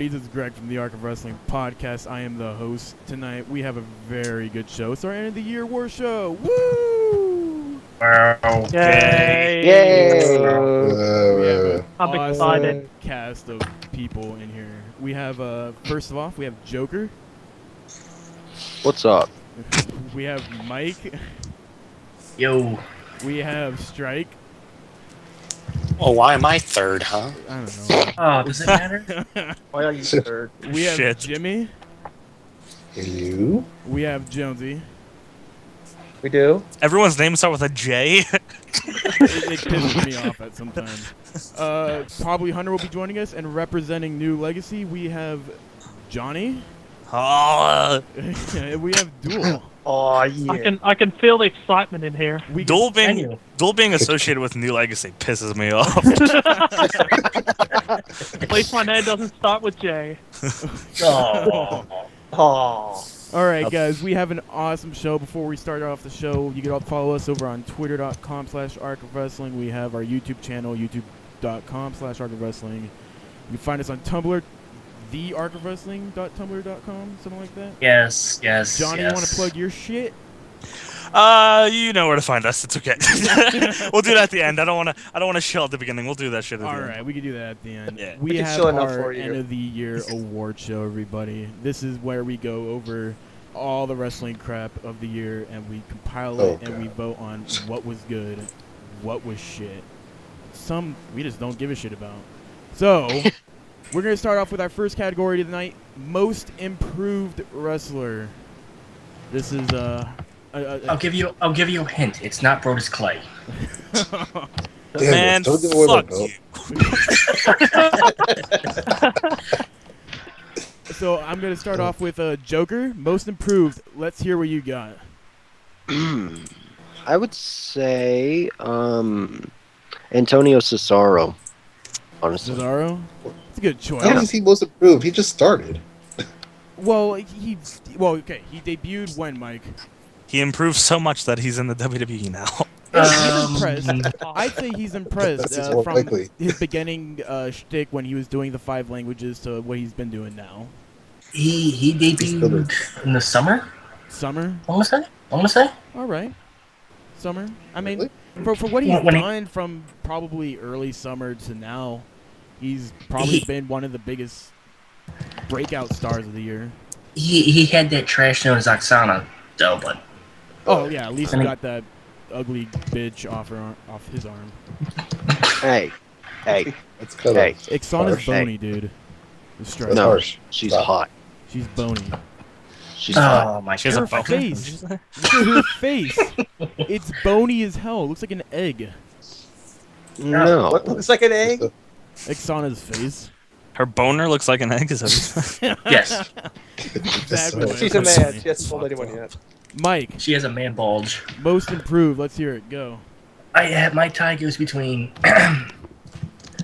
everybody. This is Greg from the Arc of Wrestling podcast. I am the host tonight. We have a very good show. It's our end of the year war show. Woo! Okay. Yay! We have an I'm awesome excited. cast of people in here. We have, first of all, we have Joker. What's up? We have Mike. Yo. We have Strike. Oh, why am I third, huh? I don't know. Oh, does it matter? Why are you third? We have Shit. Jimmy. Hello? We have Jonesy. We do? Everyone's names start with a J. It pisses me off at sometimes. Probably Hunter will be joining us, and representing New Legacy, we have Johnny. Oh, We have Duel. Oh yeah. I can feel the excitement in here. We Duel Can being you? associated with New Legacy pisses me off. At least my name doesn't start with J. Oh. Oh. All right, guys, we have an awesome show. Before we start off the show, you can all follow us over on twitter.com/arcofwrestling. We have our YouTube channel, youtube.com/arcofwrestling. You can find us on Tumblr, thearcofwrestling.tumblr.com, something like that. Yes. Johnny, you want to plug your shit? You know where to find us. It's okay. We'll do that at the end. I don't want to shell at the beginning. We'll do that shit at the All end. right, we can do that at the end. Yeah. We We can have chill enough our for you. end of the year award show, everybody. This is where we go over all the wrestling crap of the year, and we compile it, and we vote on what was good, what was shit. Some we just don't give a shit about. So, we're going to start off with our first category of the night, Most Improved Wrestler. This is, I'll give you a hint. It's not Brodus Clay. Damn Man, it, don't give away my fuck belt. you. So I'm going to start off with Joker, Most Improved. Let's hear what you got. I would say Antonio Cesaro. Honestly. Cesaro? It's a good choice. How is he most improved? He just started. Well, he debuted when, Mike? He improved so much that he's in the WWE now. He's impressed. I'd say he's impressed That's more from likely. his beginning shtick when he was doing the 5 languages to what he's been doing now. He debuted in the summer. Summer? I want to say. All right. Summer. I mean, Really? for what he's When he- done from probably early summer to now, he's probably been one of the biggest breakout stars of the year. He had that trash known as Oksana, though, but Oh, yeah, at least I he mean- got that ugly bitch off his arm. Hey. That's kind Hey. of Ixana's harsh. bony, dude. The strike. That's No, harsh. she's Stop. hot. She's bony. She's hot. oh my She has a god. Her bone. face. Look at her face. It's bony as hell. It looks like an egg. No. What looks like an egg? Ixana's face. Her boner looks like an egg. Is that Yes, Exactly. what She's a I'm man. saying. She hasn't told anyone yet. Mike, she has a man bulge. Most Improved. Let's hear it. Go. My tie goes between.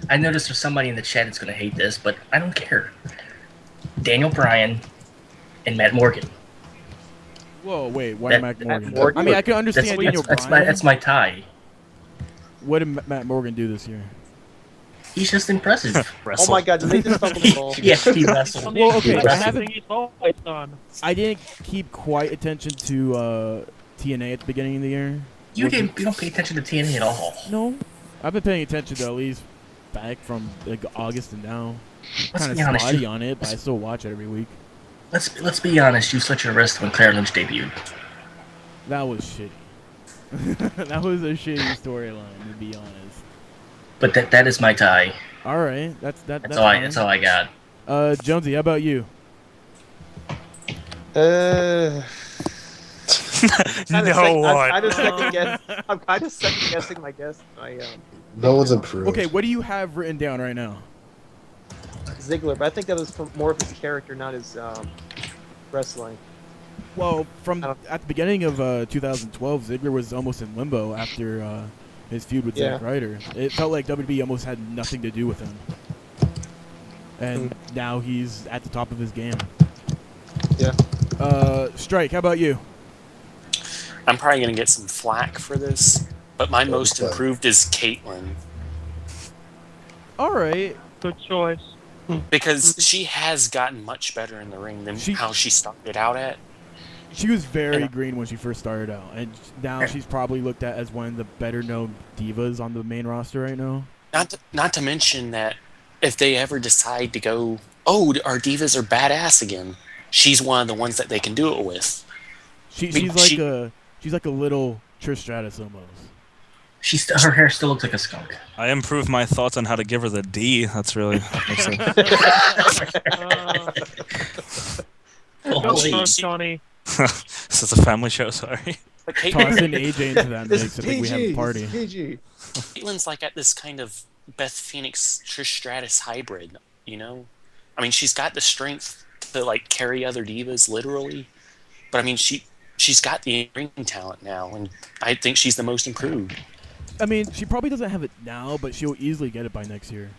I noticed there's somebody in the chat that's gonna hate this, but I don't care. Daniel Bryan and Matt Morgan. Whoa, wait. Why That- Matt Matt Morgan? Morgan? I mean, I can understand Daniel Bryan. That's my tie. What did Matt Morgan do this year? He's just impressive. Oh my god, did they just fumble the ball? Yes, he wrestled. Well, okay, I Everything haven't- he's always done. I didn't keep quite attention to TNA at the beginning of the year. You don't pay attention to TNA at all. No. I've been paying attention to at least back from like August and now. Let's Kind be of honest. spotty on it, but I still watch it every week. Let's be honest. You slit your wrist when Claire Lynch debuted. That was shitty. That was a shitty storyline, to be honest. But that is my tie. All right, that's That's fine. all I got. Jonesy, how about you? Kinda No sec- one. I'm kind of second guessing my guess. No one's improved. Okay, what do you have written down right now? Ziggler, but I think that was from more of his character, not his wrestling. Well, from I don't- at the beginning of 2012, Ziggler was almost in limbo after his feud with Yeah. Zack Ryder. It felt like WWE almost had nothing to do with him. And now he's at the top of his game. Yeah. Strike, how about you? I'm probably going to get some flack for this, but my most okay. improved is Caitlyn. All right. Good choice. because she has gotten much better in the ring than how she started out at. She was very green when she first started out, and now she's probably looked at as one of the better-known divas on the main roster right now. Not to mention that if they ever decide to go, oh, our divas are badass again, she's one of the ones that they can do it with. She's like a little Trish Stratus almost. Her hair still looks like a skunk. I improved my thoughts on how to give her the D. That's really. Go, Johnny. This is a family show. Sorry. Tossing AJ into that mix. I think we have a party. Caitlin's like at this kind of Beth Phoenix Trish Stratus hybrid. You know, I mean, she's got the strength to like carry other divas literally, but I mean, she's got the ring talent now, and I think she's the most improved. I mean, she probably doesn't have it now, but she'll easily get it by next year.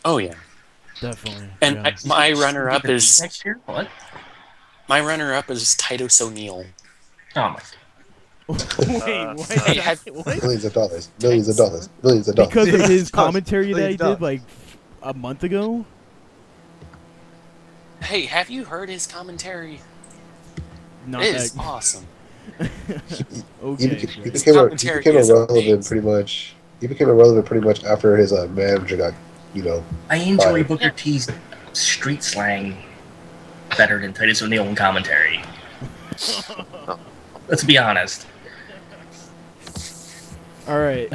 Oh yeah, definitely. And yeah. my runner-up is next year. What? My runner-up is Titus O'Neil. Oh my. Wait, Millions of dollars. Millions of dollars. Millions of dollars. Because of his commentary that he did like a month ago. Hey, have you heard his commentary? Not it is that... awesome. Okay. He became irrelevant pretty much. He became irrelevant pretty much after his manager got, I enjoy Booker T's street slang better than Titus O'Neil in commentary. Let's be honest. All right.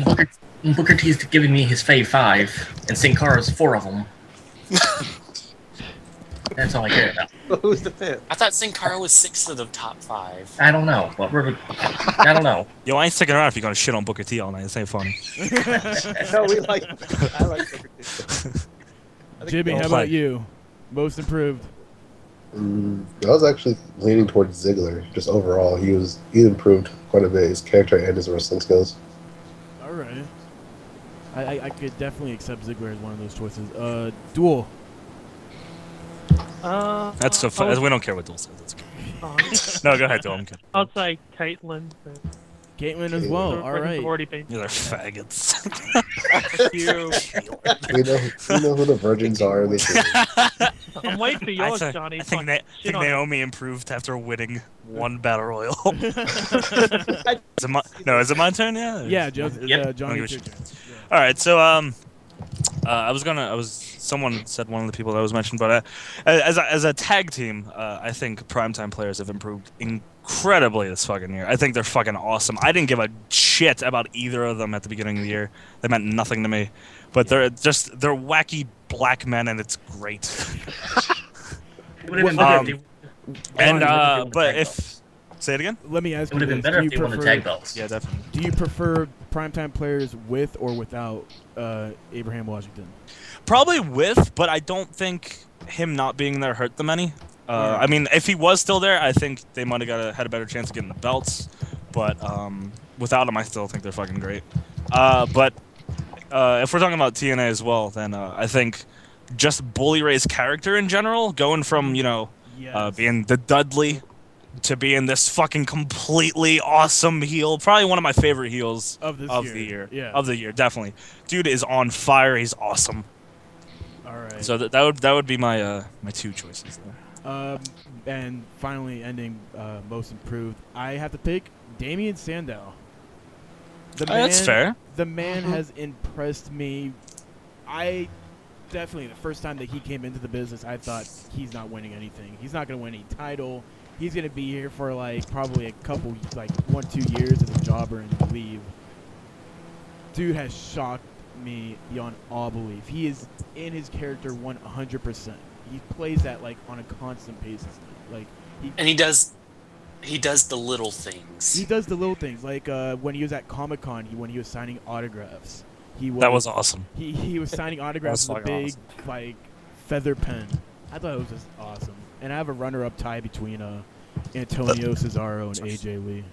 Booker T's giving me his fave 5, and Sin Cara's 4 of them. That's all I care about. Who's the 5th? I thought Sin Cara was 6 of the top 5. I don't know. Well, I don't know. Yo, I ain't sticking around if you're gonna shit on Booker T all night. This ain't funny. No, I like Booker T. Jimmy, how about you? Most improved? I was actually leaning towards Ziggler. Just overall, he improved quite a bit, his character and his wrestling skills. All right. I could definitely accept Ziggler as one of those choices. Duel. That's so fun. We don't care what Duel says. That's good. No, go ahead, Duel. I'm kidding. I'll say Caitlyn. But... Caitlyn as well. All right. You're faggots. we know who the virgins are. I'm waiting for yours, Johnny. I think Naomi improved after winning one battle royal. Is it my turn? Yeah. Johnny. All right, so someone said one of the people that was mentioned, but as a tag team, I think primetime players have improved incredibly this fucking year. I think they're fucking awesome. I didn't give a shit about either of them at the beginning of the year. They meant nothing to me, but they're wacky black men, and it's great. Say it again. Let me ask you. It would have been better if they won the tag belts. Yeah, definitely. Do you prefer primetime players with or without Abraham Washington? Probably with, but I don't think him not being there hurt them any. I mean, if he was still there, I think they might have had a better chance of getting the belts. But without him, I still think they're fucking great. But if we're talking about TNA as well, then I think just Bully Ray's character in general, going from being the Dudley to being this fucking completely awesome heel, probably one of my favorite heels of the year. Yeah. Of the year, definitely. Dude is on fire. He's awesome. All right. So that would be my my 2 choices there. And finally, ending most improved, I have to pick Damian Sandow. That's fair. The man has impressed me. Definitely, the first time that he came into the business, I thought he's not winning anything. He's not going to win any title. He's going to be here for probably a couple, 1-2 years as a jobber and leave. Dude has shocked me beyond all belief. He is in his character 100%. He plays that on a constant basis now. And he does the little things. He does the little things, when he was at Comic-Con, when he was signing autographs. That was awesome. He was signing autographs with a big feather pen. I thought it was just awesome. And I have a runner-up tie between Antonio Cesaro and AJ Lee.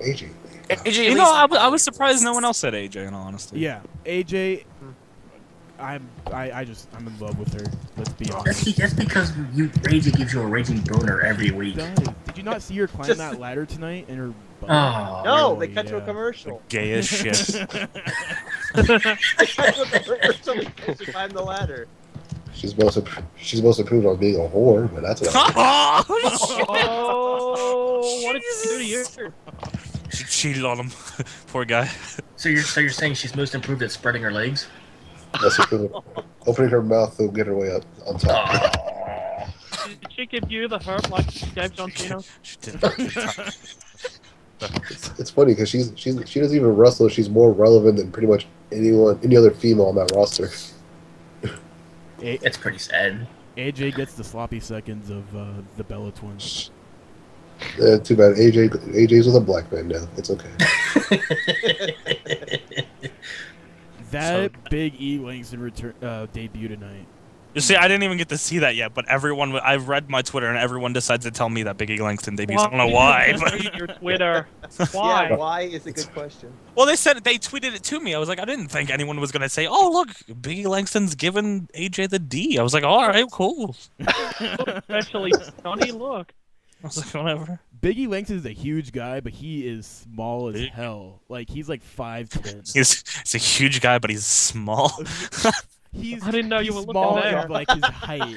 AJ Lee. I was surprised no one else said AJ. In all honesty. Yeah, AJ. I'm in love with her. Let's be honest. That's because AJ gives you a raging boner every week. Did you not see her climb that ladder tonight in her? Oh, no, they cut to a commercial. Gay as shit. They cut to a commercial because she climbed the ladder. She's most improved on being a whore, but that's about it. Oh, what did she do to you? She cheated on him. Poor guy. So you're saying she's most improved at spreading her legs? Most improved. Opening her mouth to get her way up on top. Oh. Did she give you the hurt like she gave John Cena? She did. It's funny because she doesn't even wrestle. She's more relevant than pretty much any other female on that roster. It's pretty sad. AJ gets the sloppy seconds of the Bella twins. Too bad. AJ's with a black man now. It's okay. That Big E Langston debut tonight. You see, I didn't even get to see that yet, but I've read my Twitter, and everyone decides to tell me that Big E Langston debuts. I don't know why. But... Your Twitter. Why? Yeah, why is a good question. Well, they tweeted it to me. I was like, I didn't think anyone was gonna say, "Oh, look, Big E Langston's giving AJ the D." I was like, all right, cool. Especially Johnny, look. I was like, whatever. Big E Langston is a huge guy, but he is small as hell. Like, he's like 5'10". He's a huge guy, but he's small. He's I didn't know you were small looking there. as, like, his height.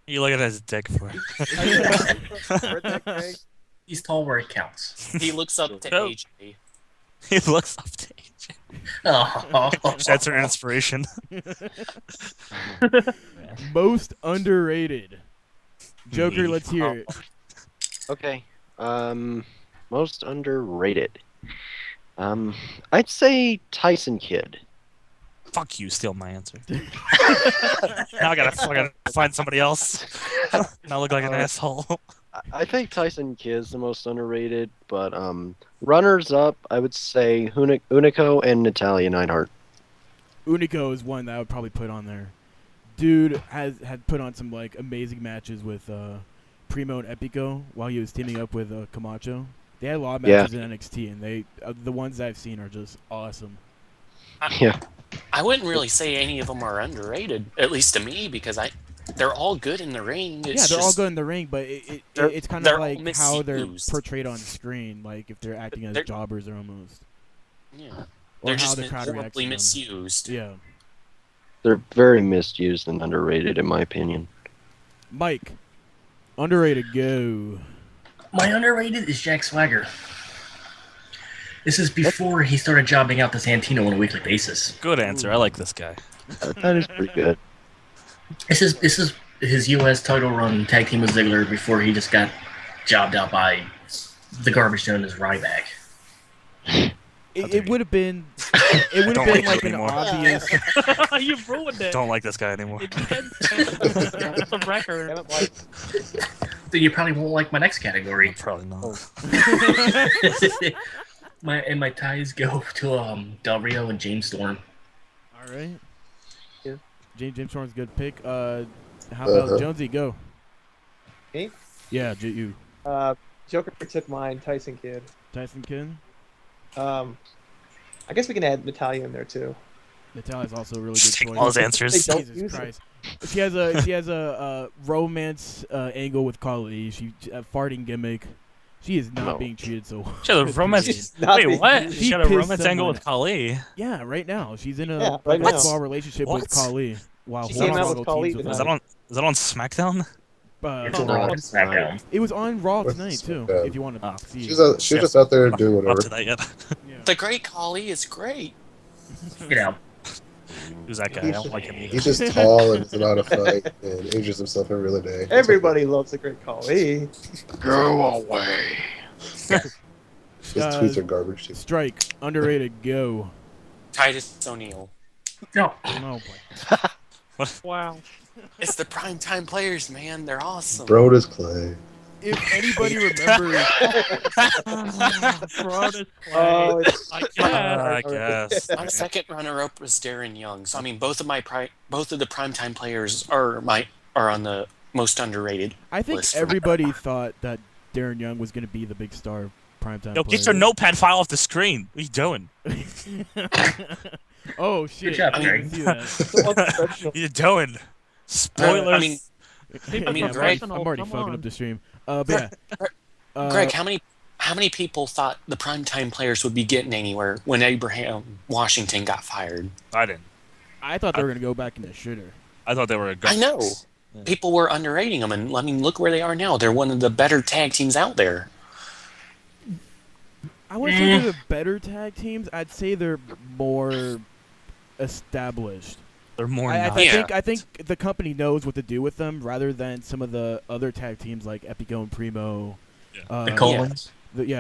You look at his dick for it. He's tall where it counts. He looks up to Oh. AJ. He looks up to AJ. Oh. That's her inspiration. Most underrated. Joker, let's hear it. Okay. Most underrated. I'd say Tyson Kidd. Fuck you, steal my answer. Now I gotta find somebody else. Now I look like an asshole. I think Tyson Kidd's the most underrated, but runners up, I would say Unico and Natalia Neidhart. Unico is one that I would probably put on there. Dude had put on some like amazing matches with Primo and Epico while he was teaming up with Camacho. They had a lot of matches in NXT, and the ones that I've seen are just awesome. Yeah. I wouldn't really say any of them are underrated, at least to me, because they're all good in the ring. It's they're all just, good in the ring, but it's kind they're of like how they're misused. portrayed on screen, like if they're acting as jobbers or almost. Yeah, Or they're how just the crowd reacts horribly to them. misused. Yeah. They're very misused and underrated, in my opinion. Mike, underrated, go. My underrated is Jack Swagger. This is before he started jobbing out to Santino on a weekly basis. Good answer. I like this guy. That is pretty good. This is his U.S. title run tag team with Ziggler before he just got jobbed out by the garbage known as Ryback. It would have been like an anymore. obvious. You've ruined it. Don't like this guy anymore. It's a record. Then you probably won't like my next category. Probably not. my ties go to Del Rio and James Storm. All right. Yeah. James Storm's a good pick. How about Jonesy? Go. Me? Yeah, you. Joker took mine. Tyson Kidd. Tyson Kidd. I guess we can add Natalia in there too. Natalia's also a really Just good take choice. all his answers. They don't Jesus use it. Christ. She has a romance angle with Kali. She a farting gimmick. She is not being treated so well. She has a romance. She's not Wait, being- what? She She got a pissed romance angle someone with Kali. Yeah, right now she's in Yeah, a right now. small relationship with What? Kali. While She came out with Hornswoggle Khali teams with tonight. her. Is that on SmackDown? It's on Raw and SmackDown. It was on Raw What's tonight too. SmackDown? If you want to Oh. see She's it. she's just out there doing Up whatever. to that yet? Yeah. The Great Khali is great. Get out. Who's that guy? I don't like him either. He's just tall and doesn't know how to fight and injures himself every other day. Everybody loves the Great Khali. Go away. His tweets are garbage too. Strike underrated. Go. Titus O'Neil. No. Oh boy. Wow. It's the primetime players, man. They're awesome. Brodus Clay. If anybody remembers, Brodus Oh, Clay. it's, I I guess. guess. My second runner-up was Darren Young. So I mean, both of the primetime players are on the most underrated. I think list. everybody thought that Darren Young was going to be the big star of primetime. Yo, player. get your notepad file off the screen. What are you doing? Oh shit! job, I didn't Greg. see that. What are you doing? Spoilers. I mean, Keep it mean, I'm Greg- already come fucking on. up the stream. But yeah. Greg, how many people thought the primetime players would be getting anywhere when Abraham Washington got fired? I didn't. I thought they were going to go back into shitter. I thought they were a good. I know. Yeah. People were underrating them, and I mean, look where they are now. They're one of the better tag teams out there. I wouldn't say they're the better tag teams. I'd say they're more established. They're more. I Yeah. think the company knows what to do with them, rather than some of the other tag teams like Epico and Primo. Yeah. The Colons. They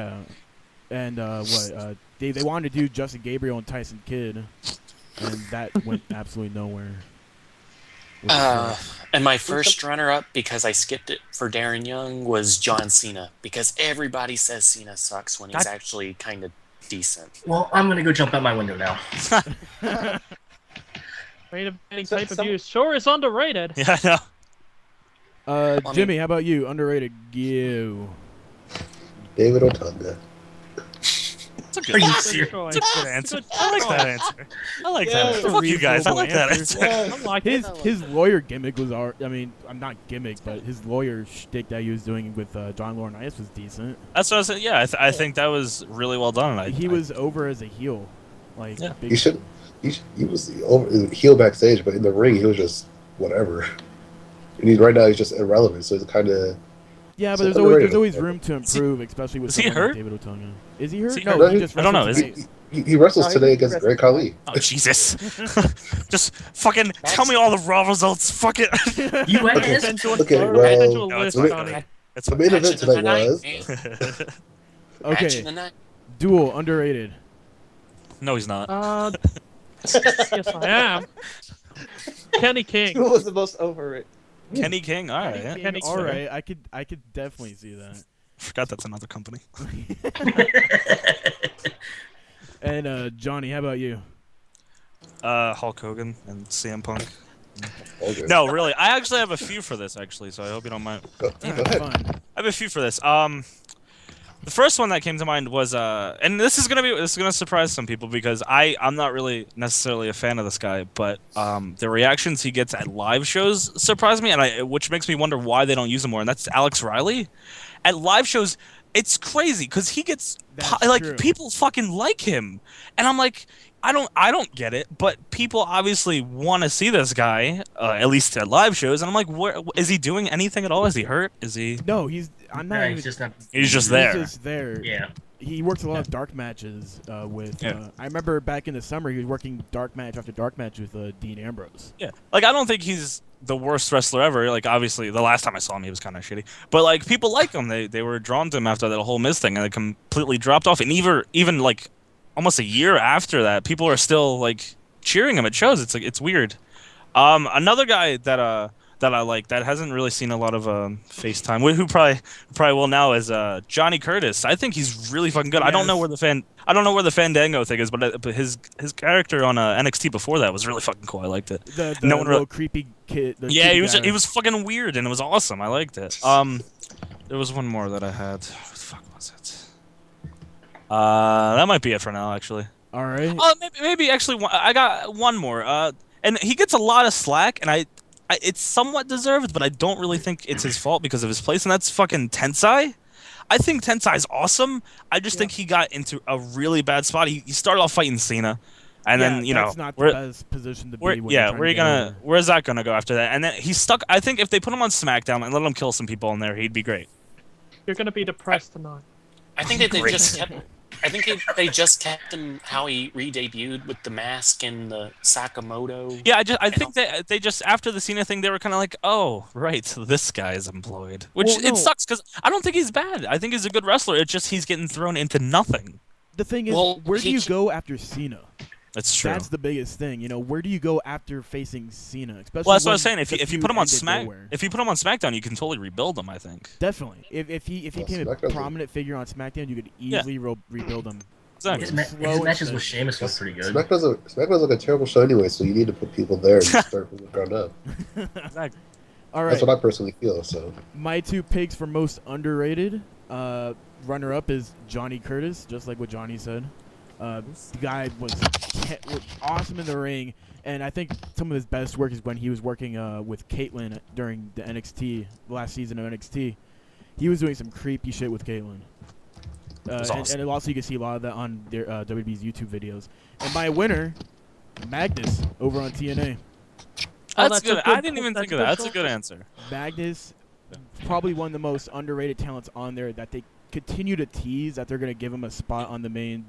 wanted to do Justin Gabriel and Tyson Kidd, and that went absolutely nowhere. And my first runner-up, because I skipped it for Darren Young, was John Cena, because everybody says Cena sucks when he's actually kind of decent. Well, I'm gonna go jump out my window now. Main eventing pay-per-view sure is underrated. Yeah, I know. Jimmy, how about you? Underrated? You. David Otunga. That's a Are good, you that's serious? a good answer. I like that answer. I like that. That's a Fuck you guys. I like that reasonable answer. I like it. His lawyer gimmick was I'm not gimmick, but his lawyer shtick that he was doing with John Laurinaitis was decent. That's what I said. Yeah, I think that was really well done. He was over as a heel, like Yeah. big, He was over heel backstage, but in the ring he was just whatever. And right now he's just irrelevant. So it's kind of yeah. But so there's underrated. always room to improve, especially with is he someone like hurt? David Otunga. Is he hurt? Is he No, hurt? he just I don't know, wrestled is tonight. he wrestles No, today he against wrestled Great Khali. Oh Jesus! Just fucking tell me all the Raw results. Fuck it. You Add asked. into a- Okay, add well, into a No, it's list, fine. Johnny. It's The main Match event of the tonight night, was man. Okay, Match of the night. Duel underrated. No, he's not. Yes, I am. Kenny King. Who was the most over it? Kenny King. All right. Yeah. Kenny All King. right, I could definitely see that. Forgot that's another company. And Johnny, how about you? Hulk Hogan and CM Punk. okay. No, really. I actually have a few for this, actually, so I hope you don't mind. Go ahead. Fine. I have a few for this. The first one that came to mind was and this is gonna surprise some people because I'm not really necessarily a fan of this guy, but the reactions he gets at live shows surprise me, and which makes me wonder why they don't use him more. And that's Alex Riley. At live shows, it's crazy because he gets That's true. people fucking like him, and I'm like, I don't get it, but people obviously want to see this guy at least at live shows, and I'm like, where is he doing anything at all? Is he hurt? Is he? No, I'm not Nah, even. he's just not. He's just there. He's just there. Yeah. He works a lot of dark matches with. Yeah. I remember back in the summer he was working dark match after dark match with Dean Ambrose. Yeah, like I don't think he's the worst wrestler ever. Like obviously, the last time I saw him, he was kind of shitty. But like people like him. They were drawn to him after that whole Miz thing, and they completely dropped off. And even like almost a year after that, people are still like cheering him at shows. It's like it's weird. Another guy that I like that hasn't really seen a lot of FaceTime, who probably will now, is Johnny Curtis. I think he's really fucking good. I don't know where the Fandango thing is, but his character on NXT before that was really fucking cool. I liked it. The No one little really- creepy kid. the Yeah, creepy guy. he was fucking weird and it was awesome. I liked it. There was one more that I had. What the fuck was it? That might be it for now, actually. All right. Maybe actually I got one more. And he gets a lot of slack, and it's somewhat deserved, but I don't really think it's his fault because of his place, and that's fucking Tensai. I think Tensai's awesome. I just think he got into a really bad spot. He started off fighting Cena, and then that's not the best position to be. when you're trying to get over. where's that gonna go after that? And then he's stuck. I think if they put him on SmackDown and let him kill some people in there, he'd be great. You're gonna be depressed tonight. I think that they just kept him how he re-debuted with the mask and the Sakamoto. Yeah, I think they just after the Cena thing, they were kind of like, oh right, this guy is employed, which Well, no. it sucks because I don't think he's bad. I think he's a good wrestler. It's just he's getting thrown into nothing. The thing is, Well, where do you go after Cena? That's true. That's the biggest thing. You know, where do you go after facing Cena? Especially Well, that's what I when was saying. the If you feud put him on ended nowhere. if you put him on SmackDown, you can totally rebuild him. I think. Definitely. If he became a SmackDown's prominent figure on SmackDown, you could easily rebuild him. Exactly. His matches with Sheamus were pretty good. SmackDown's like a terrible show anyway, so you need to put people there and start from the ground up. Exactly. All right. That's what I personally feel. So My two picks for most underrated. Runner-up is Johnny Curtis, just like what Johnny said. The guy was awesome in the ring, and I think some of his best work is when he was working with Caitlyn during the last season of NXT. He was doing some creepy shit with Caitlyn. Awesome. And also you can see a lot of that on their WWE's YouTube videos. And my winner, Magnus, over on TNA. Oh, That's that's a good. good I didn't even that's think a of good that. That's a shot. good answer. Magnus, probably one of the most underrated talents on there that they continue to tease that they're going to give him a spot on the main,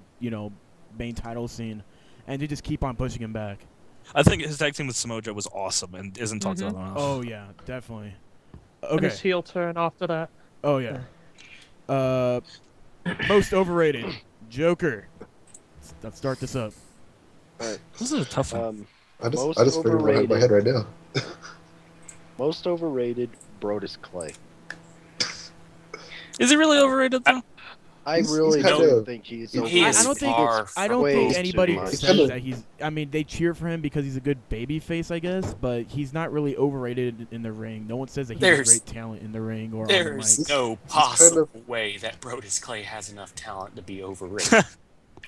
main title scene, and they just keep on pushing him back. I think his tag team with Samoa was awesome and isn't talked about enough. Oh yeah, definitely. And Okay. his heel turn after that. Oh yeah. Most overrated, Joker. Let's start this up. This is a tough one. I Most just figured in my head right now. Most overrated, Brodus Clay. Is he really overrated though? I He's really kind don't of- think he's He overrated. is I don't think far I don't way think too anybody much. says that he's. I mean, they cheer for him because he's a good baby face, I guess. But he's not really overrated in the ring. No one says that he's a There's- great talent in the ring or on There's the mic. no possible way that Brodus Clay has enough talent to be overrated.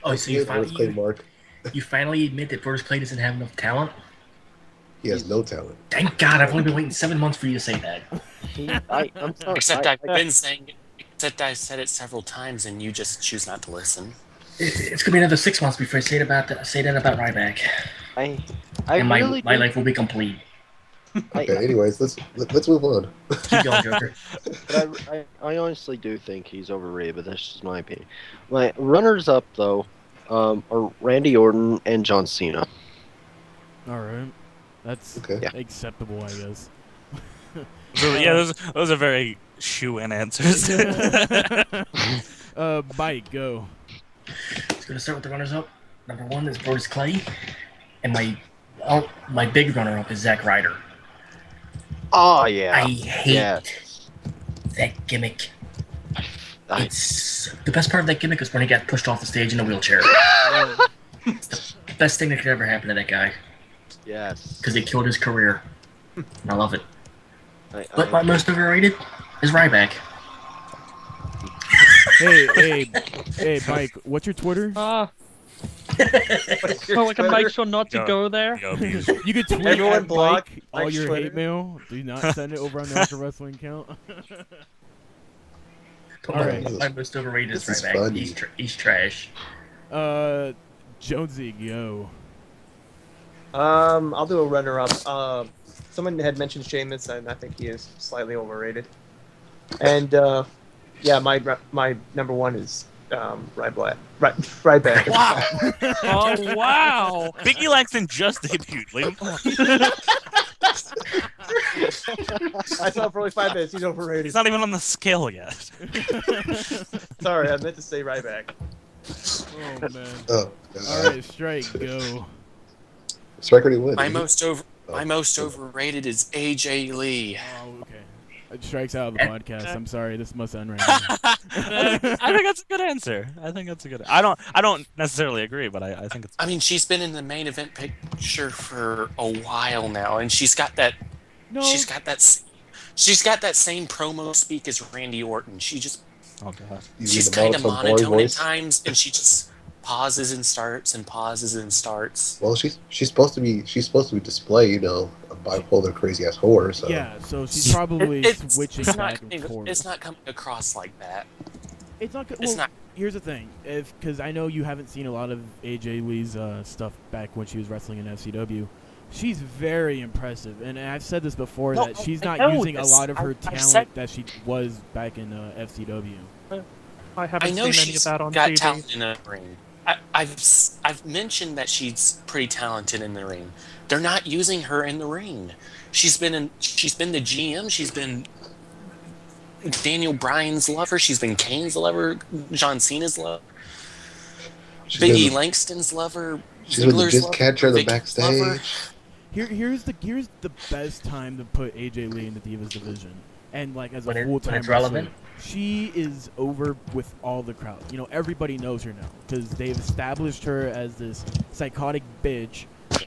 Oh, so you Brodus Clay finally, Mark. you finally admit that Brodus Clay doesn't have enough talent? He has no talent. Thank God, I've only been waiting 7 months for you to say that. I'm sorry. Except I've been saying it. Except I've said it several times, and you just choose not to listen. It's gonna be another 6 months before I say that about Ryback, I and my really life will be complete. Okay, anyways, let's move on. Keep going, Joker. But I honestly do think he's overrated, but that's just my opinion. My runners up though are Randy Orton and John Cena. All right, that's Okay. Yeah. acceptable, I guess. So, yeah, those are very shoe-in answers. Mike, go. It's gonna start with the runners up. Number 1 is Brodus Clay, and my big runner up is Zack Ryder. Oh yeah. I hate Yes. that gimmick. I- It's the best part of that gimmick is when he got pushed off the stage in a wheelchair. It's the best thing that could ever happen to that guy Yes. because it killed his career. And I love it. I- But my most overrated is Ryback. Hey, Mike, what's your Twitter? So I can make sure not to Go. go there. Yo, because- You can tweet Everyone at block Mike all Mike's your Twitter. hate mail. Do not send it over on the Ultra Wrestling account. But All right. my most overrated is This is Ryback. funny. He's trash. Jonesy, go. I'll do a runner-up. Someone had mentioned Sheamus, and I think he is slightly overrated. And yeah, my number 1 is Ryback. Ryback. Wow! Oh wow! Biggie Langston just debuted. Leave him alone. I saw it for only 5 minutes. He's overrated. He's not even on the scale yet. Sorry, I meant to say Ryback. Oh man. Oh, All right, Strike, go. Strike already win. My most overrated is AJ Lee. Oh, okay. It strikes out of the podcast. I'm sorry. This must end right now. I think that's a good answer. I don't necessarily agree, but I think it's. I mean, she's been in the main event picture for a while now, and she's got that. No. She's got that same promo speak as Randy Orton. She just Oh god. she's kind of monotone at times, and she just pauses and starts and pauses and starts. Well, she's supposed to be display, a bipolar crazy ass whore. So Yeah, so she's probably switching back and forth. It's not coming across like that. It's not. It's Well, not. here's the thing, because I know you haven't seen a lot of AJ Lee's stuff back when she was wrestling in FCW. She's very impressive, and I've said this before No, that she's I not know using a this. lot of her I've talent said- that she was back in FCW. I haven't I know seen any of she's that on got TV. talent in the ring. I've mentioned that she's pretty talented in the ring. They're not using her in the ring. She's been the GM. She's been Daniel Bryan's lover. She's been Kane's lover. John Cena's lover. she's Big E been, Langston's lover. she's been the Ziggler's jizz lover, catcher in the Vicky's lover. backstage. Here's the best time to put AJ Lee in the Divas division, and like as a When full time it's relevant. she is over with all the crowd. Everybody knows her now because they've established her as this psychotic bitch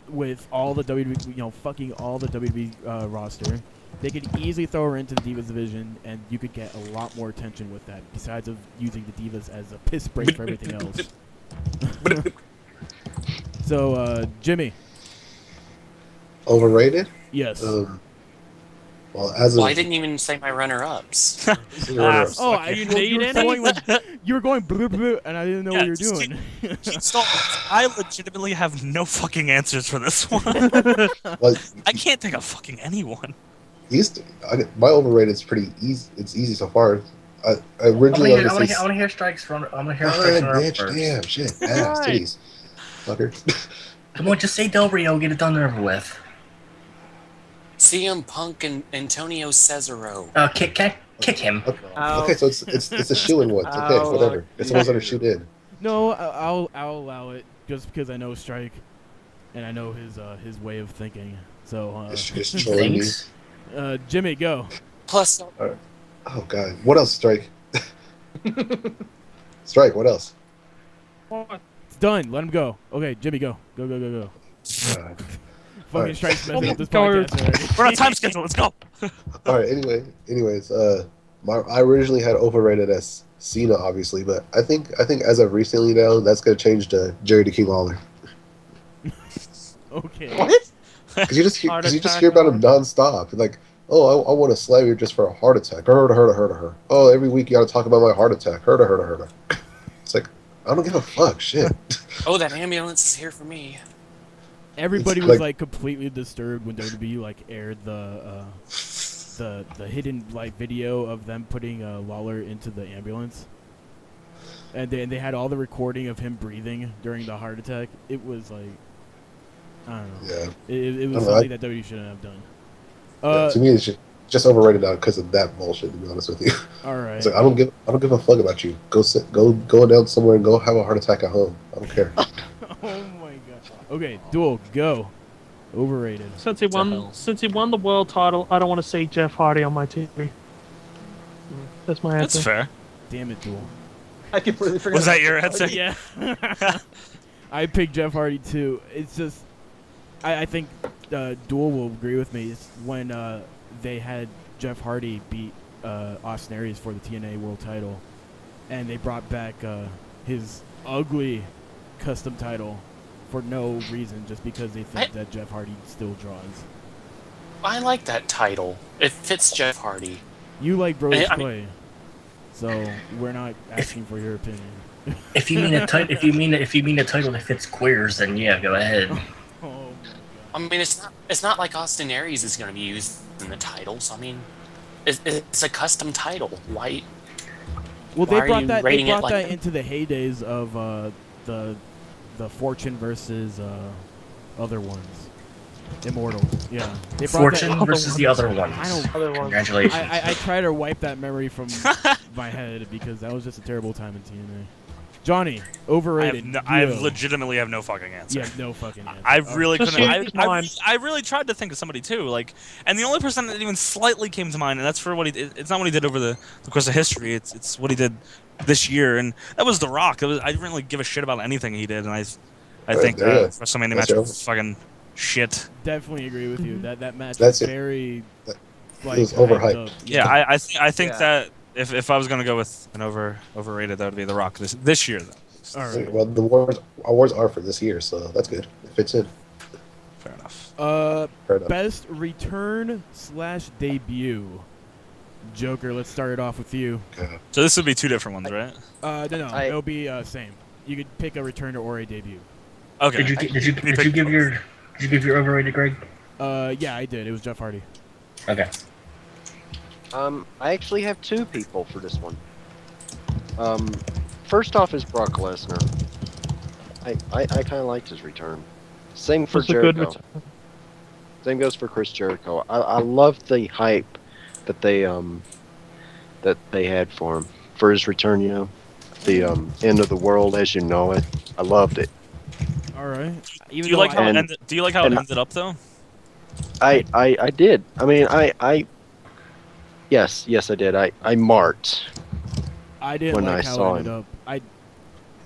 with all the WWE, fucking all the WWE roster. They could easily throw her into the Divas division, and you could get a lot more attention with that. Besides of using the Divas as a piss break for everything else. So, Jimmy. Overrated? Yes. Well, as Well, of I didn't even say my runner-ups. runner-ups, Oh, Do you well, need were any? you were going blue, blue, and I didn't know what you were just doing. I legitimately have no fucking answers for this one. well, I can't think of fucking anyone. my overrated is pretty easy. It's easy so far. I I want originally to wanted hear, to say. hear strikes from. I want to hear Alright, strikes from bitch, first. damn, shit, ass, Right. titties, fucker. Come on, just say Del Rio, get it done and over with. CM Punk and Antonio Cesaro. Kick him. Okay, so it's a shoe in one. It's okay, Ow. whatever. It's the ones that are shoot in. No, I'll allow it just because I know Strike, and I know his way of thinking. So, It's trolling me. Thanks. Jimmy, go. Plus, Oh god, what else, Strike? Strike, what else? What? It's done. Let him go. Okay, Jimmy, go. Go, go, go, go. God. Fucking Alright. Strike's messing up this Go. podcast already. We're on time schedule. Let's go. All right. Anyways, I originally had overrated as Cena, obviously, but I think as of recently now, that's gonna change to Jerry the King Lawler. Okay. What? Because you just Heart attack hear about him nonstop. Like, oh, I want to slam you just for a heart attack. Her. Oh, every week you got to talk about my heart attack. Her. It's like, I don't give a fuck. Shit. oh, that ambulance is here for me. Everybody It's was like- like completely disturbed when WWE like aired the hidden like video of them putting Lawler into the ambulance, and they had all the recording of him breathing during the heart attack. It was like, I don't know. Yeah. It I was don't know, something that WWE shouldn't have done. Yeah, to me, it's just overrated now because of that bullshit. To be honest with you, All right. it's like I don't give a fuck about you. Go down somewhere and go have a heart attack at home. I don't care. Oh my god. Okay, Duel, go. Overrated. Since he hell? won the world title, I don't want to see Jeff Hardy on my TV. That's my That's answer. fair. Damn it, Duel. I completely forgot. Was that about your Jeff answer? Hardy. Yeah. I picked Jeff Hardy too. It's just, I think Duel will agree with me. It's when they had Jeff Hardy beat Austin Aries for the TNA World Title, and they brought back his ugly custom title for no reason, just because they think that Jeff Hardy still draws. I like that title. It fits Jeff Hardy. You like Brodus I mean- Clay, so we're not asking for your opinion. If you mean a title, if you mean a title that fits queers, then yeah, go ahead. Oh. I mean, it's not like Austin Aries is going to be used in the title. So I mean, it's a custom title. Why? Well, Why they are brought you that. They rating it brought like that that? into the heydays of the Fortune versus other ones, Immortal. Yeah, they brought Fortune that. versus the other ones. I don't. Other one. Congratulations. I try to wipe that memory from my head because that was just a terrible time in TNA. Johnny, overrated. I Duel. legitimately have no fucking answer. You have no fucking answer. I All really right. Just couldn't. use mine. I really tried to think of somebody too. Like, and the only person that even slightly came to mind, and that's for what he. It's not what he did over the course of history. It's what he did this year, and that was The Rock. I didn't really give a shit about anything he did, and I think yeah. that WrestleMania match That's was fucking shit. Definitely agree with you. That match That's was it. very That- like was overhyped. up. Yeah, I think Yeah. that if I was gonna go with an overrated, that would be The Rock this year though. All right. Well, the awards are for this year, so that's good. It fits in. Fair enough. Fair enough. Best return / debut. Joker, let's start it off with you. So this would be two different ones, right? No, it'll be same. You could pick a return or a debut. Okay. Did you give your overrated, Greg? Yeah, I did. It was Jeff Hardy. Okay. I actually have two people for this one. First off is Brock Lesnar. I kind of liked his return. Same for It's a good Jericho. return. Same goes for Chris Jericho. I love the hype that they had for him for his return. You know, the end of the world as you know it. I loved it. All right. Do you like how it ended? Do you like how it ended up though? I did. I mean, yes, I did. I marked. I didn't When like I how saw it ended up.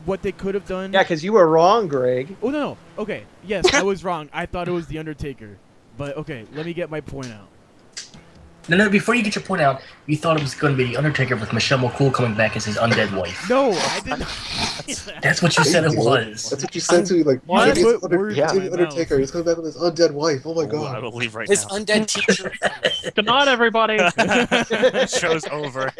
What they could have done. Yeah, because you were wrong, Greg. Oh no. Okay. Yes, I was wrong. I thought it was the Undertaker. But okay, let me get my point out. No, before you get your point out, you thought it was going to be The Undertaker with Michelle McCool coming back as his undead wife. No, I didn't. That's what you said it Dude, was. That's what you said to me. Like, What? he's Put words He's in my Undertaker. mouth. He's coming back with his undead wife. Oh my I god. will leave right His now. undead teacher. Good night, everybody. Show's over.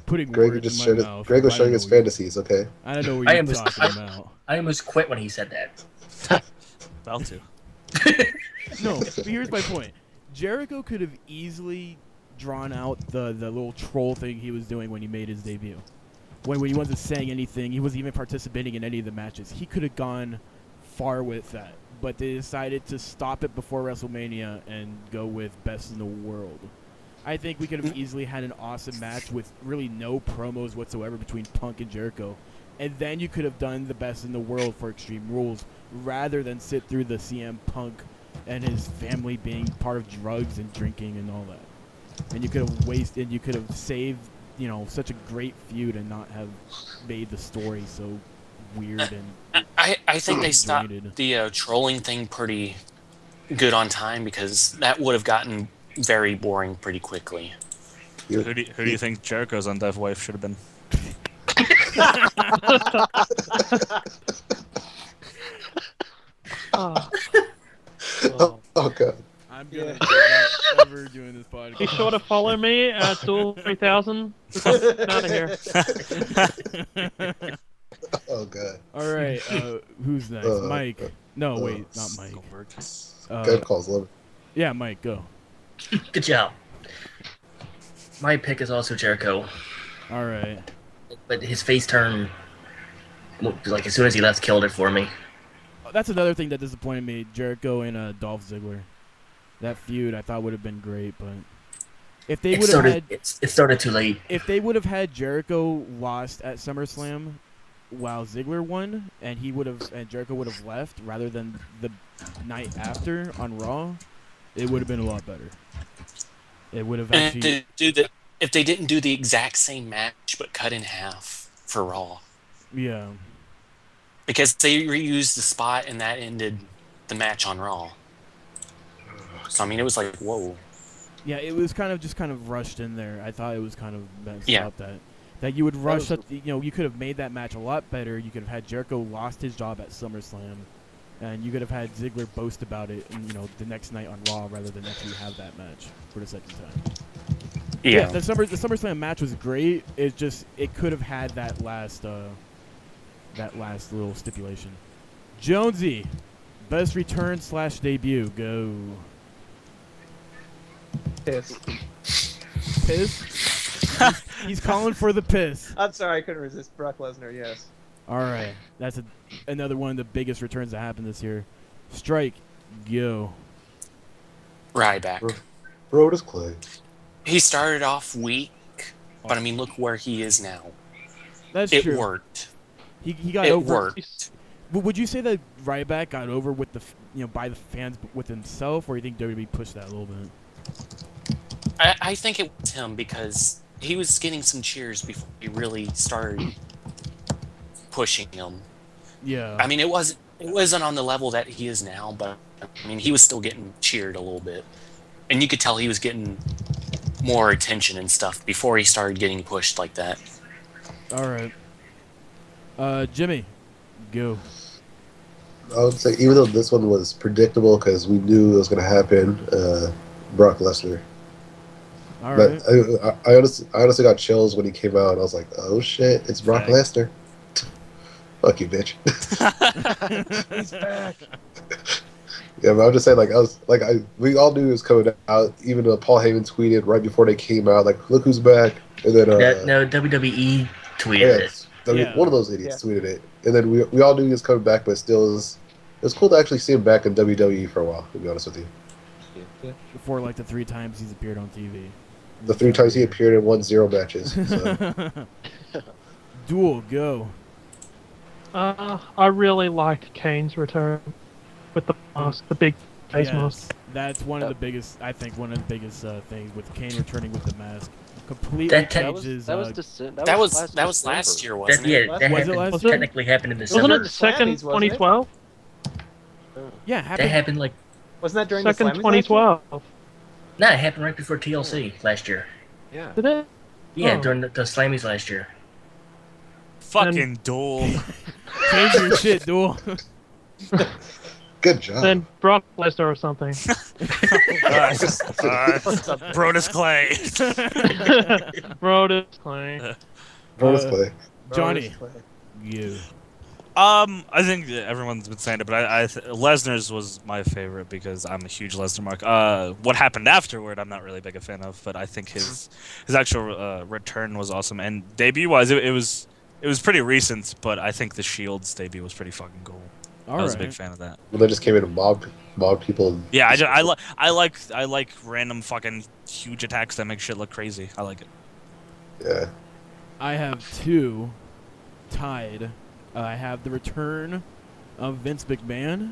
Putting Greg words just in my showed mouth. Greg was I showing don't his know what you- fantasies. Okay. I don't know what I you're am talking about. I almost quit when he said that. About to. No, but here's my point. Jericho could have easily drawn out the little troll thing he was doing when he made his debut. When he wasn't saying anything, he wasn't even participating in any of the matches. He could have gone far with that, but they decided to stop it before WrestleMania and go with Best in the World. I think we could have easily had an awesome match with really no promos whatsoever between Punk and Jericho. And then you could have done the Best in the World for Extreme Rules rather than sit through the CM Punk and his family being part of drugs and drinking and all that. And you could have wasted, you could have saved, such a great feud and not have made the story so weird and I think they stopped disjointed. the trolling thing pretty good on time because that would have gotten very boring pretty quickly. Who do you think Jericho's undead wife should have been? Oh, Oh god. I'm gonna Yeah. never doing this podcast. be sure to follow me at Duel 3000. Get out of here. Oh god. All right, who's next? Mike. No, wait, not Mike. God calls love. Yeah, Mike, go. Good job. My pick is also Jericho, All right. but his face turn, like as soon as he left, killed it for me. That's another thing that disappointed me. Jericho and Dolph Ziggler. That feud I thought would have been great, but if they It would have started. had, It started too late. if they would have had Jericho lost at SummerSlam, while Ziggler won, and Jericho would have left rather than the night after on Raw, it would have been a lot better. It would have And actually. if they didn't do the exact same match but cut in half for Raw, Yeah. because they reused the spot and that ended the match on Raw. So I mean, it was like, whoa. Yeah, it was kind of rushed in there. I thought it was kind of messed Yeah. up that you would rush was- up. You could have made that match a lot better. You could have had Jericho lost his job at SummerSlam, and you could have had Ziggler boast about it, and the next night on Raw rather than actually have that match for the second time. Yeah. The SummerSlam match was great. It could have had that last little stipulation. Jonesy, best return / debut. Go. Piss. Piss. He's calling for the piss. I'm sorry, I couldn't resist Brock Lesnar. Yes. All right, that's another one of the biggest returns that happened this year. Strike, go. Ryback. Brodus Clay. He started off weak, but I mean, look where he is now. That's It true. worked. He got It over. worked. Would you say that Ryback got over with by the fans with himself, or you think WWE pushed that a little bit? I think it was him because he was getting some cheers before he really started pushing him. Yeah. I mean, it wasn't on the level that he is now, but I mean, he was still getting cheered a little bit, and you could tell he was getting more attention and stuff before he started getting pushed like that. All right. Jimmy, go. I would say even though this one was predictable because we knew it was going to happen, Brock Lesnar. All right. But I honestly got chills when he came out. And I was like, oh shit, it's Brock Thanks. Lesnar. Fuck you, bitch. He's back. Yeah, but I'm just saying, we all knew it was coming out. Even though Paul Heyman tweeted right before they came out, like, look who's back. And then No, WWE tweeted yeah, it. Yeah. one of those idiots tweeted it, and then we all knew he was coming back, but still, it was cool to actually see him back in WWE for a while. To be honest with you, Before the 3 times he's appeared on TV. the 3 times he appeared in 1-0 matches. So. Duel, go. I really liked Kane's return with the mask, the big face mask. That's one of the biggest. I think one of the biggest things with Kane returning with the mask. Completely That changes. That was last December. year, That, wasn't yeah, it? that Was it happened, last year? technically happened in Wasn't December. it the second Slammies, wasn't it? 2012? yeah, That happened. happened like Wasn't that during Second the Slammies last year? 2012. Nah, it happened right before TLC last year. Yeah. Did it? Yeah, Oh. during the Slammies last year. Fucking Duel. Change your shit, Duel. Good job. Then Brock Lesnar or something. Brodus Clay. Brodus Clay. Bonus play. Johnny, you. I think that everyone's been saying it, but Lesnar's was my favorite because I'm a huge Lesnar mark. What happened afterward, I'm not really big a fan of, but I think his actual return was awesome. And debut-wise, it was pretty recent, but I think the Shield's debut was pretty fucking cool. I was a big fan of that. When they just came in and mobbed people. And Yeah, I like random fucking huge attacks that make shit look crazy. I like it. yeah. I have 2 tied. I have the return of Vince McMahon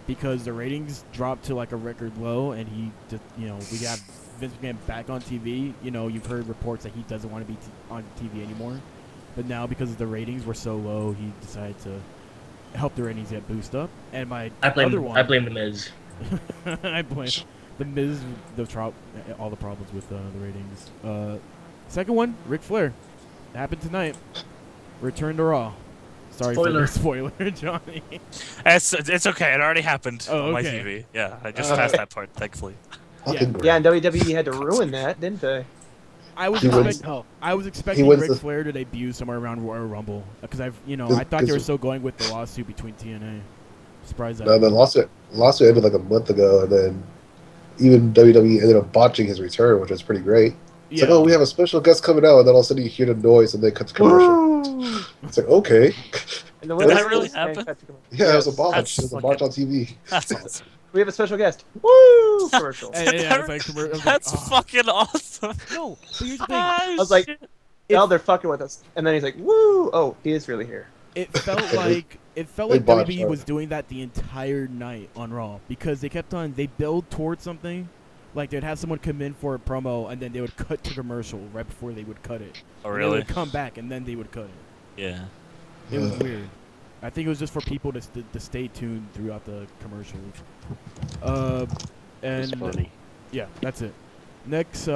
because the ratings dropped to like a record low, and he just, we got Vince McMahon back on TV. You've heard reports that he doesn't want to be on TV anymore, but now because the ratings were so low, he decided to help the ratings get boost up. And my other one, I blame the Miz. I blame the Miz, all the problems with the ratings. Second one, Ric Flair. It happened tonight. Return to Raw. Sorry for the spoiler, Johnny. It's okay. It already happened on my okay. TV. Yeah, I just passed that part, thankfully. Fucking great. Yeah, and WWE had to ruin that, didn't they? I was He wins- expecting wins Ric the- Flair to debut somewhere around Royal Rumble because I thought they were Because- so going with the lawsuit between TNA. Surprised that. No, the lawsuit ended like a month ago, and then even WWE ended up botching his return, which was pretty great. It's like, oh, we have a special guest coming out, and then all of a sudden you hear the noise, and they cut the commercial. It's like, okay. And the Did that really happen? Yeah, it was a botch. That's It was a botch on TV. That's awesome. We have a special guest. Woo! Commercial. Yeah, it's like, That's fucking awesome. No, but here's the thing. I was like, now they're fucking with us. And then he's like, woo! Oh, he is really here. It felt like They WWE botched it. was doing that the entire night on Raw because they build towards something. Like they'd have someone come in for a promo and then they would cut to commercial right before they would cut it. Oh, And really? they would come back and then they would cut it. Yeah. It was weird. I think it was just for people to stay tuned throughout the commercials. It's And funny. yeah, that's it. Next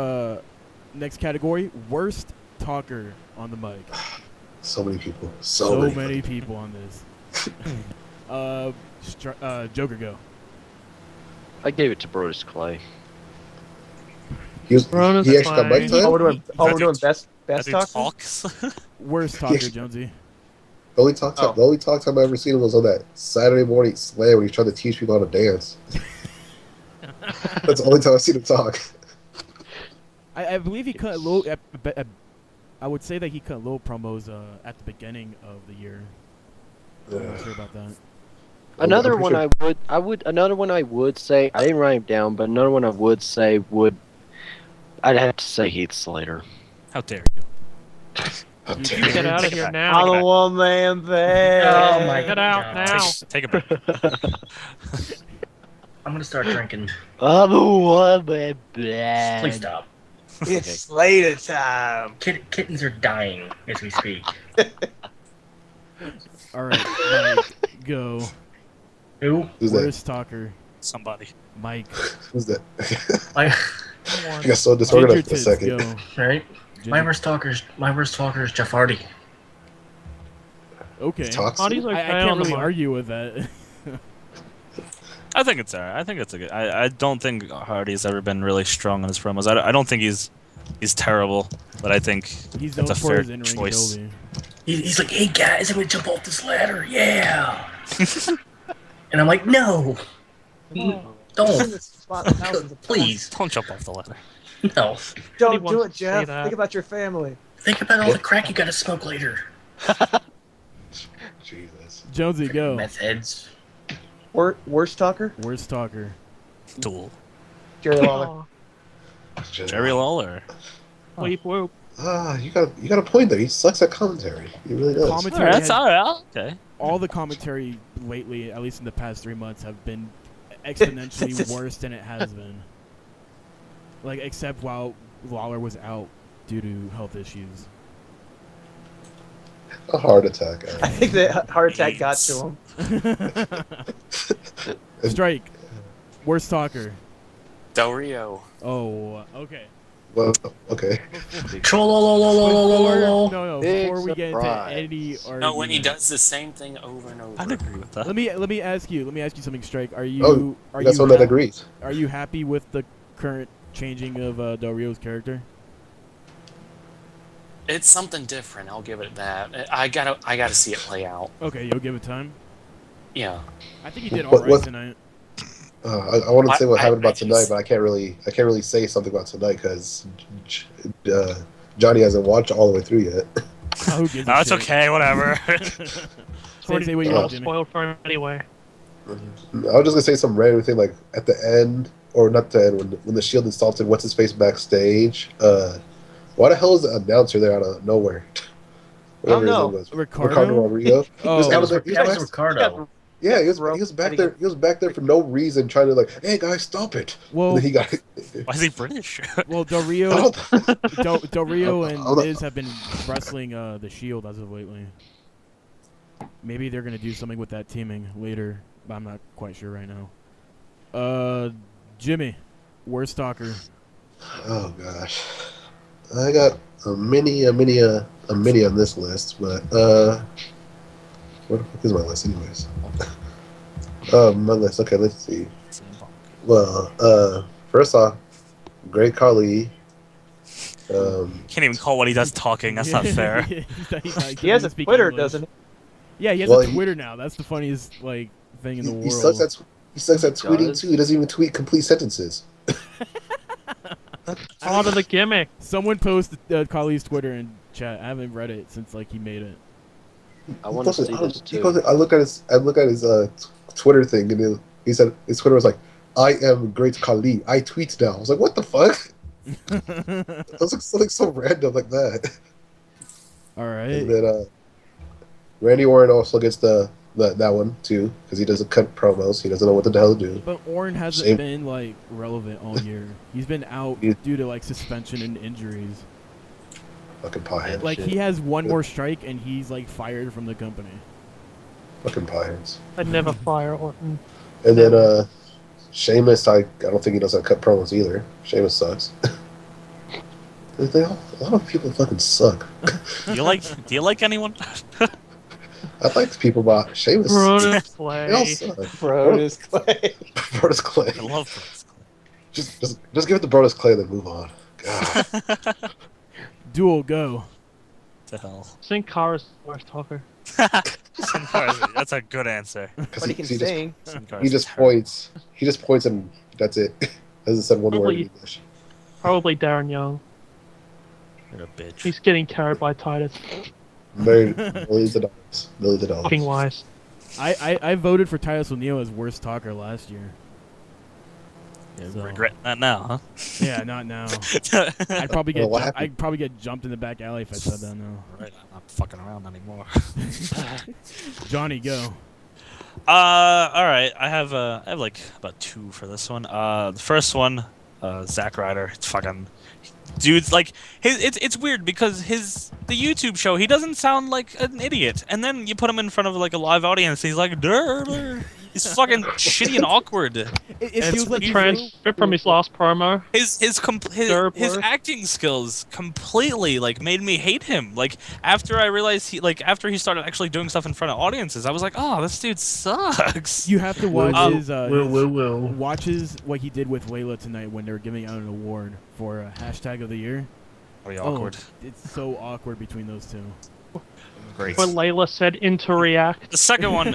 category: worst talker on the mic. So many people. So So many people on this. Joker, go. I gave it to Brodus Clay. He Bronus actually got mic Clay. time. We're doing best That dude talk. talks. Worst talker, Jonesy. The only talk time, Oh. the only talk time I ever seen was on that Saturday morning slam when he's trying to teach people how to dance. That's the only time I've seen him talk. I believe he cut a little. I would say that he cut little promos at the beginning of the year. I'm not sure about that. Another I'm one pretty another one I would say, I didn't write him down, but another one I would say I'd have to say Heath Slater. How dare you? How You dare get Get you. out of here I'm now. a one-man band. Oh my Get out God. now. Take a break. I'm gonna start drinking. I'm a one-man band. Please stop. It's Slater time. Kittens are dying as we speak. All right, Mike, go. Who? Who's that? Worst talker, Somebody. Mike. Who's that? My I got so disorganized Ginger for a tits, second. go. right. Ginger- My worst talker is Jeff Hardy. Okay. He talks. Hardy's okay I can't on the really mic. argue with that. I think it's alright. I think it's a good. I don't think Hardy's ever been really strong on his promos. I don't think he's terrible, but I think He's that's known a for fair his in-ring choice. ability. He's like, hey guys, I'm gonna jump off this ladder. Yeah. And I'm like, no, don't, please, Don't jump off the ladder. no. Don't wants do to it, say Jeff. that. Think about your family. Think about all the crack you gotta smoke later. Jesus. Jonesy, go. Meth heads. Worst talker? Worst talker. Duel. Jerry Lawler. Aw, Jerry Lawler. Weep whoop. You got a point there. He sucks at commentary. He really does. Commentary Alright, that's has- alright. Okay. all the commentary lately, at least in the past 3 months, have been exponentially worse than it has been. Like, except while Lawler was out due to health issues. A heart attack. I think the heart attack got to him. Strike. Worst talker. Del Rio. Oh, okay. Well, okay. Troll. No, Big before we get into surprise. any argument. No, when he does the same thing over and over. I'd agree with that. Let me ask you something, Strike. Are you Oh, are that's you one that agrees. Are you happy with the current changing of Del Rio's character? It's something different. I'll give it that. I gotta see it play out. Okay, you'll give it time. Yeah. I think he did What- all right what- tonight. I want to say what happened about I tonight, just- but I can't really say something about tonight because Johnny hasn't watched all the way through yet. Oh, who gives a No, it's shit? okay. Whatever. Say what you all want, Jimmy. spoiled for him anyway. I was just gonna say some random thing like at the end, or not the end, when the Shield insulted what's his face backstage. Why the hell is the announcer there out of nowhere? Whatever his no. name was. Ricardo? Rodrigo. Oh. He was That was back- Ricardo. Yeah, he was back there. He was back there for no reason, trying to like, hey guys, stop it. Well, And then he got. Why is he British? well, Del Rio, Del Rio and Hold on. Miz have been wrestling the Shield as of lately. Maybe they're gonna do something with that teaming later, but I'm not quite sure right now. Jimmy, worst stalker. Oh gosh, I got a mini on this list, but what the fuck is my list anyways? My list. Okay, let's see. Well, first off, Great Khali. Can't even call what he does talking. That's not fair. He has a Twitter, doesn't he? Yeah, he has Well, a Twitter now. That's the funniest thing in the world. He sucks at tweeting does. too. He doesn't even tweet complete sentences. Part of the gimmick. Someone posted Khali's Twitter in chat. I haven't read it since he made it. I want to see this He too. posted- I look at his Twitter thing, and he said his Twitter was like, "I am Great Khali. I tweet now." I was like, "What the fuck?" It was like something so random like that. All right. And then Randy Orton also gets that one too because he doesn't cut promos. He doesn't know what the hell to do. But Orton hasn't Same. been relevant all year. He's been out He- due to suspension and injuries. Fucking piehead. He has one more strike and he's fired from the company. Fucking pieheads. I'd never fire Orton. And then Sheamus, I don't think he knows how to cut promos either. Sheamus sucks. A lot of people fucking suck. Do you like anyone? I like people, but Sheamus. Brodus They all Clay. suck. Brodus Clay. Brodus Clay. I love Bruce. Just give it to Brodus Clay, then move on. God. Duel, go. The hell. Sin Cara's the worst talker. Sin Cara's- That's a good answer. Because But he can he sing. Sin he Cara's just terrible. points. He just points and that's it. Hasn't said one word in Probably- English. Probably Darren Young. You're a bitch. He's getting carried by Titus. Millions of dollars. Millions of Fucking dollars. wise. I voted for Titus O'Neil as worst talker last year. Yeah, So- regret that now, Yeah, not now. huh? I'd probably Well, what happened? I'd probably get jumped in the back alley if I said that now. Right, I'm not fucking around anymore. Johnny, go. All right. I have about two for this one. The first one, Zack Ryder. It's fucking dude's it's weird because the YouTube show he doesn't sound like an idiot, and then you put him in front of a live audience, and he's like, "Durr." He's fucking shitty and awkward. It feels like The transcript from his last promo. His Derblur. acting skills completely made me hate him. After I realized after he started actually doing stuff in front of audiences, I was like, oh, this dude sucks. You have to watch Will. watches what he did with Layla tonight when they were giving out an award for a hashtag of the year. Pretty awkward. Oh, it's so awkward between those two. Great. When Layla said interact. The second one,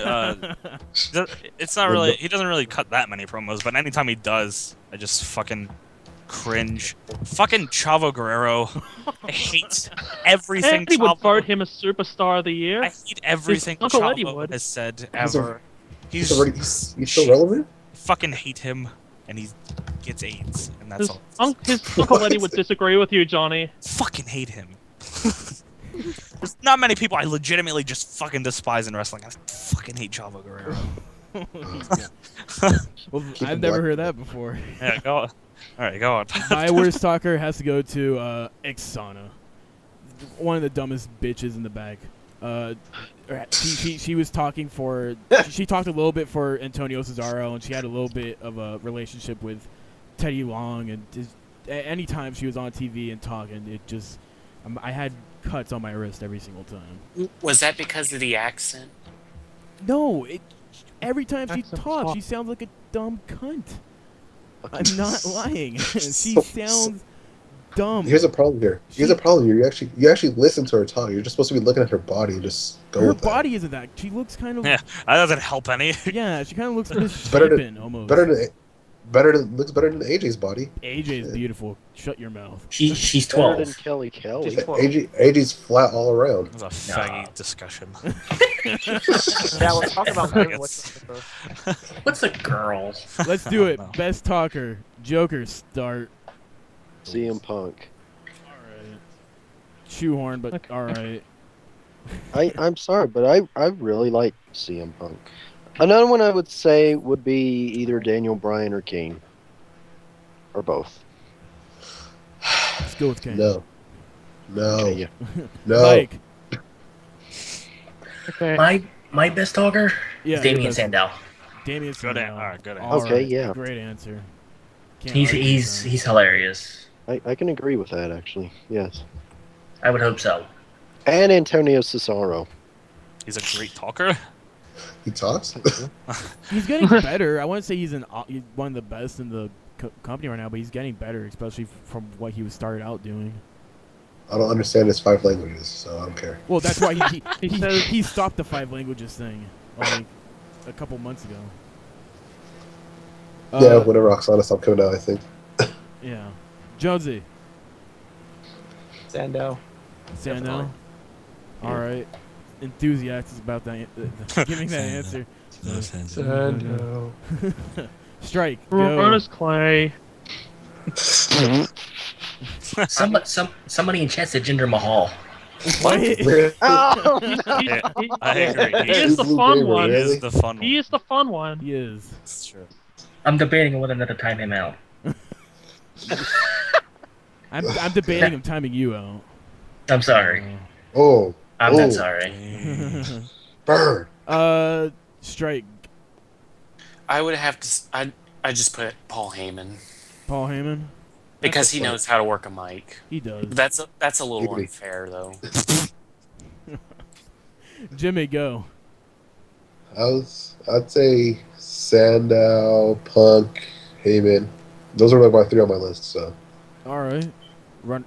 it's not really. He doesn't really cut that many promos, but anytime he does, I just fucking cringe. Fucking Chavo Guerrero. I hate everything. He would Chavo- vote him a superstar of the year. I hate everything Uncle Eddie Chavo would. has said He's a- ever. He's still relevant? Fucking hate him, and he gets AIDS, and that's all. His Uncle Eddie would disagree with you, Johnny. Fucking hate him. There's not many people I legitimately just fucking despise in wrestling. I fucking hate Chavo Guerrero. Well, Keep I've him never black. heard that before. Yeah, go on. All right, go on. My worst talker has to go to Ixana, one of the dumbest bitches in the back. She was talking she talked a little bit for Antonio Cesaro, and she had a little bit of a relationship with Teddy Long, and just, anytime she was on TV and talking, it just I had cuts on my wrist every single time. Was that because of the accent? No, every time she Accent talks, talk. she sounds like a dumb cunt. I'm not lying. She So- sounds dumb. Here's a problem here. Here's a problem here. You actually listen to her talk. You're just supposed to be looking at her body and just go Her with that. body isn't that. She looks kind of. Yeah, that doesn't help any. Yeah, she kind of looks Better than- misshapen almost. Looks better than AJ's body. AJ is beautiful. Shut your mouth. She's Better 12. than Kelly Kelly. She's 12. AJ's flat all around. It was a faggy discussion. Yeah, let's talk about women. What's What's a girl? Let's do it. No. Best talker. Joker start. CM Punk. Alright. Shoehorn, but Okay. alright. I'm sorry, but I really like CM Punk. Another one I would say would be either Daniel Bryan or Kane. Or both. Let's go with Kane. No. Okay, yeah. No. Mike. Okay. My best talker Yeah. is Damien best- Sandow. Damien Good Sandow. Alright, good answer. Alright, Okay, yeah. Great answer. Can't He's argue with he's that. he's hilarious. I can agree with that, actually. Yes. I would hope so. And Antonio Cesaro. He's a great talker. He talks? He's getting better. I wouldn't say he's one of the best in the company right now, but he's getting better, especially from what he was started out doing. I don't understand his 5 languages, so I don't care. Well, that's why He says- he stopped the 5 languages thing like a couple months ago. Yeah, whenever Oksana stopped coming out, I think. Yeah. Jonesy. Sandow? Sandow. All right. Enthusiastic about that. Giving that answer. Sandow. Strike. Go. Bronus Clay. Somebody in chat said Jinder Mahal. What? Oh, Yeah, I agree. He is the Blue fun Gamer, one. He really? is the fun one. He is the fun one. He is. That's true. I'm debating whether or not to time him out. I'm debating him timing you out. I'm sorry. Oh, I'm Oh. not sorry. burn. Strike. I would have to. I just put Paul Heyman Paul Heyman. because he fun. knows how to work a mic. He does. That's a little Agree. unfair though. Jimmy, go. I'd say Sandow, Punk, Heyman. Those are like my 3 on my list, so. All right. Run.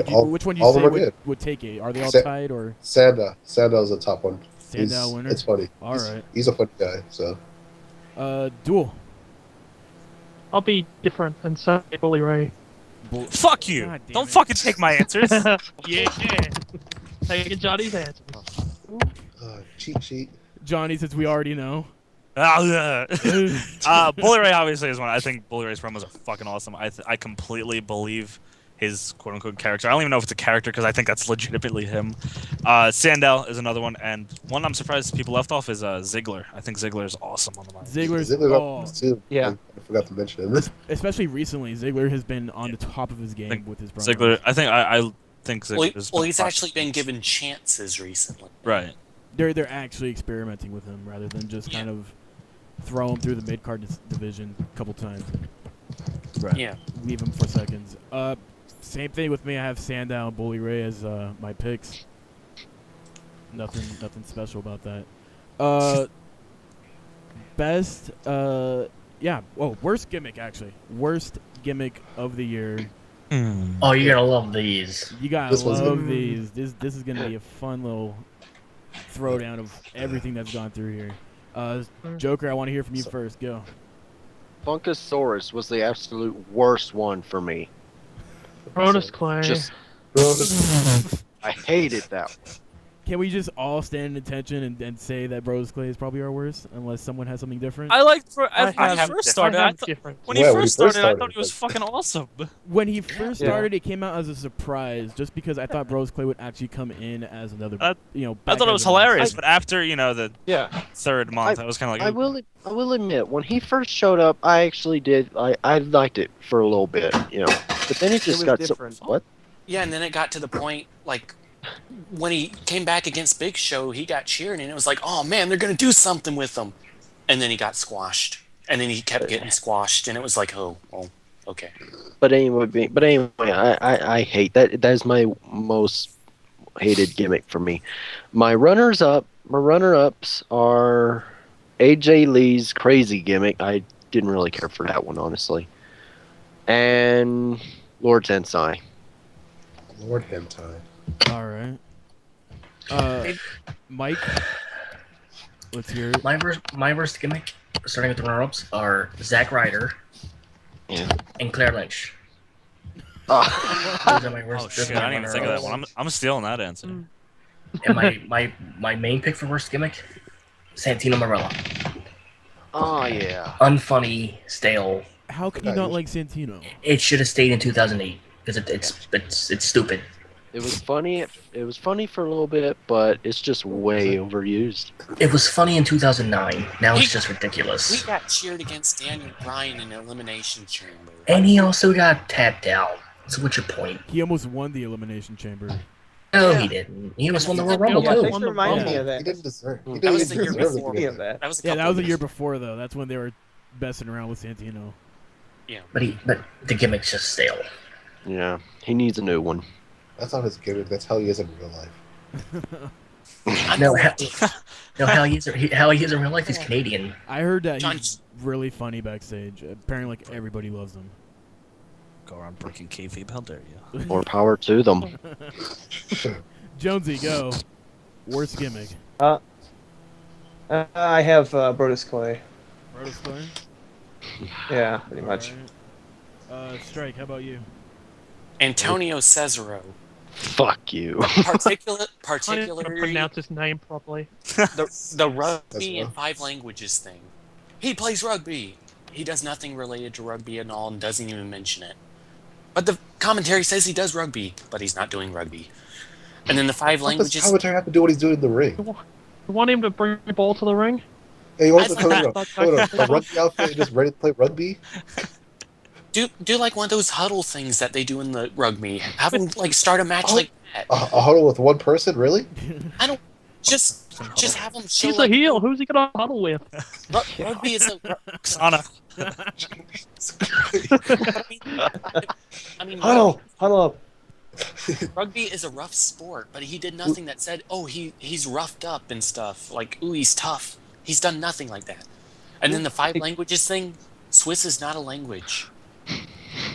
All- Which one do all you of say them are good. would take it? Are they all Sa- tied or Sandow's the top one. Sandow winner? It's funny. All he's, right. He's a funny guy, so. Duel. I'll be different and say Bully Ray. Fuck you! God damn Don't it. fucking take my answers. Yeah. Taking Johnny's answer. Cheat sheet. Johnny, since we already know. Bully Ray obviously is one. I think Bully Ray's promos are fucking awesome. I completely believe his quote-unquote character. I don't even know if it's a character because I think that's legitimately him. Sandow is another one, and one I'm surprised people left off is Ziggler. I think Ziggler is awesome on the mic. Ziggler's Ziggler's up too. Yeah. I forgot to mention him. especially recently, Ziggler has been on the top of his game Think with his promos. Ziggler, I think Ziggler is He's actually been given chances recently. right. They're actually experimenting with him rather than just kind of throw him through the mid card division a couple times. Right. Yeah. Leave him for seconds. Same thing with me. I have Sandow and Bully Ray as my picks. Nothing special about that. Best. Yeah. Oh, worst gimmick actually. Worst gimmick of the year. Oh, you're gonna love these. You gotta This one's love good. these. This is gonna be a fun little throwdown of everything that's gone through here. Joker, I want to hear from you first. Go. Funkasaurus was the absolute worst one for me. Bronus Clay. Just, I hated that one. Can we just all stand in attention and say that Bros Clay is probably our worst, unless someone has something different? I liked when I he have- first I started. have I different. when he Yeah, first started, I thought he was fucking awesome. When he first Yeah. started, it came out as a surprise, just because I thought Bros Clay would actually come in as another, I I thought it was hilarious, but after the Yeah. third month, I was kind of like, I will admit, when he first showed up, I actually did. I liked it for a little bit, But then it just was got different. so. What? Yeah, and then it got to the point like when he came back against Big Show, he got cheering, and it was like, oh man, they're gonna do something with him. And then he got squashed, and then he kept getting squashed, and it was like, oh, well, Okay. But anyway, I hate that. That is my most hated gimmick for me. My runner-ups are AJ Lee's crazy gimmick. I didn't really care for that one, honestly. And Lord Tensai. Lord Hentai. All right. Mike, let's hear it. My worst gimmick, starting with the runner-ups, are Zack Ryder Yeah. and Claire Lynch. Oh. Those are my worst. Oh those are shit! my I didn't even think of that runner-ups. one. I'm stealing that answer. And my main pick for worst gimmick, Santino Marella. Oh yeah. Unfunny, stale. How can you not like Santino? It should have stayed in 2008 because it's stupid. It was funny. It was funny for a little bit, but it's just way overused. It was funny in 2009. Now it's just We ridiculous. got cheered against Daniel Bryan in Elimination Chamber. And he also got tapped out. So what's your point? He almost won the Elimination Chamber. No, Yeah. he didn't. He almost won the Yeah, Royal Rumble Yeah, Rumble, too. thanks for reminding me Yeah. of He that. didn't deserve. He That didn't was the year deserve to before. be Me in of that. that. That was a Yeah, couple that was the years year before though. That's when they were messing around with Santino. But the gimmick's just stale. Yeah, he needs a new one. That's not his gimmick. That's how he is in real life. I'm No, corrected. how he is in real life. He's Canadian. I heard that John- he's really funny backstage. Apparently, like everybody loves him. Go around breaking kayfabe. How dare you? More power to them. Jonesy, go. Worst gimmick. I have Brodus Clay. Brodus Clay? Yeah, pretty much. Alright. Strike, how about you? Antonio Cesaro. Fuck you. I didn't Particularly pronounce his name properly. the rugby That's and rough. 5 languages thing. He plays rugby. He does nothing related to rugby at all and doesn't even mention it. But the commentary says he does rugby, but he's not doing rugby. And then the 5 What does languages. commentary have to do what he's doing in the ring? You want him to bring the ball to the ring? Hey, he wants to I come in thought- a rugby outfit and just ready to play rugby? Do like one of those huddle things that they do in the rugby. Have him like start a match Oh. like that. A huddle with one person? Really? I don't just have him show. He's like, a heel. Who's he gonna huddle with? Rugby is a. Sana. I mean, Huddle up. rugby is a rough sport, but he did nothing that said, "Oh, he's roughed up and stuff." Like, "Ooh, he's tough." He's done nothing like that. And then the 5 languages thing. Swiss is not a language.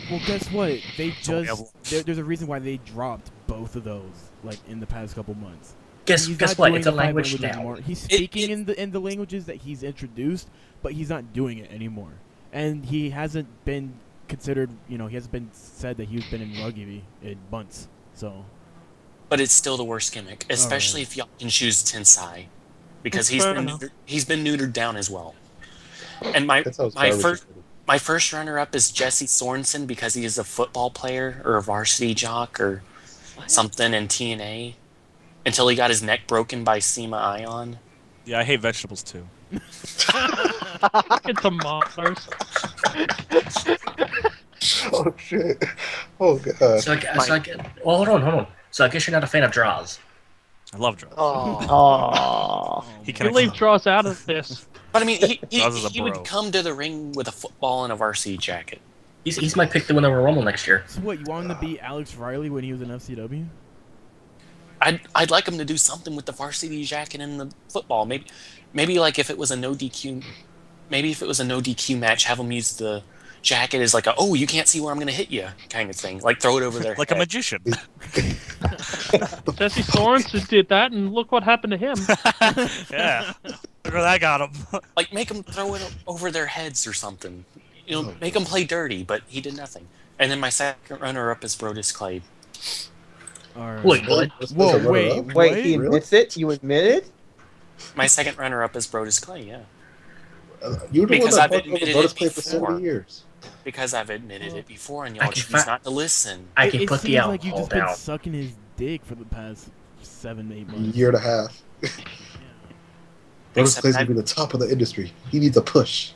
Well, guess what? They only just there's a reason why they dropped both of those like in the past couple months. Guess He's guess not what? doing It's a the 5 language languages now. anymore. He's It- speaking in the languages that he's introduced, but he's not doing it anymore. And he hasn't been considered. He hasn't been said that he's been in rugby in months. So But it's still the worst gimmick, especially if y'all can choose Tensai, because That's fair he's been neutered down as well. And my That's how it's my garbage. first my first runner up is Jesse Sorensen because he is a football player or a varsity jock or something in TNA until he got his neck broken by Sema Ion. Yeah, I hate vegetables too. Get some monsters. Oh, shit. Oh, God. Hold on. So I guess you're not a fan of draws. I love drugs. Oh. He You can leave draws out of this. But I mean, Draws is a he bro. would come to the ring with a football and a varsity jacket. He's my pick to win the Royal Rumble next year. what you want him to be Alex Riley when he was in FCW? I'd like him to do something with the varsity jacket and the football. Maybe like if it was a no DQ, match, have him use the jacket as like oh, you can't see where I'm gonna hit you kind of thing. Like throw it over their like a head. magician. Jesse Sorensen did that, and look what happened to him. Yeah. Look where that got him. Like make them throw it over their heads or something. Make them play dirty, but he did nothing. And then my second runner-up is Brodus Clay. All right. Wait, what? Whoa, wait. Wait, he what? admits it? You admit it? My second runner-up is Brodus Clay, yeah. You were the one Because that I've fucked over admitted Brodus it Clay for so before. many years. Because I've admitted it before, and I y'all can choose fi- not to listen. I can It put the seems like you've alcohol just been down. sucking his dick for the past 7-8 months. Year and a half. Brodus Except Clay's I- gonna be the top of the industry. He needs a push.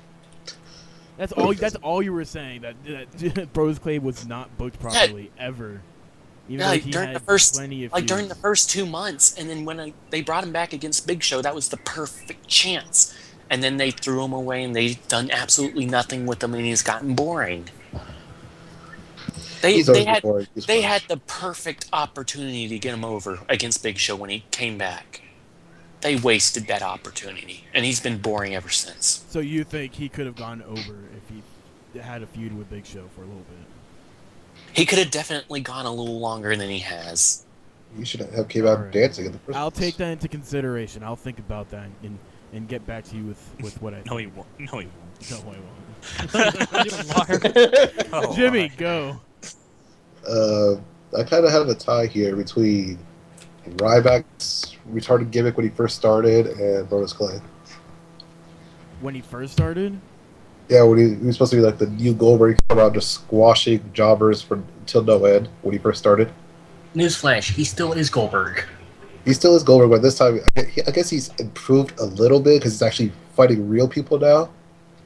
That's all you were saying. That Brodus Clay was not booked properly ever. Even Yeah, though like he during had the first, plenty of during the feuds. first 2 months, and then when they brought him back against Big Show, that was the perfect chance. And then they threw him away, and they've done absolutely nothing with him, and he's gotten boring. He's they always had boring. He's they fine. had the perfect opportunity to get him over against Big Show when he came back. They wasted that opportunity, and he's been boring ever since. So you think he could have gone over if he had a feud with Big Show for a little bit? He could have definitely gone a little longer than he has. You should have came out Alright. dancing in the first I'll place. take that into consideration. I'll think about that and get back to you with what I think. No, he won't. No, he won't. No, I won't. You liar. Oh, Jimmy, my. go. I kind of have a tie here between Ryback's retarded gimmick when he first started and Brodus Clay. When he first started? Yeah, when he was supposed to be like the new Goldberg, come out just squashing jobbers until no end when he first started. Newsflash: he still is Goldberg. He still is Goldberg, but this time I guess he's improved a little bit because he's actually fighting real people now.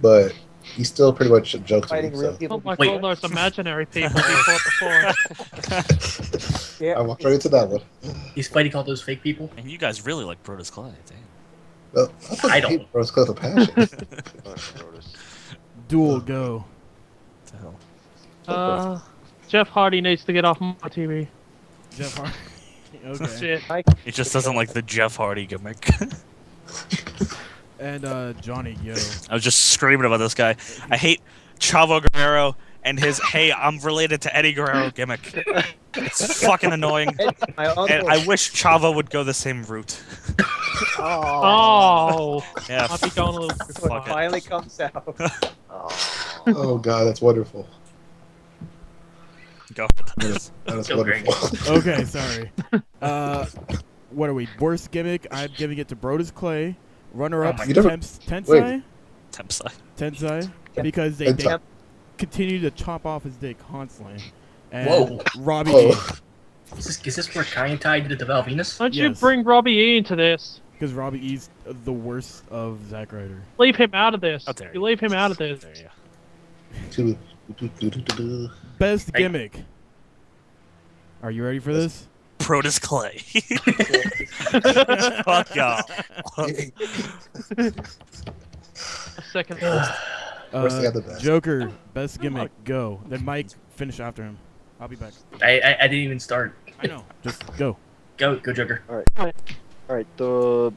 But he's still pretty much a joke to me. Fighting real So. people. Not like Wait. all those imaginary people he fought before. Yeah. I walked right into that one. He's fighting all those fake people. And you guys really like Brodus Clay, damn. Well, I don't. hate Brodus Clay with a passion. Duel, go. What the hell? Jeff Hardy needs to get off my TV. Jeff Hardy. Okay. Shit. He just doesn't like the Jeff Hardy gimmick. And Johnny, yo. I was just screaming about this guy. I hate Chavo Guerrero and his "Hey, I'm related to Eddie Guerrero" gimmick. It's fucking annoying. My uncle. And I wish Chavo would go the same route. Oh, Yeah, I'll be going a little too When fuck it it. finally comes out. Oh god, that's wonderful. Go. That is Go, Greg. wonderful. Okay, sorry. What are we? Worst gimmick? I'm giving it to Brodus Clay. Runner-up, Oh my You never- Tensai? wait. Tempsai. Tensai? Yeah. Because they Tensai. continue to chop off his dick constantly. And Whoa. Robbie Oh. Is this where Kaientai did the Val Venus? Don't you Yes. bring Robbie E into this? because Robbie E's the worst of Zack Ryder. Leave him out of this. Oh, there You leave him out of this. There you Best Hey. gimmick. Are you ready for this? go. Brodus Clay. Fuck y'all. A second. Worst thing at the best. Joker, best gimmick, go. Then Mike, finish after him. I'll be back. I didn't even start. I know. Just go. Go Joker. All right, the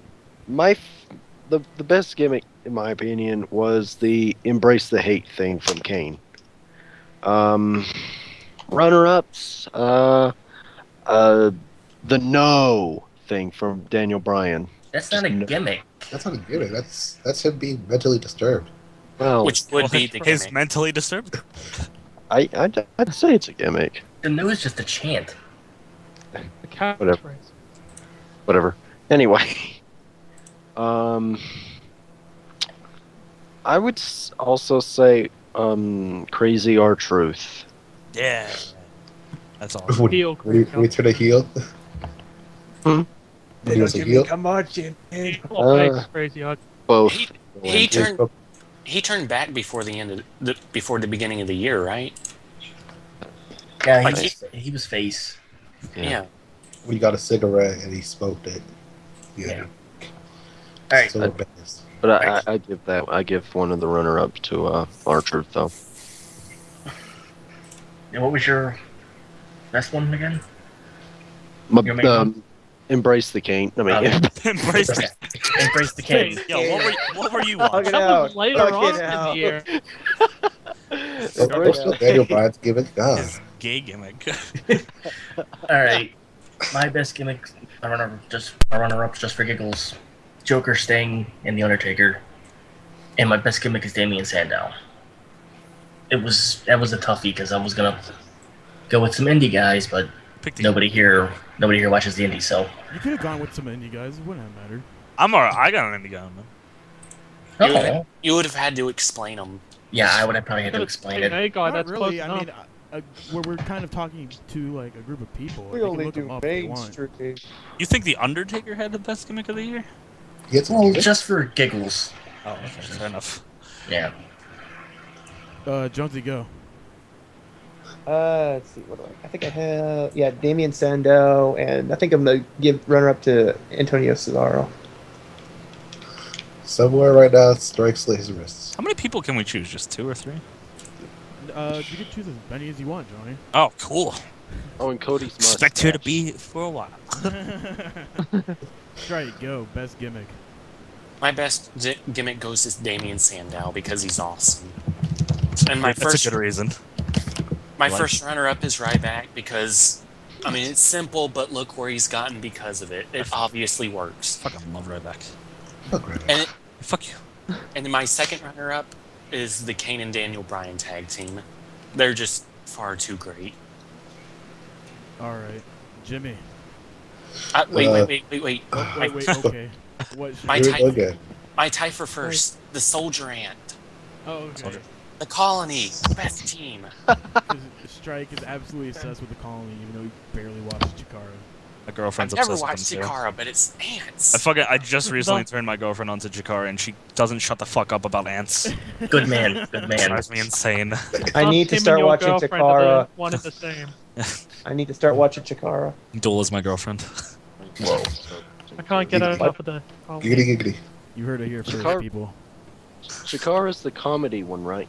best gimmick, in my opinion, was the embrace the hate thing from Kane. Runner-ups, the no thing from Daniel Bryan. That's not a No. gimmick. That's not a gimmick. That's him being mentally disturbed. Well, Which would be the his gimmick. mentally disturbed. I'd say it's a gimmick. The no is just a chant. The catchphrase. Whatever. Whatever. Anyway, I would also say Crazy R-Truth. Yeah. That's all. When Heel. he turned a heel. Hmm? When he was a heel. Come on, Jim. Oh, thanks, Crazy. Both. He turned back before the end of before the beginning of the year, right? Yeah, Like he was face. Yeah. When he got a cigarette and he smoked it. Yeah. All right. So embarrassed. But I give one of the runner-ups to R-Truth though. And what was your best one again? Your main Embrace the Kane. I mean, Okay. Embrace Okay. the Embrace the Kane. Yo, what were you Hug on? it That out. was later Hug on it in out. the year. That's still Daniel Bryan's gimmick. God. His gay gimmick. All right. My best gimmick, my runner-up just for giggles. Joker, Sting, and the Undertaker. And my best gimmick is Damien Sandow. That was a toughie because I was gonna go with some indie guys, but Pick the nobody here watches the indies, so You could have gone with some indie guys. It wouldn't have mattered. I'm alright. I got an indie guy, man. oh You would have had to explain them. yeah, I would have probably had to explain it. Hey, guy, Not that's really. close I enough. mean, we're kind of talking to like a group of people. We They can only look them do up if they Main want. Street. You think the Undertaker had the best gimmick of the year? He had some Well, gimmick. just for giggles. Oh, okay, fair enough. Yeah. Jonesy, go. Let's see. What do I think I have? Damien Sandow, and I think I'm gonna give runner-up to Antonio Cesaro. Somewhere right now, strikes his wrists. How many people can we choose? Just 2 or 3? you can choose as many as you want, Johnny. Oh, cool. Oh, and Cody's Expect her to mustache. be for a while. Strike, go. Best gimmick. My best gimmick goes to Damien Sandow because he's awesome. And That's a good reason. My first runner-up is Ryback because, I mean, it's simple, but look where he's gotten because of it. It obviously works. Fucking love Ryback. And Fuck you. And my second runner-up is the Kane and Daniel Bryan tag team. They're just far too great. All right, Jimmy. Wait. Oh, wait. Okay. What? My Should... tie, Okay. my tie for first, the Soldier Ant. Oh, okay. Soldier. The Colony, best team. Strike is absolutely obsessed with the Colony, even though he barely watches Chikara. My girlfriend's I've never obsessed with watched them, too. Chikara, but it's ants. I just recently turned my girlfriend onto Jakara, and she doesn't shut the fuck up about ants. Good man. Good It man. drives me insane. I need to Him and start your watching girlfriend are Chikara. One and the same. I need to start watching Chikara. Duel is my girlfriend. Whoa. I can't get Giggity. enough of the. Giggity giggity. You heard it here first, Chikara- people. Chikara's the comedy one, right?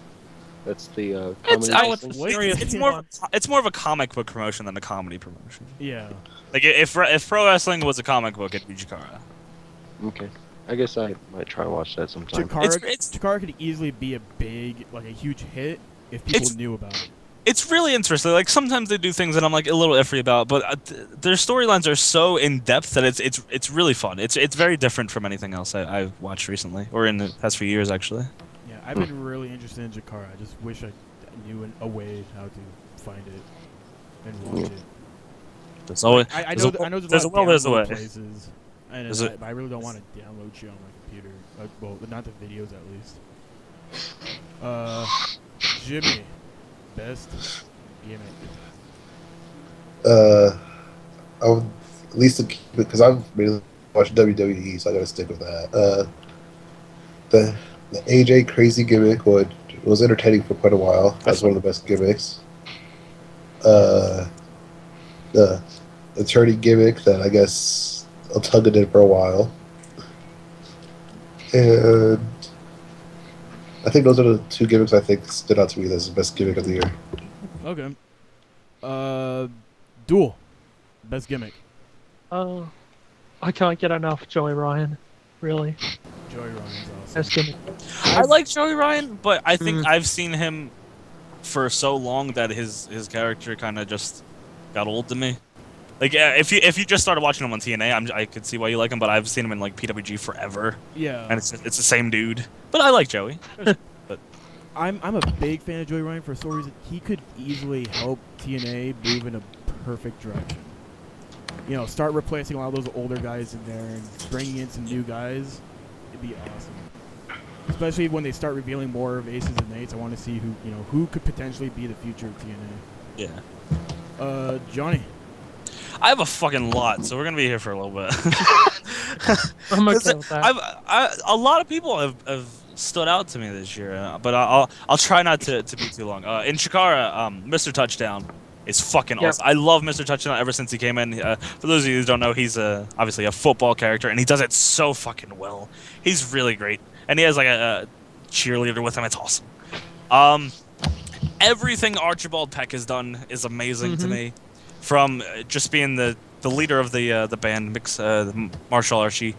That's the It's, comedy. I, it's the thing? serious it's one. more of a comic book promotion than a comedy promotion. Yeah. Like if pro wrestling was a comic book, it'd be Jakara. Okay. I guess I might try to watch that sometime. Chikara could easily be a big, like a huge hit if people knew about it. It's really interesting. Like sometimes they do things that I'm like a little iffy about, but their storylines are so in depth that it's really fun. It's very different from anything else I've watched recently, or in the past few years actually. Yeah, I've been really interested in Chikara. I just wish I knew a way how to find it and watch it. There's always I know there's there's a a lot will, of there's a download way. places, and Is it- I really don't want to download shit on my computer. Well, not the videos at least. Jimmy, best gimmick. I would at least because I've mainly watched WWE, so I gotta stick with that. The AJ crazy gimmick was entertaining for quite a while. That's one of the best gimmicks. The attorney gimmick that I guess Tugga did for a while, and I think those are the two gimmicks I think stood out to me as the best gimmick of the year. Okay. Duel, best gimmick. I can't get enough Joey Ryan. Really, Joey Ryan's awesome. best gimmick. I like Joey Ryan, but I think I've seen him for so long that his character kind of just got old to me. Like, yeah, if you just started watching him on TNA, I could see why you like him, but I've seen him in like PWG forever, Yeah. and it's the same dude. But I like Joey. But I'm a big fan of Joey Ryan for a sole reason. He could easily help TNA move in a perfect direction. You know, start replacing a lot of those older guys in there and bringing in some new guys. It'd be awesome. Especially when they start revealing more of Aces and Eights. I want to see who could potentially be the future of TNA. yeah, Johnny. I have a fucking lot, so we're gonna be here for a little bit. I'm okay with that. A lot of people have stood out to me this year, but I'll try not to be too long. In Chikara, Mr. Touchdown is fucking awesome. I love Mr. Touchdown ever since he came in. For those of you who don't know, he's obviously a football character, and he does it so fucking well. He's really great, and he has like a cheerleader with him. It's awesome. Everything Archibald Peck has done is amazing to me. From just being the leader of the band, Marshall Archie,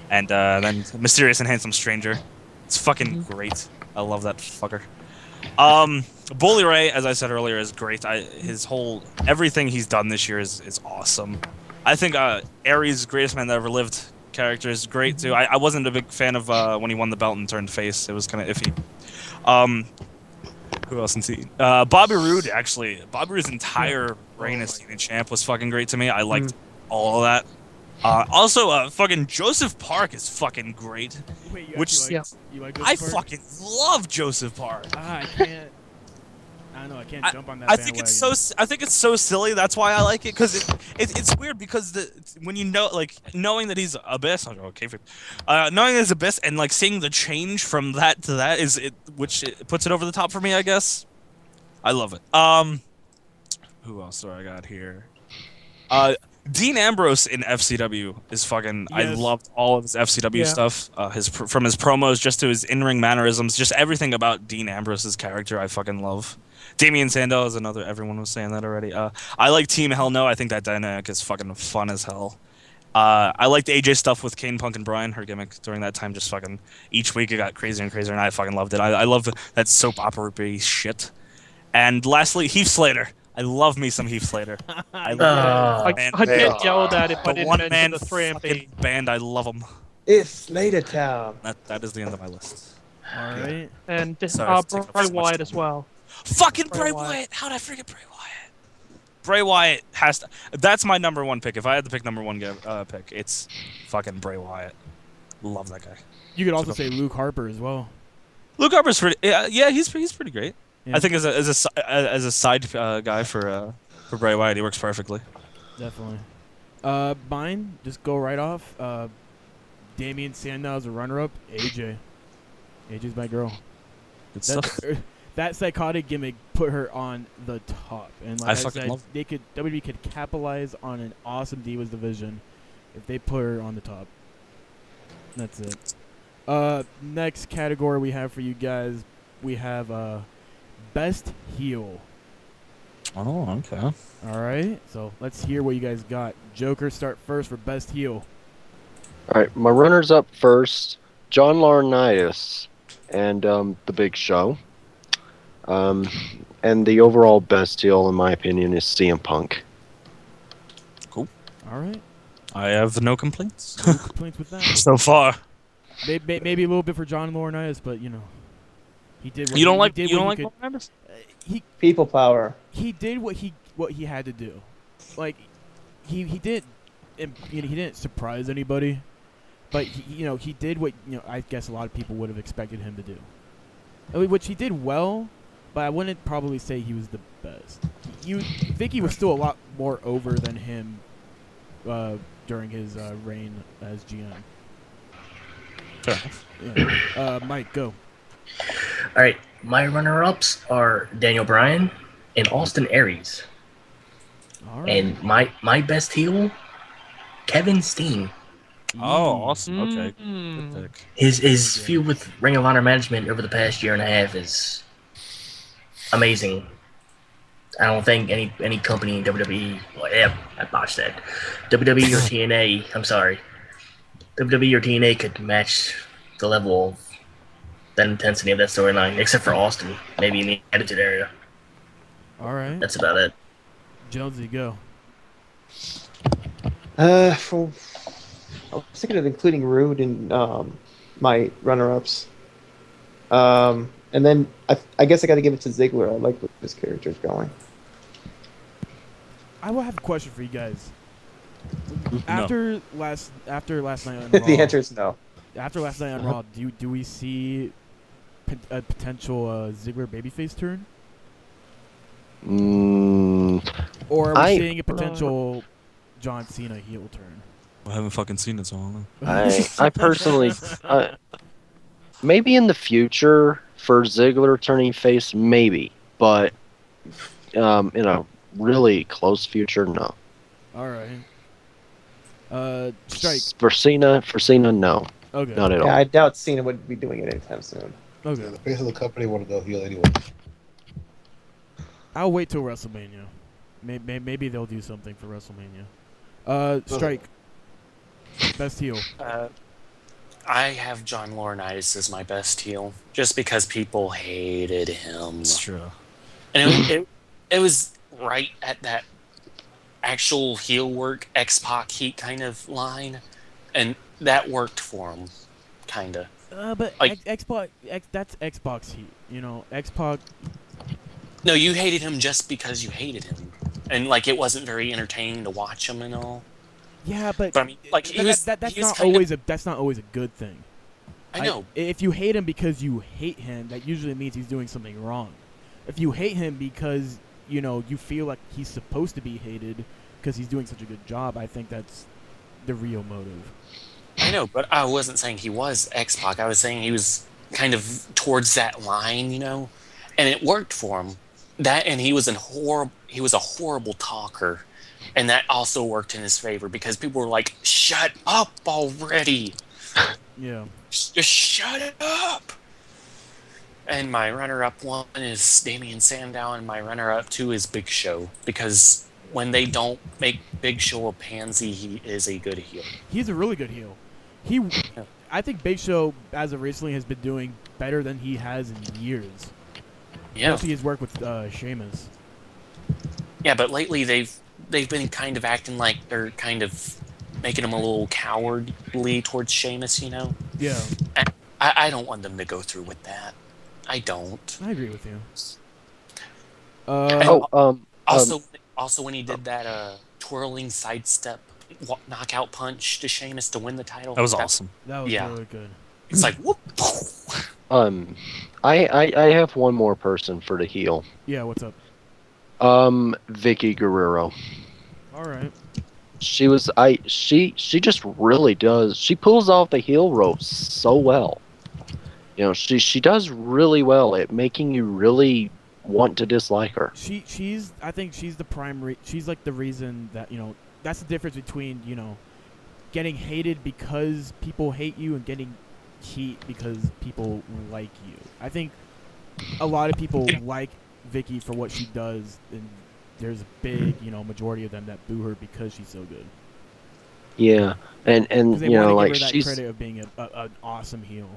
and then Mysterious and Handsome Stranger. It's fucking great. I love that fucker. Bully Ray, as I said earlier, is great. Everything he's done this year is awesome. I think Aries' Greatest Man That Ever Lived character is great too. I wasn't a big fan of when he won the belt and turned face. It was kind of iffy. Who else in scene? Bobby Roode, actually. Bobby Roode's entire reign as scene champ was fucking great to me. I liked all of that. Also, fucking Joseph Park is fucking great. Wait, you Which actually you like I Joseph Park? fucking love Joseph Park. I can't. I don't know. I can't jump on that. I think it's so silly. That's why I like it, because it's weird because when you know, like, knowing that he's Abyss, knowing he's Abyss and like seeing the change from that to that which puts it over the top for me, I guess. I love it. Who else do I got here? Dean Ambrose in FCW is fucking. Yes. I loved all of his FCW stuff. From his promos just to his in-ring mannerisms, just everything about Dean Ambrose's character, I fucking love. Damien Sandow is another. Everyone was saying that already. I like Team Hell No. I think that dynamic is fucking fun as hell. I liked AJ stuff with Kane, Punk, and Bryan. Her gimmick during that time just fucking each week it got crazier and crazier, and I fucking loved it. I love that soap opera shit. And lastly, Heath Slater. I love me some Heath Slater. I I get yelled at if I the didn't one mention man the 3MP. fucking band. I love them. It's Slater Town. That is the end of my list. All right. And Sorry, it's taking up Bray so much Wyatt time. as well. Fucking Bray Bray Wyatt. Wyatt. How'd I forget Bray Wyatt? Bray Wyatt has to. That's my number one pick. If I had to pick number one pick, it's fucking Bray Wyatt. Love that guy. You could also say Luke Harper as well. Luke Harper's pretty. Yeah, he's pretty great. Yeah. I think as a side guy for Bray Wyatt, he works perfectly. Definitely. Mine, just go right off. Damien Sandow as a runner-up. AJ. AJ's my girl. Good stuff. That psychotic gimmick put her on the top, and like I fucking said, love WWE could capitalize on an awesome Divas division if they put her on the top. That's it. Next category we have for you guys, we have best heel. Oh, okay. All right, so let's hear what you guys got. Joker, start first for best heel. All right, my runners up first: John Laurinaitis and The Big Show. And the overall best heel, in my opinion, is CM Punk. All right, I have no complaints no complaints with that. so far. Maybe a little bit for John Laurinaitis, but you know, he did. What You don't he like did you what don't he like could- Laurinaitis? People power. He did what he had to do. Like he did, he didn't surprise anybody, but he did what I guess a lot of people would have expected him to do. I mean, which he did well, but I wouldn't probably say he was the best. You think he was still a lot more over than him during his reign as GM. Fair enough. Yeah. Mike, go. All right, my runner-ups are Daniel Bryan and Austin Aries, All right. and my best heel, Kevin Steen. Oh, awesome. Okay. Mm. Good pick. His feud with Ring of Honor management over the past year and a half is amazing. I don't think any company in WWE, I botched that. WWE or TNA, I'm sorry. WWE or TNA could match the level of that intensity of that storyline, except for Austin, maybe in the Attitude Era. All right. That's about it. Jonesy, go. I was thinking of including Rude in my runner-ups. And then I guess I got to give it to Ziggler. I like where his character's going. I will have a question for you guys. No. After last night on Raw, The answer is no. after last night on Raw, do we see a potential Ziggler babyface turn, or are we seeing a potential John Cena heel turn? I haven't fucking seen it, so I don't know. I personally, maybe in the future for Ziggler turning face, maybe, but really close future, no. All right. Strike. For Cena, no, Okay. not at all. Yeah, I doubt Cena would be doing it anytime soon. Okay. Yeah, the face of the company want to go heel anyway. I'll wait till WrestleMania. Maybe they'll do something for WrestleMania. Strike. Best heel. I have John Laurinaitis as my best heel, just because people hated him. It's true. And it was right at that actual heel work, X-Pac heat kind of line, and that worked for him, kind of. But Like- Xbox, that's Xbox heat. Xbox. No, you hated him just because you hated him, and like it wasn't very entertaining to watch him and all. Yeah, but I mean, like he was. that's he was not kind of- always that's not always a good thing. I know. If you hate him because you hate him, that usually means he's doing something wrong. If you hate him because you feel like he's supposed to be hated because he's doing such a good job, I think that's the real motive. I know, but I wasn't saying he was X-Pac. I was saying he was kind of towards that line, and it worked for him. That and he was a horrible talker, and that also worked in his favor because people were like, "Shut up already! Yeah. Just shut it up!" And my runner-up 1 is Damien Sandow, and my runner-up 2 is Big Show, because when they don't make Big Show a pansy, he is a good heel. He's a really good heel. I think Big Show, as of recently, has been doing better than he has in years. Yeah. Especially his work with Sheamus. Yeah, but lately they've been kind of acting like they're kind of making him a little cowardly towards Sheamus, you know? Yeah. And I don't want them to go through with that. I don't. I agree with you. Also, when he did that twirling sidestep knockout punch to Sheamus to win the title. That was awesome. That was really good. It's like, whoop. I have one more person for the heel. Yeah, what's up? Vicky Guerrero. All right. She just really does. She pulls off the heel rope so well. You know, she does really well at making you really want to dislike her. I think she's the primary. She's like the reason that, you know, that's the difference between, you know, getting hated because people hate you and getting heat because people like you. I think a lot of people like Vicky for what she does, and there's a big, you know, majority of them that boo her because she's so good. Yeah, and they you know, want like to give her that she's credit of being an awesome heel.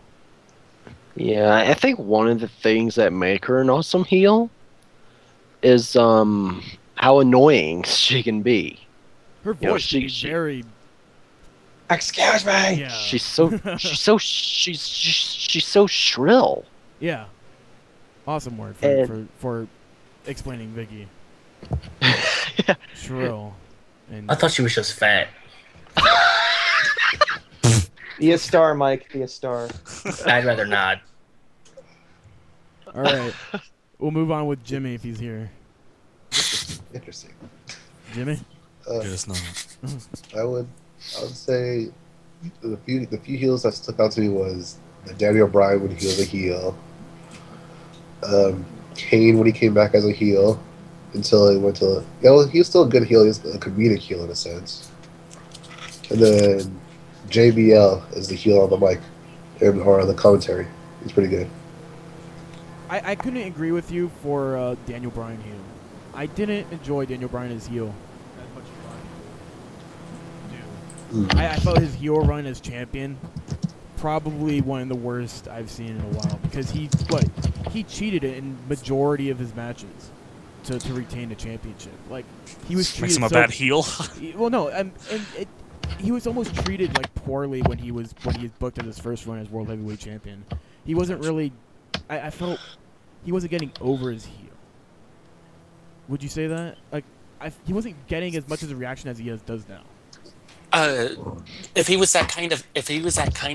Yeah, I think one of the things that make her an awesome heel is how annoying she can be. Her voice is very. Excuse me. Yeah. She's so shrill. Yeah. Awesome word for explaining Vicky. Yeah. Shrill. And I thought she was just fat. Be a star, Mike. Be a star. I'd rather not. All right. We'll move on with Jimmy if he's here. Interesting. Jimmy? Yes, no. I would say the few heels that stuck out to me was that Daniel Bryan would heel the heel. Kane when he came back as a heel until he went to he was still a good heel. He was a comedic heel in a sense. And then JBL is the heel on the mic or on the commentary. He's pretty good. I couldn't agree with you for Daniel Bryan heel. I didn't enjoy Daniel Bryan as heel as much as a lot of people do. I felt his heel run as champion probably one of the worst I've seen in a while because he cheated in majority of his matches to retain the championship. Like he was treated Makes him a bad heel. Well, no, he was almost treated like poorly when he was booked as his first run as world heavyweight champion. He wasn't really. I felt he wasn't getting over his heel. Would you say that? Like, he wasn't getting as much of a reaction as he does now. If he was that kind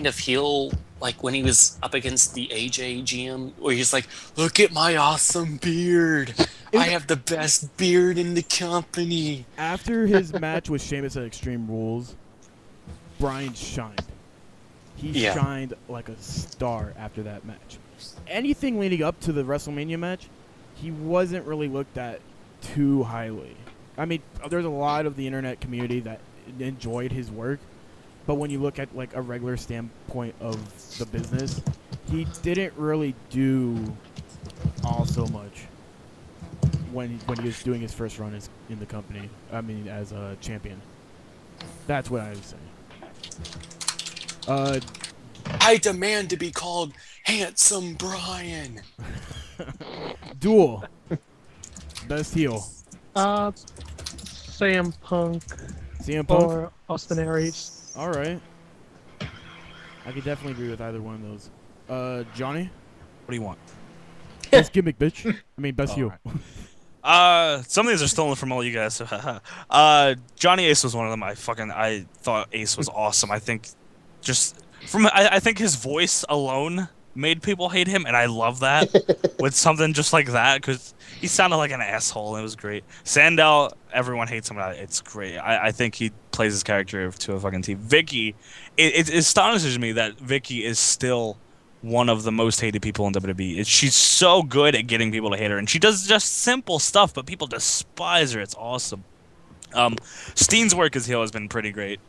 of heel, like when he was up against the AJ GM, where he's like, "Look at my awesome beard! I have the best beard in the company." After his match with Sheamus at Extreme Rules, Bryan shined. He shined like a star after that match. Anything leading up to the WrestleMania match, he wasn't really looked at too highly. I mean, there's a lot of the internet community that enjoyed his work, but when you look at like a regular standpoint of the business, he didn't really do all so much when he was doing his first run in the company. I mean, as a champion. That's what I was saying. I demand to be called Handsome Brian. Duel. Best heel. CM Punk. CM Punk or Austin Aries. All right. I could definitely agree with either one of those. Johnny. What do you want? Best gimmick, bitch. I mean, best heel. Right. Some of these are stolen from all you guys. So Johnny Ace was one of them. I thought Ace was awesome. I think I think his voice alone made people hate him, and I love that with something just like that because he sounded like an asshole. And it was great. Sandow, everyone hates him. It's great. I think he plays his character to a fucking T. Vicky, it astonishes me that Vicky is still one of the most hated people in WWE. She's so good at getting people to hate her, and she does just simple stuff, but people despise her. It's awesome. Steen's work as heel has been pretty great.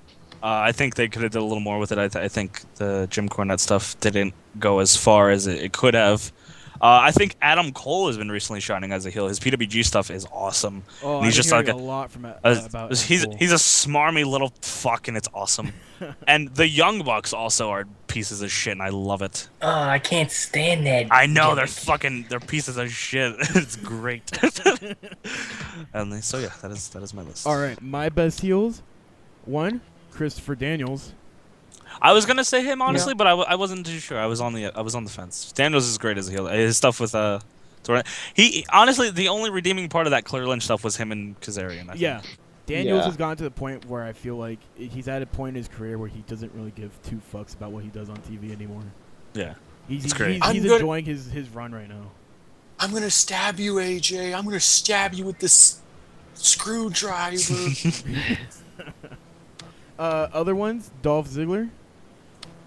I think they could have done a little more with it. I think the Jim Cornette stuff didn't go as far as it could have. I think Adam Cole has been recently shining as a heel. His PWG stuff is awesome. Oh, And he's I've just been like hearing a lot from about he's Cole. he's a smarmy little fuck, and it's awesome. And the Young Bucks also are pieces of shit, and I love it. Oh, I can't stand that. I know gimmick. they're pieces of shit. It's great. And so yeah, that is my list. All right, my best heels. 1, Christopher Daniels. I was gonna say him honestly, but I wasn't too sure. I was on the fence. Daniels is great as a heel. His stuff with he honestly the only redeeming part of that Clear Lynch stuff was him and Kazarian. I think. Yeah. Daniels Yeah. has gotten to the point where I feel like he's at a point in his career where he doesn't really give two fucks about what he does on TV anymore. Yeah. He's It's great. he's enjoying his run right now. I'm gonna stab you, AJ. I'm gonna stab you with this screwdriver. Other ones, Dolph Ziggler,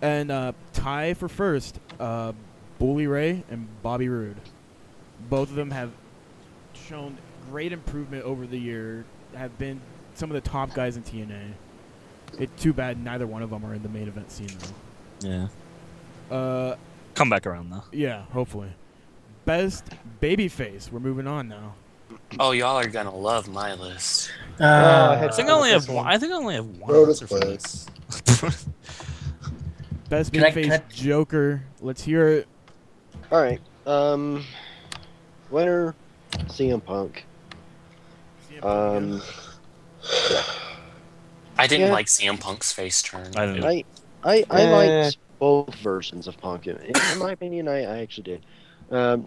and tie for first, Bully Ray and Bobby Roode. Both of them have shown great improvement over the year. Have been some of the top guys in TNA. It's too bad neither one of them are in the main event scene though. Yeah. Come back around though. Yeah, hopefully. Best babyface. We're moving on now. Oh, y'all are gonna love my list. I think I only have one. I think I only have one. Bro, this answer for place. this. Best Can I- babyface Joker. Let's hear it. All right. Winner, CM Punk. I didn't Yeah. like CM Punk's face turn. I didn't. I Eh. liked both versions of Punk. In my opinion, I actually did.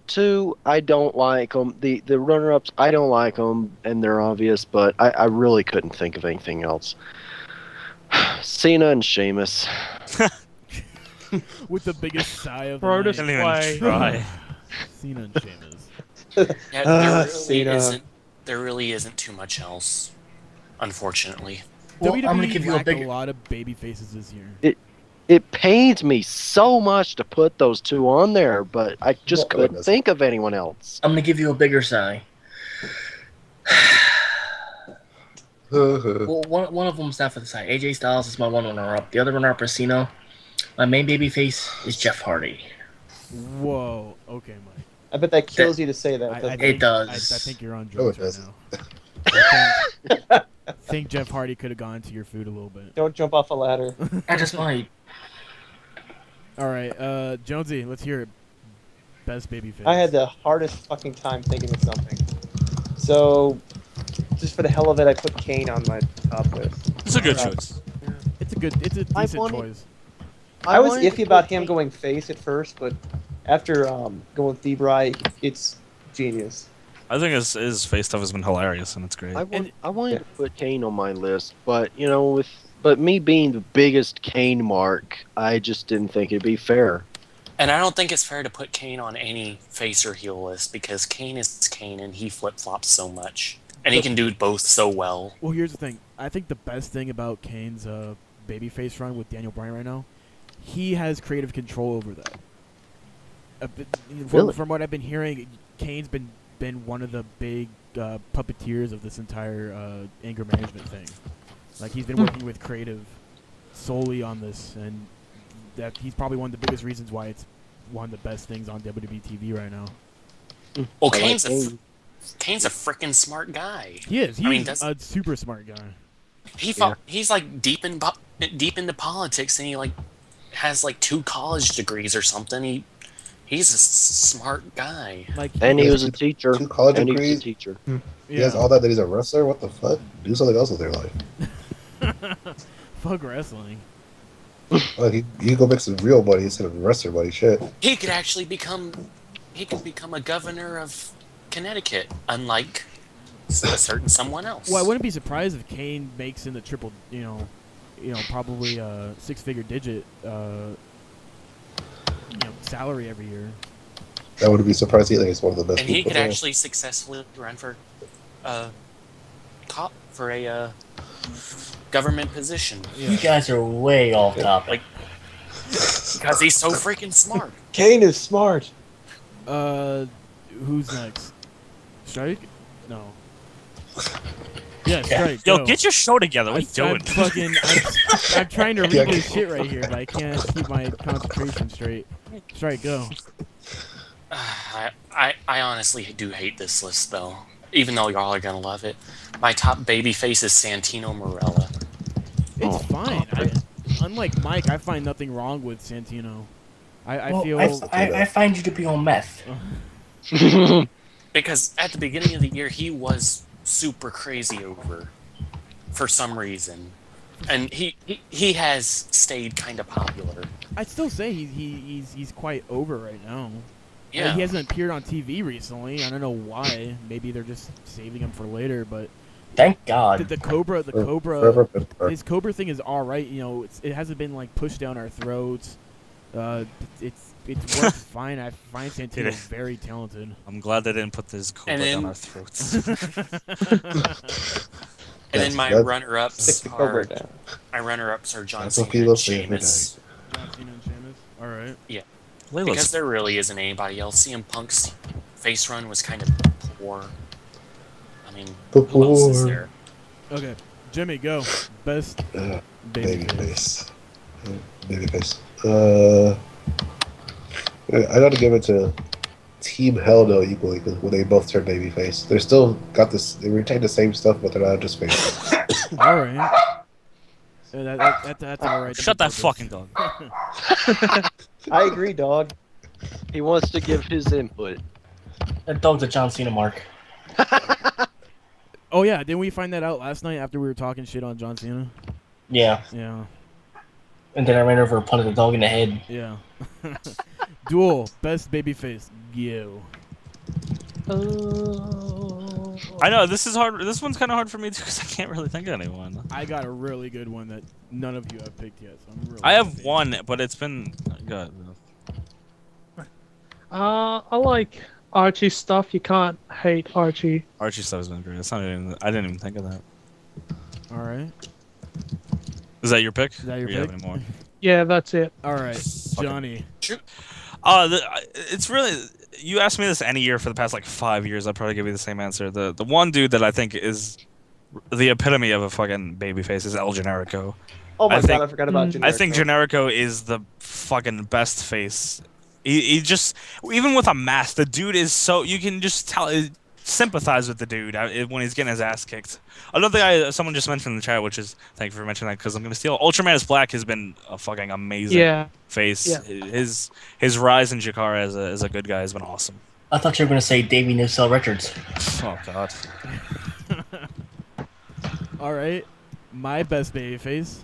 2, I don't like them. The runner-ups, I don't like them, and they're obvious, but I really couldn't think of anything else. Cena and Sheamus. With the biggest sigh of Throw the this night. Can't even way. try. Cena and Sheamus. Yeah, Cena. there really isn't too much else, unfortunately. Well, WWE I'm gonna give you a lacked big. a lot of baby faces this year. It pains me so much to put those two on there, but I just Oh, couldn't goodness. think of anyone else. I'm gonna give you a bigger sigh. Well, one of them's not for the side. AJ Styles is my one runner-up. The other runner-up is Cena. My main baby face is Jeff Hardy. Whoa. Okay, Mike. I bet that kills you to say that. doesn't It does. I think you're on Oh, drugs it right does. now. I think Jeff Hardy could have gone to your food a little bit. Don't jump off a ladder. I just might. All right, Jonesy, let's hear it. Best baby face. I had the hardest fucking time thinking of something. So, just for the hell of it, I put Kane on my top list. It's a good choice. It's a I decent wanted- choice. I was wanted to iffy about put him Kane- going face at first, but after going with D-Bry, it's genius. I think his face stuff has been hilarious, and it's great. I wanted to put Kane on my list, but but me being the biggest Kane mark, I just didn't think it'd be fair. And I don't think it's fair to put Kane on any face or heel list because Kane is Kane and he flip-flops so much. And he can do both so well. Well, here's the thing. I think the best thing about Kane's babyface run with Daniel Bryan right now, he has creative control over that. Really? From what I've been hearing, Kane's been one of the big puppeteers of this entire anger management thing. Like, he's been working with creative solely on this, and that he's probably one of the biggest reasons why it's one of the best things on WWE TV right now. Well, I like Kane's Kane. Kane's a freaking smart guy. He is. He's I mean, that's- a super smart guy. He's like deep into politics, and he like has like 2 college degrees or something. He's a smart guy. Like, And he has was a teacher. 2 college and he was a degrees. teacher. He has all that he's a wrestler? What the fuck? Do something else with their life. Fuck wrestling. Like, you go make some real money instead of wrestler money. Shit. He could actually become a governor of Connecticut, unlike a certain someone else. Well, I wouldn't be surprised if Kane makes in the triple, probably a 6-figure digit, salary every year. That wouldn't be surprised either. He's one of the best And he people could there. actually successfully run for a government position You guys are way off topic. because he's so freaking smart. Kane is smart. Who's next? Strike? No. Yeah, Strike. Yo, go. get your show together. What are you I'm doing? I'm trying to read this shit right here, but I can't keep my concentration straight. Strike, go. I honestly do hate this list though, even though y'all are gonna love it. My top babyface is Santino Marella. It's fine. Unlike Mike, I find nothing wrong with Santino. I Well, feel I find you to be on meth. Because at the beginning of the year, he was super crazy over for some reason. And he has stayed kind of popular. I'd still say he's quite over right now. Yeah. He hasn't appeared on TV recently. I don't know why. Maybe they're just saving him for later. But Thank God. the Cobra, Forever been hurt. his Cobra thing is all right. You know, it hasn't been like pushed down our throats. It's worked fine. I find Santino very talented. I'm glad they didn't put this cobra down our throats. And then my runner-ups the Cobra are down. John That's Cena what he and loves to every Sheamus. John Cena and Sheamus. All right. Yeah. Layla's Because there really isn't anybody else. CM Punk's face run was kind of poor. I mean, who else is there? Okay, Jimmy, go. Best babyface. Babyface. I gotta give it to Team Hell No equally because when they both turn babyface, they're still got this. They retain the same stuff, but they're not just face. All right. That's all right. Shut that fucking dog. I agree, dog. He wants to give his input. That dog's a John Cena mark. Oh yeah, didn't we find that out last night after we were talking shit on John Cena? Yeah. Yeah. And then I ran over and punted the dog in the head. Yeah. Duel, best babyface. You. I know this is hard. This one's kind of hard for me too because I can't really think of anyone. I got a really good one that none of you have picked yet. So I'm really I have happy. one, but it's been good. I like Archie stuff. You can't hate Archie. Archie stuff has been great. It's not even. I didn't even think of that. All right. Is that your pick? Is that your Or you have pick? any more? Yeah, that's it. All right, Johnny. It's really. You asked me this any year for the past like 5 years, I'd probably give you the same answer. The one dude that I think is the epitome of a fucking babyface is El Generico. Oh my I god, think- I forgot about Generico. I think Generico is the fucking best face. He just, even with a mask, the dude is so, you can just tell, sympathize with the dude when he's getting his ass kicked. Another guy, someone just mentioned in the chat, which is, thank you for mentioning that because I'm going to steal. Ultraman is Black has been a fucking amazing face. Yeah. His rise in Jakara as a good guy has been awesome. I thought you were going to say Davey Newsell Richards. Oh, God. All right, my best babyface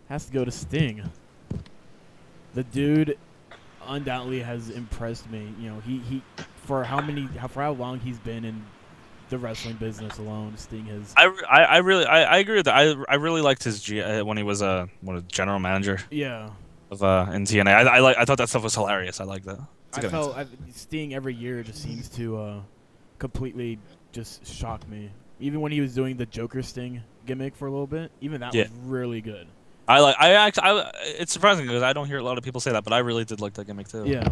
has to go to Sting. The dude undoubtedly has impressed me. You know, he for how long he's been in the wrestling business alone, Sting has. I agree with that. I really liked his when he was general manager. Yeah. Of in TNA. I thought that stuff was hilarious. I like that. Sting every year just seems to completely just shock me. Even when he was doing the Joker Sting gimmick for a little bit, even that was really good. It's surprising because I don't hear a lot of people say that, but I really did like that gimmick too. Yeah.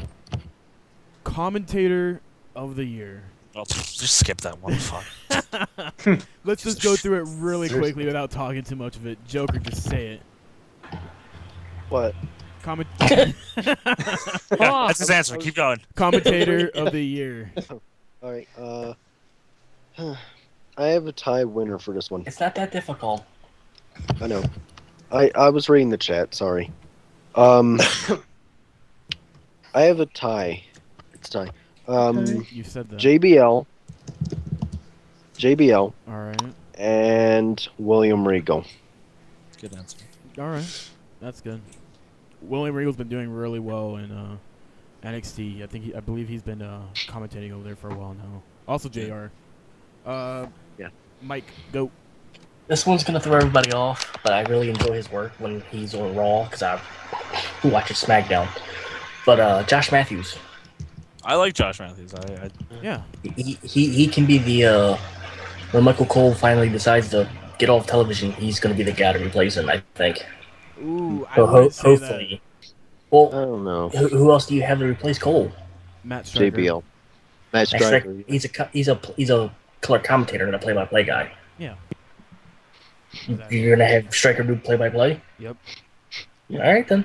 Commentator of the year. I'll just skip that one. Fuck. Let's just go through it really quickly without talking too much of it. Joker, just say it. What? Yeah, that's his answer. Keep going. Commentator of the year. All right. I have a tie winner for this one. It's not that difficult. I know. I was reading the chat. Sorry. I have a tie. It's a tie. You said that. JBL. All right. And William Regal. Good answer. All right. That's good. William Regal's been doing really well in NXT. I believe he's been commentating over there for a while now. Also JR. Yeah. Mike, go. This one's going to throw everybody off, but I really enjoy his work when he's on Raw because I watches SmackDown. But Josh Matthews. I like Josh Matthews. Yeah. He can be the when Michael Cole finally decides to get off television, he's going to be the guy to replace him, I think. Ooh, I So would say hopefully. Well, I don't know. who else do you have to replace Cole? that. Matt Striker. JBL. Matt Striker. He's a color commentator and a play-by-play guy. Yeah. You're gonna have Striker do play-by-play? Yep. All right then.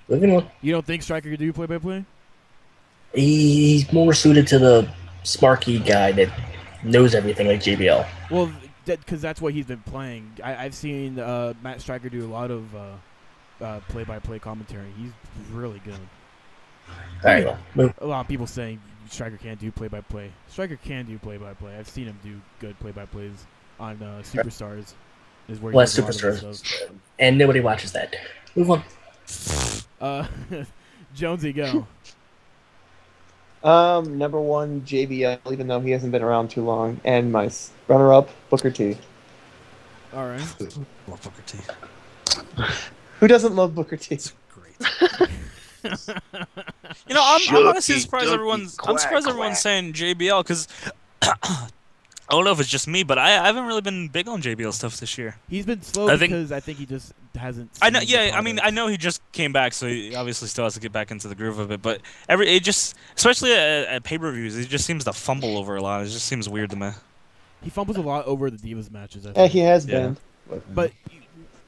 Moving on. You don't think Striker could do play-by-play? He's more suited to the smarky guy that knows everything like JBL. Well, because that's what he's been playing. I've seen Matt Striker do a lot of play-by-play commentary. He's really good. All right, well, move. A lot of people saying Striker can't do play-by-play. Striker can do play-by-play. I've seen him do good play-by-plays on Superstars. Is where he Less does a lot of his Superstars, stuff. and nobody watches that. Move on. Jonesy, go. Number one, JBL, even though he hasn't been around too long, and my runner-up, Booker T. All right. Love Booker T. Who doesn't love Booker T? Great. You know, I'm honestly surprised everyone's saying JBL because I don't know if it's just me, but I haven't really been big on JBL stuff this year. He's been slow because I think he just hasn't. I know. Yeah, I mean, I know he just came back, so he obviously still has to get back into the groove of it. But especially at pay-per-views, he just seems to fumble over a lot. It just seems weird to me. He fumbles a lot over the Divas matches. I think. Yeah, he has been. But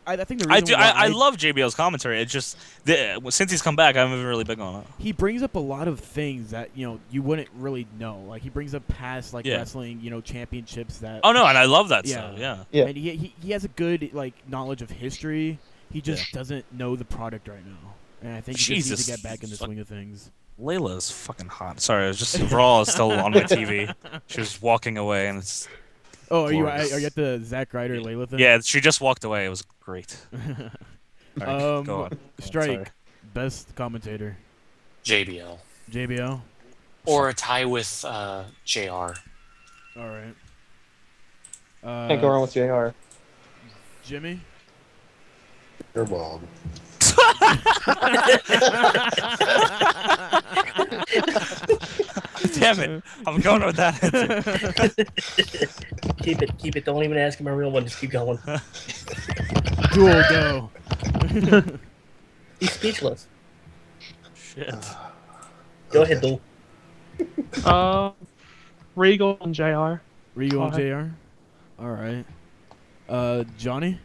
I think the reason I love JBL's commentary. It's just since he's come back, I haven't been really big on it. He brings up a lot of things that you wouldn't really know. Like he brings up past wrestling championships that. Oh no, and I love that stuff. Yeah. And he has a good knowledge of history. He just doesn't know the product right now, and I think he just needs to get back in the swing of things. Layla is fucking hot. Sorry, it was just Raw is still on my TV. She was walking away, and it's. Oh, are you at the Zack Ryder Layla thing? Yeah, she just walked away. It was great. Right, go on. Strike, best commentator. JBL. JBL? Or a tie with JR. All right. Can't go wrong with JR. Jimmy? Your mom. Damn it! I'm going with that answer. Keep it. Don't even ask him my real one. Just keep going. Duel, go. He's speechless. Shit. Go ahead, Duel. Regal and JR. Regal and JR? All right. Johnny?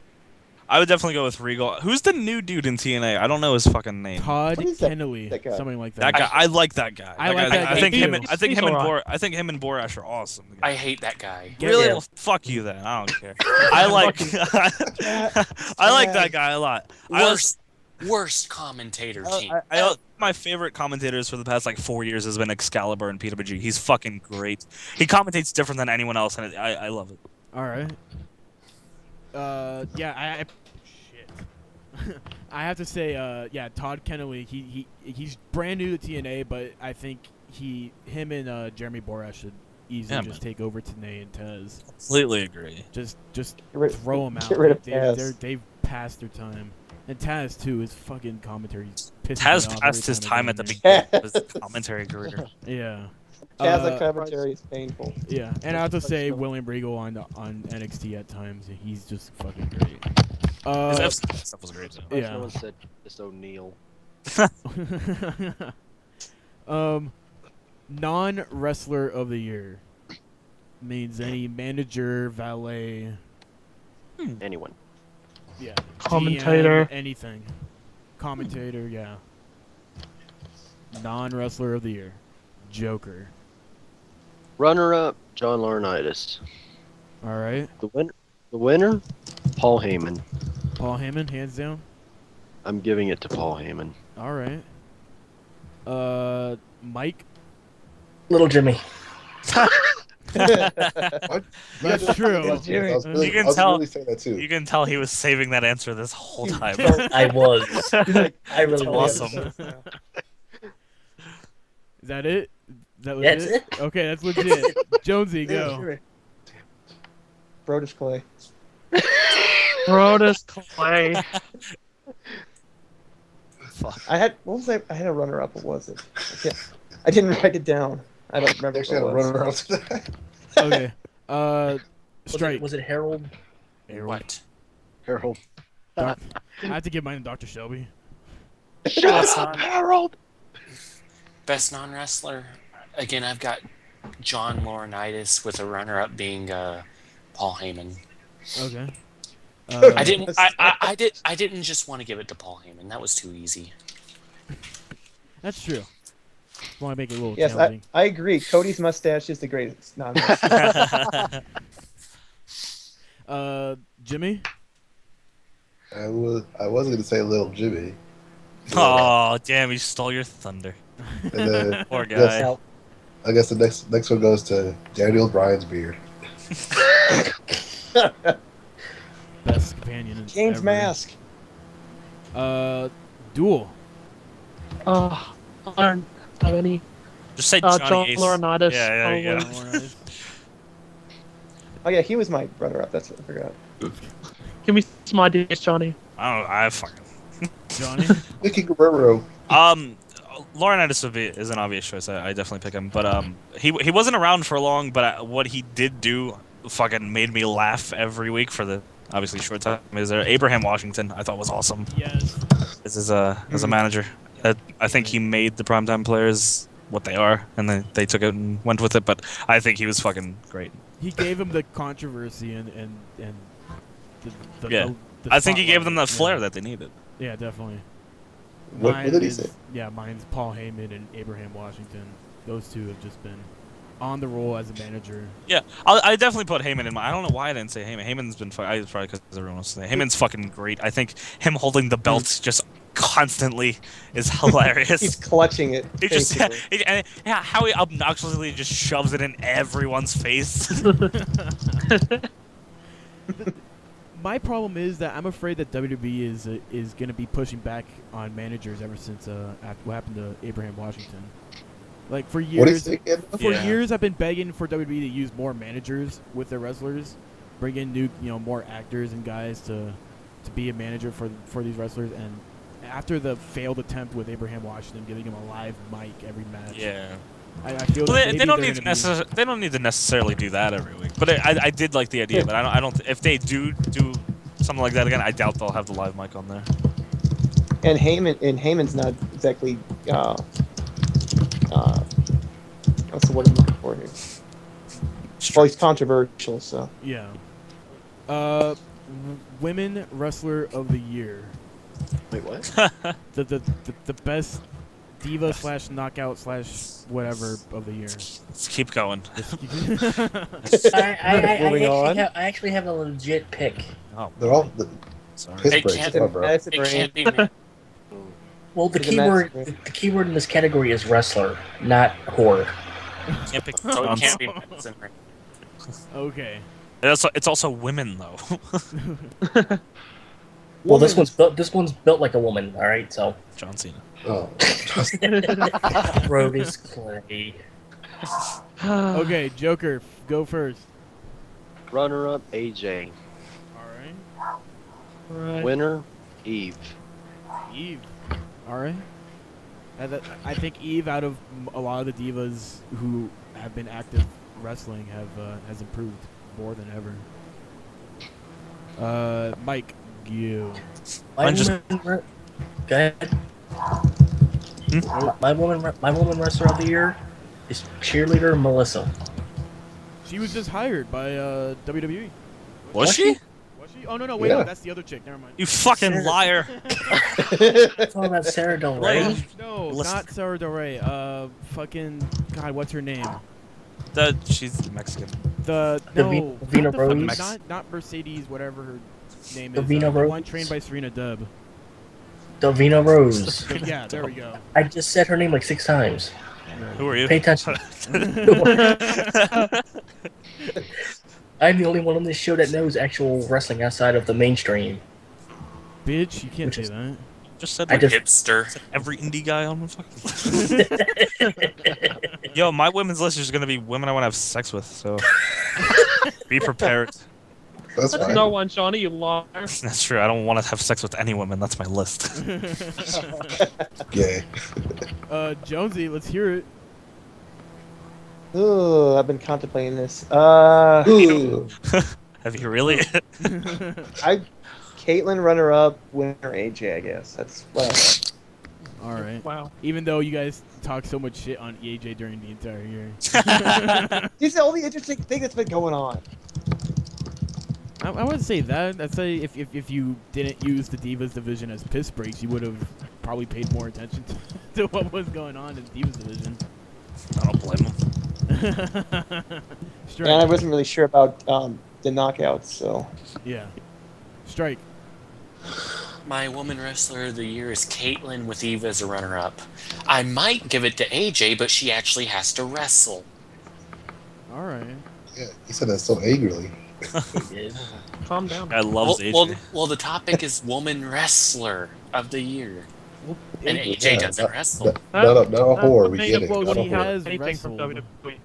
I would definitely go with Regal. Who's the new dude in TNA? I don't know his fucking name. Todd What is that- Kennelly, that guy? something like That that. guy, I like that guy. I like that guy I think too. him and Borash are awesome. I hate that guy. Really? Yeah. Well, fuck you then. I don't care. I like I like that guy a lot. Worst commentator team. My favorite commentators for the past 4 years has been Excalibur and PWG. He's fucking great. He commentates different than anyone else, and I love it. All right. Shit. I have to say, Todd Kennelly. He's brand new to TNA, but I think him and Jeremy Borash should easily just take over TNA and Taz. Completely agree. Just throw them out. Get rid of Taz. They've passed their time. And Taz too. His fucking commentary pisses Taz me off passed every his time at the I beginning of his commentary career. Yeah. Taz commentary is painful. Yeah, and I have to say William Regal on NXT at times. He's just fucking great. His FC stuff was great too. Yeah. Someone said it's O'Neal. Non-wrestler of the year means any manager, valet, Anyone. yeah, Commentator. GM, anything. Commentator, yeah. Non-wrestler of the year, Joker. Runner-up, John Laurinaitis. All right, The winner, Paul Heyman. Paul Heyman, hands down. I'm giving it to Paul Heyman. All right. Mike. Little Jimmy. That's true. You can tell. You can tell he was saving that answer this whole time. I was. I really was. Awesome. Is that it? That was That's it? it? Okay, that's legit. Jonesy, go. Sure. Brodus Clay. Brodus Clay. Fuck. I had a runner-up. What was it? I didn't write it down. I don't remember. Actually, had a what it was. runner up today. Okay. Strike. Was it Harold? What? Harold. I have to give mine to Dr. Shelby. Best non- Harold! Best non-wrestler. Again, I've got John Laurinaitis with a runner-up being Paul Heyman. Okay. I didn't just want to give it to Paul Heyman. That was too easy. That's true. Want to make it a little Yes, challenging. I agree. Cody's mustache is the greatest. No, Jimmy. I wasn't gonna say Little Jimmy. Oh, damn! He stole your thunder. And then Poor guy. Yes, I guess the next one goes to Daniel Bryan's beard. Best companion. James ever. Mask. Duel. I don't have any. Just say John Johnny Ace. Laurinaitis. Yeah, there you probably. go. Oh yeah, he was my runner-up. That's what I forgot. Give me some ideas, Johnny. I don't know. I fucking. Johnny. Nicky Guerrero. Laurinaitis is an obvious choice. I definitely pick him. But he wasn't around for long. But what he did do fucking made me laugh every week for the obviously short time. Is there Abraham Washington? I thought was awesome. Yes. As a manager, I think he made the primetime players what they are, and they took it and went with it. But I think he was fucking great. He gave him the controversy and the Yeah. the I think he gave them that spotlight. flair Yeah. that they needed. Yeah, definitely. What Mine did he is- say? Yeah, mine's Paul Heyman and Abraham Washington. Those two have just been on the roll as a manager. Yeah, I definitely put Heyman in my. I don't know why I didn't say Heyman. Heyman's been. It's probably because everyone was saying Heyman's fucking great. I think him holding the belts just constantly is hilarious. He's clutching it. He just basically. how he obnoxiously just shoves it in everyone's face. My problem is that I'm afraid that WWE is going to be pushing back on managers ever since after what happened to Abraham Washington. Like for What do you years, say again? for Yeah. years I've been begging for WWE to use more managers with their wrestlers, bring in new, more actors and guys to be a manager for these wrestlers. And after the failed attempt with Abraham Washington, giving him a live mic every match, Yeah. I feel Well, that they maybe don't they're need to gonna be- they don't need to necessarily do that every week. But I did like the idea. But I don't. If they do something like that again, I doubt they'll have the live mic on there. And Heyman's not exactly. What's the word I'm looking for here? Well, he's controversial, so. Yeah. Women wrestler of the year. Wait, what? The best diva / knockout / whatever of the year. Let's keep going. Moving on. I actually have a legit pick. Oh, They're all the sorry. piss It breaks. can't- Come on, bro. That's a It brain. can't be me. Well, the He's a keyword master. the keyword in this category is wrestler, not whore. Can't pick So it Johnson. can't be Madison. Right? Okay. It's also women though. Well, this one's built like a woman. All right, so John Cena. Oh, Brodus Clay. Okay, Joker, go first. Runner-up AJ. All right. Right. Winner Eve. Eve. All right. I think Eve, out of a lot of the divas who have been active wrestling, has improved more than ever. Mike, you. Mine just- Go ahead. My woman wrestler of the year is cheerleader Melissa. She was just hired by WWE. Was she? Was she? Oh no, wait, Yeah. no, that's the other chick. Never mind. You fucking liar. It's all about Sarah Del Rey. No, Listen. not Sarah Del Rey. Fucking God, what's her name? She's Mexican. The Davina not the fucking- Rose? not Mercedes, whatever her name Davina is. The Rose? one trained by Serena Dub. Davina Rose. Yeah, there we go. I just said her name like 6 times. Who are you? Pay attention. I'm the only one on this show that knows actual wrestling outside of the mainstream. Bitch, you can't Which say is- that. Just said I like just- Hipster. every indie guy on my fucking. Yo, my women's list is gonna be women I want to have sex with. So be prepared. that's That's fine. no one, Johnny, you liar. That's true. I don't want to have sex with any women. That's my list. Gay. Jonesy, let's hear it. Ooh, I've been contemplating this. Ooh. Have you really? Caitlyn runner-up, winner AJ, I guess. That's what I thought. All right. Wow. Even though you guys talk so much shit on EJ during the entire year. This is the only interesting thing that's been going on. I wouldn't say that. I'd say if you didn't use the Divas division as piss breaks, you would have probably paid more attention to what was going on in the Divas division. I don't blame him. Strike. And I wasn't really sure about the knockouts, so. Yeah. Strike. My woman wrestler of the year is Caitlyn with Eva as a runner-up. I might give it to AJ, but she actually has to wrestle. All right. Yeah, he said that so angrily. Calm down. I love AJ. Well, the topic is woman wrestler of the year, Well, and AJ doesn't wrestle. Not a whore. We get it. well, Not a she whore. has Anything from wrestled. WWE.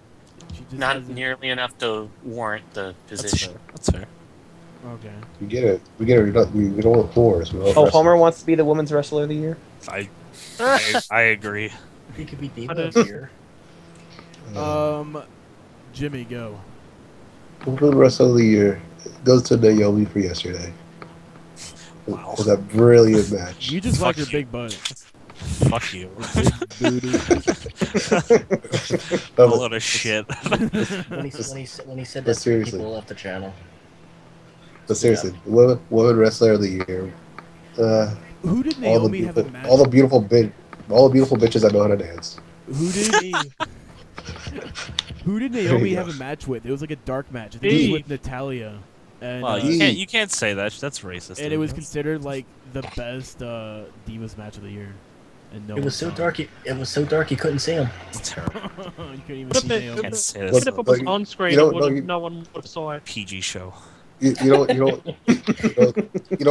She just Not hasn't- nearly enough to warrant the That's position. fair. That's fair. Okay. We get it. We get it. We don't want whores. We want Oh, wrestlers. Homer wants to be the women's wrestler of the year. I agree. He could be Diva I of the year. Jimmy, go. Women's wrestler of the year goes to Naomi for yesterday. Wow. It was a brilliant match. You just like Fuck your you. big butt. Fuck you. Big booty. A load of shit. When he said that, seriously. people left the channel. But seriously, women wrestler of the year. Who did All the Naomi have beautiful, a match? all the beautiful bitches that know how to dance. Who did? Who did Naomi have a match with? It was like a dark match. I think it was Eve. with Natalia, and Well, you can't say that. That's racist. and it was considered like the best Divas match of the year. And no It one was so saw dark. It was so dark you couldn't see him. It's terrible. you couldn't even But see the- Naomi. Can't say Even this. if it was Like, on screen, you don't know no one would have saw it. PG show. You know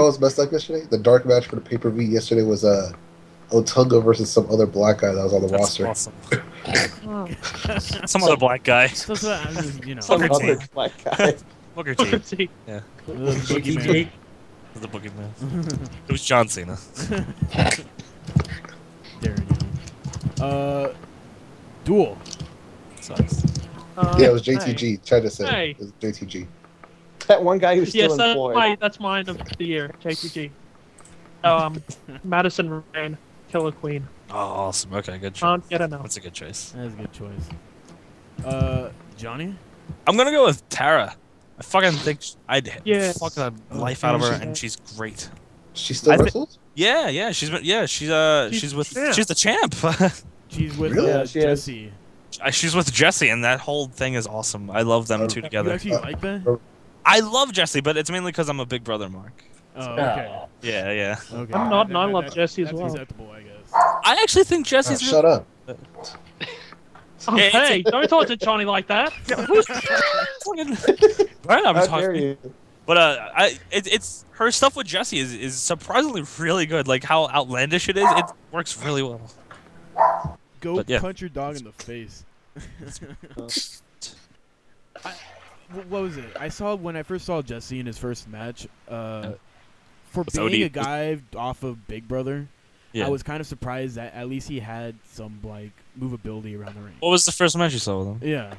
what's messed up yesterday? The dark match for the pay-per-view yesterday was Otunga versus some other black guy that was on the That's roster. awesome. Oh. Some other black guy. So I'm just, you know, Some Booker other T. black guy. Booker T. See, the boogeyman. TJ. The boogeyman. It was John Cena. There you go. Duel. Sucks. Yeah, it was JTG. Tried to say Hey. it was JTG. That one guy who's Yes, still employed. that's mine of the year, JTG. Madison Rain, Killer Queen. Oh, awesome. Okay, good choice. Can't get enough. That's a good choice. That's a good choice. Johnny. I'm gonna go with Tara. I fucking think I'd Yes. fuck the life out of her, she's and a- she's great. She still I thi- wrestles? Yeah, she's with champ. she's the champ. She's with Really? Yeah, she is. Jesse. She's with Jesse, and that whole thing is awesome. I love them two You together. actually like that? I love Jesse, but it's mainly because I'm a big brother, Mark. Oh, okay. Oh. Yeah. Okay. I'm not, and I love Jesse as that's well. acceptable, I guess. I actually think Jesse's Shut up. Oh, Yeah, hey, don't talk to Johnny like that. Right, I'm How talking. dare you? But it's her stuff with Jesse is surprisingly really good. Like how outlandish it is, it works really well. Go But yeah. punch your dog in the face. What was it? I saw when I first saw Jesse in his first match. For With being OD. a guy off of Big Brother, Yeah. I was kind of surprised that at least he had some like movability around the ring. What was the first match you saw with him? Yeah.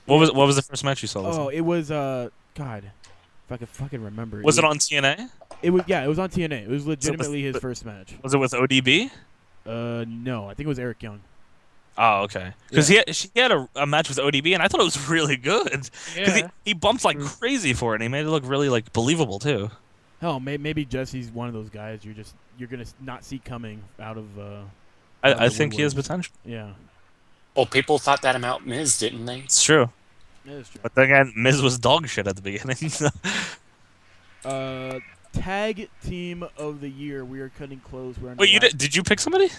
What was the first match you saw with Oh, him? it was God, if I could fucking remember. Was it on TNA? It was it was on TNA. It was legitimately his but- first match. Was it with ODB? No, I think it was Eric Young. Oh, okay. Because she had a match with ODB, and I thought it was really good. Because Yeah. he bumped like crazy for it, and he made it look really like believable too. Hell, maybe Jesse's one of those guys you're gonna not see coming out of. I the think he has woodworks. potential. Yeah, Well, people thought that about Miz, didn't they? It's true. that is true. But then again, Miz was dog shit at the beginning. Tag team of the year. We are cutting close. We're on Wait, the you last- did you pick somebody?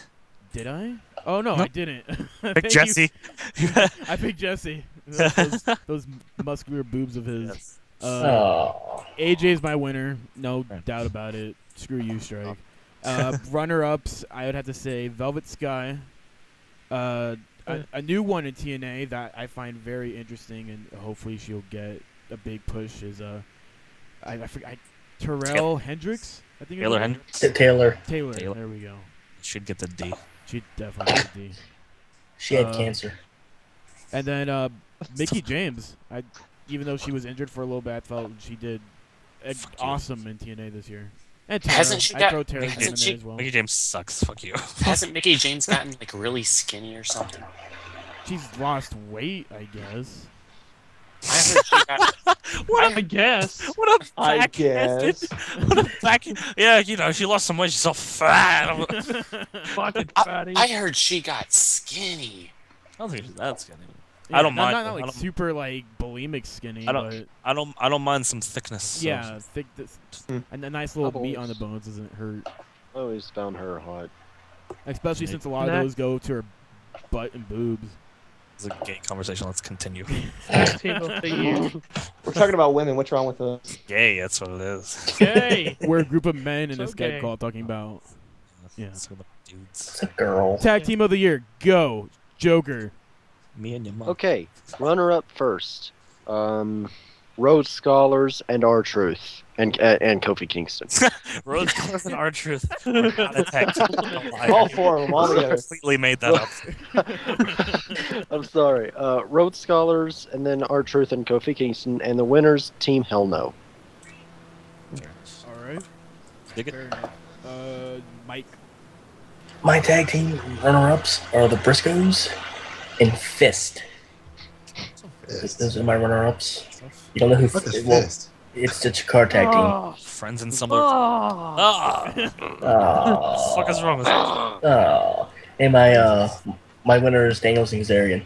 Did I? Oh no, No. I didn't. Pick Thank you. Jesse. I picked Jesse. Those muscular boobs of his. Yes. Oh. AJ's my winner, no Okay. doubt about it. Screw you, Strike. Runner-ups, I would have to say Velvet Sky. A new one in TNA that I find very interesting, and hopefully she'll get a big push is I forgot Terrell Hendricks. I think. Taylor her name? Hendricks Taylor. Taylor. Taylor. There we go. should get the D. She definitely got a D. She had cancer. And then Mickey James. Even though she was injured for a little bit, I felt she did Fuck you. awesome in TNA this year. And Tara. Hasn't she I got- throw Tara in hasn't there she- as well. Mickey James sucks. Fuck you. Hasn't Mickey James gotten like really skinny or something? She's lost weight, I guess. I heard she got. I guess. What a I backhanded. guess. What a back. Yeah, you know, she lost some weight. She's so fat. Fucking fatty. I heard she got skinny. I don't think she's that skinny. Yeah, I don't not, mind. Not like super like bulimic skinny, I don't- but I don't mind some thickness. So. yeah, thick. And a nice little meat on the bones doesn't hurt. I always found her hot. Especially since a lot of those go to her butt and boobs. It's a gay conversation. Let's continue. Team of the year. We're talking about women. What's wrong with us? Gay, that's what it is. Yay. We're a group of men in So a Skype gay. call talking about It's about dudes. It's a girl. tag team of the year. Go, Joker. Me and your mom. Okay, runner up first. Rhodes Scholars and R-Truth and Kofi Kingston. Rhodes Scholars and R-Truth. We're not a tag team. All four of them all together. Completely made that up. I'm sorry. Rhodes Scholars and then R-Truth and Kofi Kingston, and the winners Team Hell No. All right. Dig it. Fair enough. Mike. My tag team runner-ups are the Briscoes and Fist. Those are my runner-ups. You don't know who What is well, Fist? it's the Chikar tag team. Oh. Friends in similar. Oh. Ah. Oh. What the fuck is wrong with that? Oh. And my winner is Daniel Kazarian.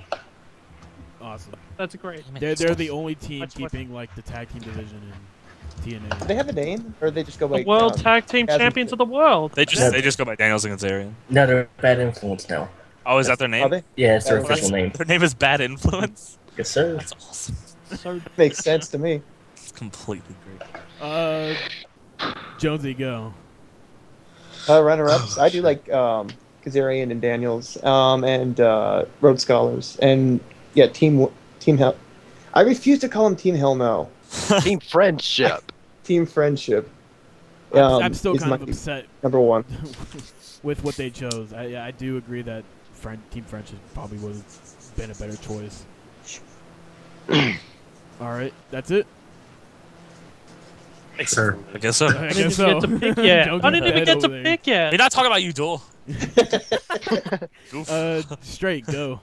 Awesome. That's great. They're the only team Much keeping like the tag team division in Do TNA. they have a name, or they just go The by World Tag Team as- Champions of the World. They just go by Daniels and Kazarian. No, they're Bad Influence now. Oh, is that their Are name? they? Yeah, it's their Bad official name. Their name is Bad Influence. Yes, sir. That's awesome. So Makes sense to me. It's completely great. Jonesy, go. Runner-ups. I do like Kazarian and Daniels, and Rhodes Scholars, and yeah, Team Hell. I refuse to call them Team Hell No. Team Friendship. Team Friendship. I'm still is kind my of upset number one. with what they chose. I do agree that Team Friendship probably would have been a better choice. All right, that's it. Sure. I guess so. I I didn't guess even so. get to pick yet. Jonesy's I didn't even head get to over there. pick yet. We're not talking about you, Duel. Goof. Straight, go.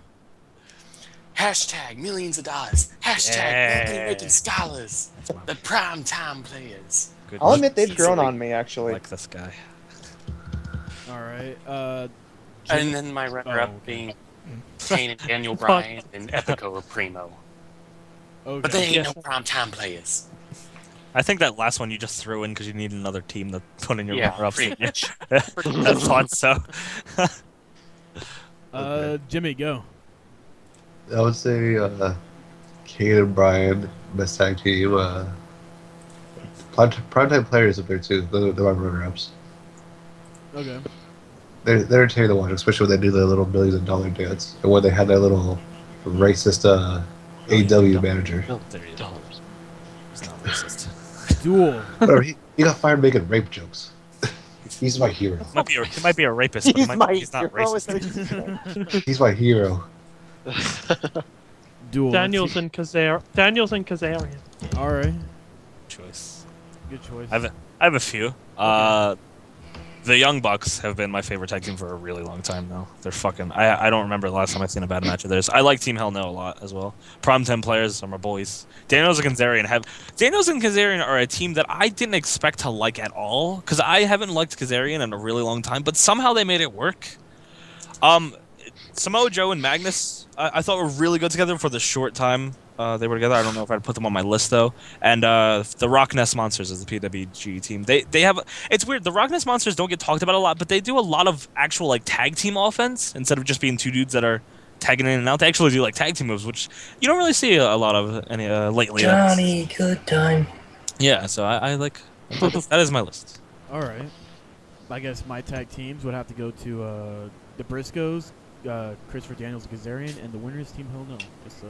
Hashtag millions of dollars. Hashtag Yeah. making scholars. The prime time players. Good I'll luck. admit they've grown Easily. on me, I actually. like this guy. All right. And then my runner-up okay. being Kane and Daniel Bryan and Epico or Primo. Okay. But they ain't no prime time players. I think that last one you just threw in because you need another team to put in your Yeah, runner-ups. pretty much. I thought so. Jimmy, go. I would say Kane and Brian, best tag team. Primetime players up there too. They're my runner-ups. Okay. They're entertaining to watch, especially when they do their little $1,000,000 dance and when they had that little racist AW manager. There you go. He's not racist. Duel. Whatever, he got fired making rape jokes. He's my hero. He might be a rapist, but he's not racist. He's my hero. Duel. Daniels and Kazarian. All right. Choice. Good choice. I have a few. The Young Bucks have been my favorite tag team for a really long time now. They're fucking. I don't remember the last time I've seen a bad match of theirs. I like Team Hell No a lot as well. Prom 10 players are my boys. Daniels and Kazarian are a team that I didn't expect to like at all because I haven't liked Kazarian in a really long time, but somehow they made it work. Samoa Joe and Magnus, I thought were really good together for the short time they were together. I don't know if I'd put them on my list though. And the Rock Nest Monsters is the PWG team. They have. It's weird. The Rock Nest Monsters don't get talked about a lot, but they do a lot of actual like tag team offense instead of just being two dudes that are tagging in and out. They actually do like tag team moves, which you don't really see a lot of any lately. Johnny, good time. Yeah, so I like that is my list. All right. I guess my tag teams would have to go to the Briscoes, Christopher Daniels and Kazarian, and the winners Team Hell No. Just a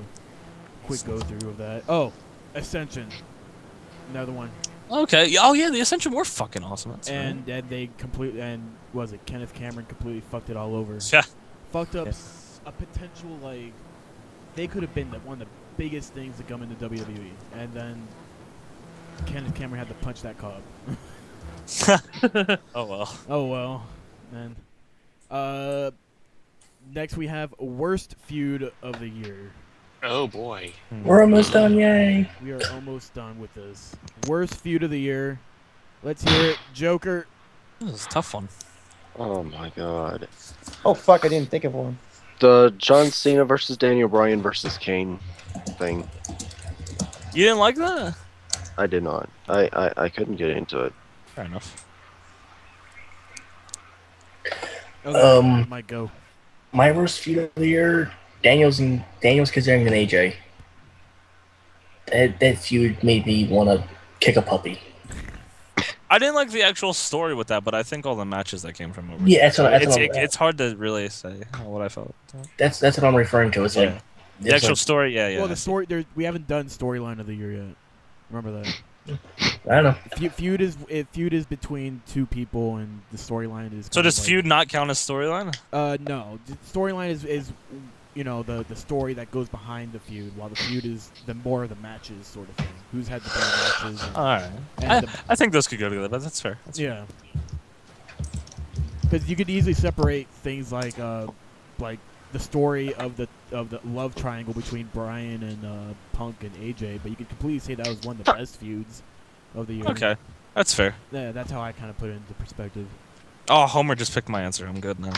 quick go through of that. Oh, Ascension. Another one. Okay. Oh yeah, the Ascension were fucking awesome. That's And they completely, and was it Kenneth Cameron completely fucked it all over. Yeah. Fucked up a potential, like, they could have been one of the biggest things to come into WWE. And then Kenneth Cameron had to punch that cob. Oh well. Oh well, man. Next we have worst feud of the year. Oh boy. We're almost done, yay! We are almost done with this. Worst feud of the year. Let's hear it. Joker. This is a tough one. Oh my god. Oh fuck! I didn't think of one. The John Cena versus Daniel Bryan versus Kane thing. You didn't like that? I did not. I couldn't get into it. Fair enough. Okay, Mike, go. My worst feud of the year, Daniels Kazarian and AJ. That feud made me want to kick a puppy. I didn't like the actual story with that, but I think all the matches that came from it were Yeah, it's hard to really say what I felt. That's what I'm referring to. It's like The actual story, yeah. Well, the story. We haven't done storyline of the year yet. Remember that. I don't know. Feud is between two people, and the storyline is. So does feud not count as storyline? No. The storyline is the story that goes behind the feud, while the feud is the more of the matches sort of thing. Who's had the better matches? All right. I think those could go together, but that's fair. Yeah. Because you could easily separate things like the story of the love triangle between Bryan and Punk and AJ, but you could completely say that was one of the best feuds of the year. Okay, that's fair. Yeah, that's how I kind of put it into perspective. Oh, Homer just picked my answer. I'm good now.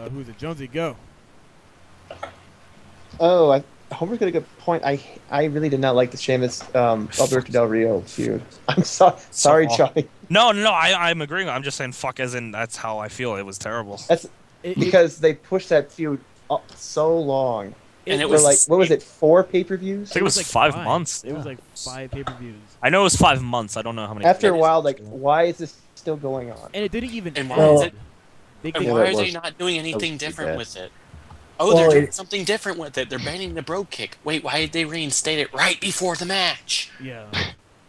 Who's it? Jonesy, go. Oh, Homer's got a good point. I really did not like the Sheamus Alberto Del Rio feud. I'm sorry, Charlie. No, I'm agreeing. I'm just saying fuck as in that's how I feel. It was terrible. That's because they pushed that feud up so long. And it For was like, what was it, 4 pay-per-views? I think it was like 5 months. It was like 5 pay-per-views. I know it was 5 months. I don't know how many. After a while, like, why is this still going on? And it didn't even. And why end. is it? They And could- why that are they was- not doing anything was different bad. with it? Oh, they're doing something different with it. They're banning the bro kick. Wait, why did they reinstate it right before the match? Yeah.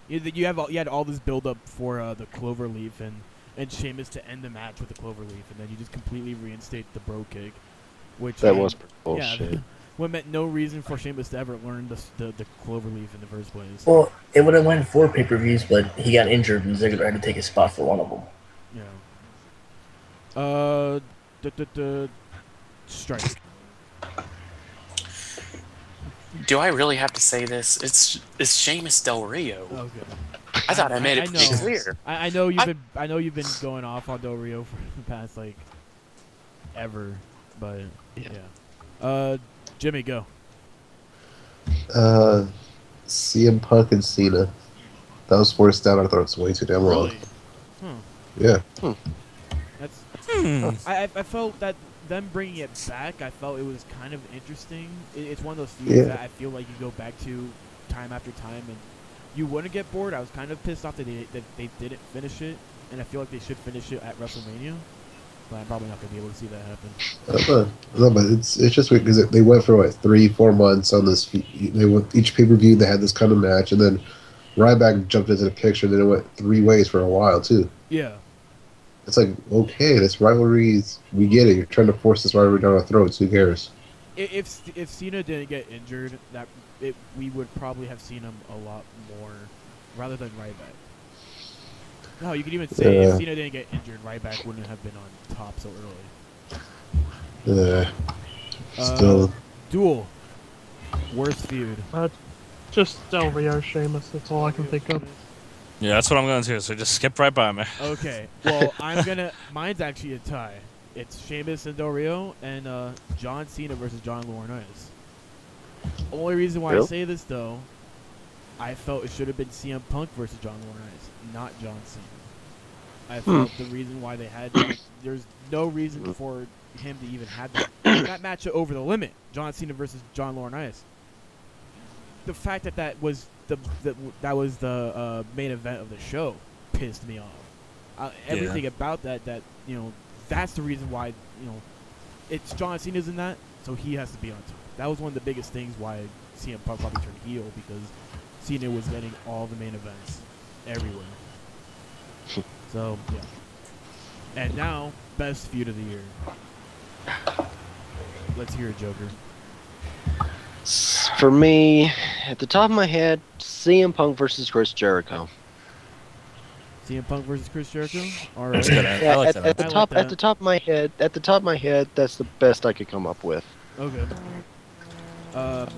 You had all this build up for the Cloverleaf and Sheamus to end the match with the Cloverleaf, and then you just completely reinstate the bro kick, which That was bullshit. Yeah, what meant no reason for Sheamus to ever learn the Cloverleaf in the first place. Well, it would have went 4 pay-per-views, but he got injured and Ziggler had to take his spot for one of them. Yeah. Strike. Do I really have to say this? It's Sheamus Del Rio. Okay. I thought I made it pretty know. clear. I know you've been going off on Del Rio for the past like ever, but yeah. Jimmy, go. CM Punk and Cena. That was forced down our throats way too damn long. Really? Yeah. That's. I felt that them bringing it back, I felt it was kind of interesting. It's one of those feuds that I feel like you go back to time after time, and you wouldn't get bored. I was kind of pissed off that they didn't finish it, and I feel like they should finish it at WrestleMania. But I'm probably not gonna be able to see that happen. No, but it's just weird because they went for 3-4 months on this. They went each pay-per-view. They had this kind of match, and then Ryback jumped into the picture. And then it went 3 ways for a while too. Yeah. It's like, okay, this rivalry, we get it. You're trying to force this rivalry down our throats. Who cares? If Cena didn't get injured, we would probably have seen him a lot more, rather than Ryback. No, you could even say if Cena didn't get injured, Ryback wouldn't have been on top so early. Still. Duel. Worst feud. Just Del Rio Sheamus. That's all I can think of. Yeah, that's what I'm going to do. So just skip right by me. Okay. Well, mine's actually a tie. It's Sheamus and Del Rio, and John Cena versus John Laurinaitis. Only reason why I say this though, I felt it should have been CM Punk versus John Laurinaitis, not John Cena. I felt the reason why they had there's no reason for him to even have that match over the limit. John Cena versus John Laurinaitis. The fact that was the main event of the show pissed me off. Everything about that that's the reason why it's John Cena's in that, so he has to be on top. That was one of the biggest things why CM Punk probably turned heel, because Cena was getting all the main events everywhere. So yeah. And now, best feud of the year. Let's hear it, Joker. For me, at the top of my head, CM Punk versus Chris Jericho. CM Punk versus Chris Jericho. All right. That's good. Yeah, I like at, that. at the I like top, that. at the top of my head, that's the best I could come up with. Okay.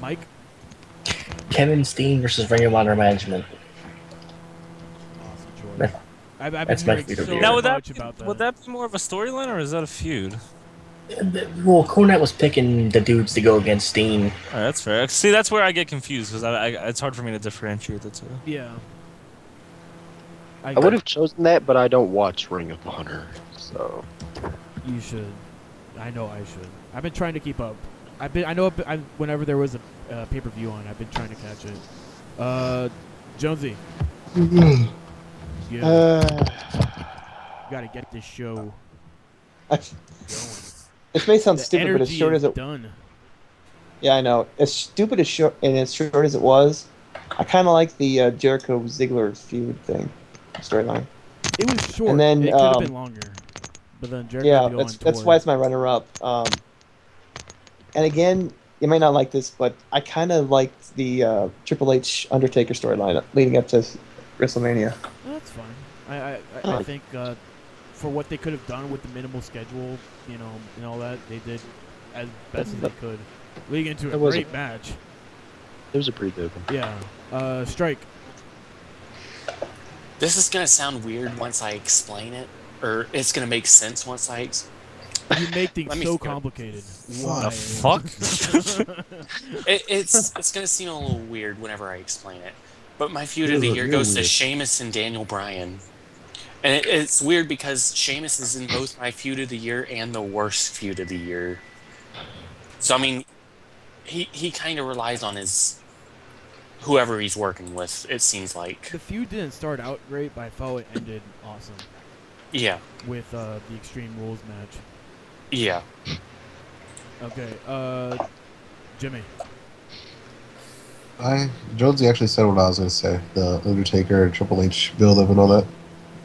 Mike. Kevin Steen versus Ring of Honor Management. Awesome choice. That- I've been that's my hearing favorite so beer. Now, would much that about that. would that be more of a storyline or is that a feud? Well, Cornette was picking the dudes to go against Steen. All right, that's fair. See, that's where I get confused because it's hard for me to differentiate the two. Yeah. I would have chosen that, but I don't watch Ring of Honor, so. You should. I know I should. I've been trying to keep up. Whenever there was a pay-per-view on, I've been trying to catch it. Jonesy. Gotta get this show going. This may sound The stupid, but as energy short is as it done. Yeah, I know. As stupid as short and as short as it was, I kind of like the Jericho Ziggler feud thing storyline. It was short. And then, it could have been longer. But then Jericho Yeah, had to go that's on why tour. it's my runner-up. And again, you might not like this, but I kind of liked the Triple H Undertaker storyline leading up to WrestleMania. That's fine. I think for what they could have done with the minimal schedule, and all that, they did as best as they could, leading into a That was great match. It was a pretty good one. Yeah. Strike. This is gonna sound weird once I explain it, or it's gonna make sense once I. You make things Let me so think. complicated. The fuck? It's gonna seem a little weird whenever I explain it, but my feud of the year goes to Sheamus and Daniel Bryan, and it's weird because Sheamus is in both my feud of the year and the worst feud of the year. So I mean, he kind of relies on his whoever he's working with. It seems like The feud didn't start out great, but I felt it ended awesome yeah, with the Extreme Rules match. yeah. Okay. Jimmy. Jonesy actually said what I was going to say. The Undertaker and Triple H build-up and all that.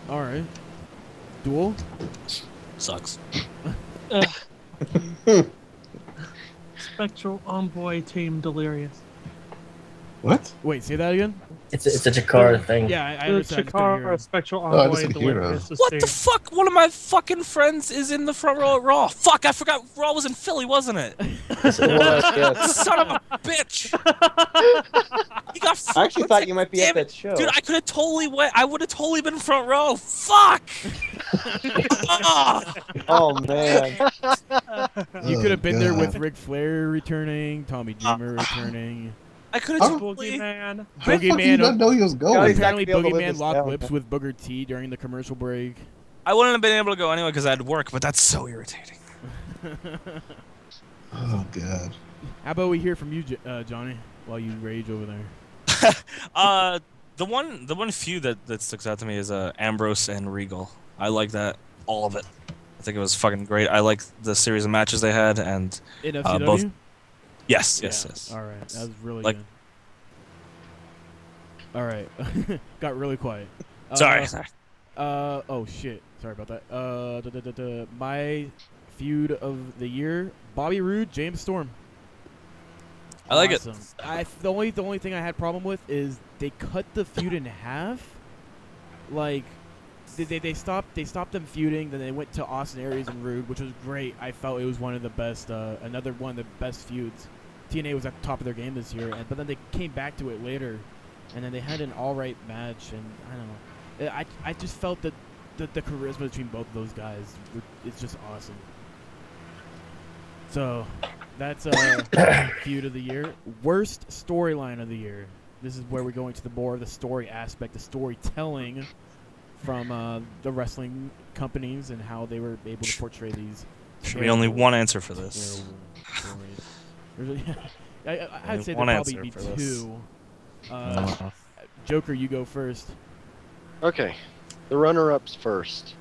All right. Duel. Sucks. Spectral Envoy Team Delirious. What? Wait, say that again. It's a Jakara thing. Yeah, I The understand. I just couldn't hear Chikara him. Spectral I Envoy just didn't hear Delirious. that. is What the Steve. fuck? One of my fucking friends is in the front row at Raw. Fuck, I forgot Raw was in Philly, wasn't it? Yes. Son of a bitch! He got I actually thought you might be Damn at that show. Dude, I could have totally went. I would have totally been front row. Fuck! Ah! Oh man. You could have been there with God. Ric Flair returning, Tommy Dreamer returning. I could How- have totally. Boogeyman. How the fuck did you not know he was going? Guys, Apparently, He's not gonna be able to live Boogeyman this locked down, lips man. with Booker T during the commercial break. I wouldn't have been able to go anyway because I had work, but that's so irritating. Oh god. How about we hear from you, Johnny, while you rage over there? The one feud that sticks out to me is Ambrose and Regal. I like that, all of it. I think it was fucking great. I like the series of matches they had, and In FCW? both. Yes. All right, that was really Like- good. All right, got really quiet. Sorry. Oh shit. Sorry about that. My feud of the year: Bobby Roode, James Storm. I like it. Awesome. The only thing I had problem with is they cut the feud in half. Like they stopped them feuding, then they went to Austin Aries and Roode, which was great. I felt it was one of the best, another one of the best feuds. TNA was at the top of their game this year, but then they came back to it later, and then they had an all right match, and I don't know. I just felt that the charisma between both of those guys, it's just awesome. So that's feud of the year. Worst storyline of the year. This is where we're going to the more of the story aspect, the storytelling from the wrestling companies and how they were able to portray these. Should be only one answer for this. I'd say there one probably answer be for this. two. Joker, you go first. Okay, the runner-ups first.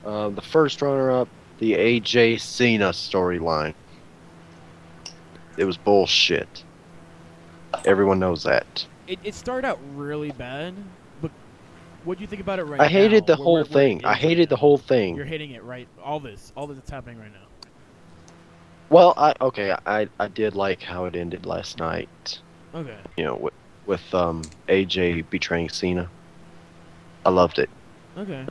The first runner-up, the AJ Cena storyline. It was bullshit. Everyone knows that. It started out really bad, but what do you think about it right now? I hated the Where- whole where it thing. I is hated right the now? whole thing. You're hating it, right? All this that's happening right now. Well, I did like how it ended last night. Okay. You know, with AJ betraying Cena. I loved it. Okay.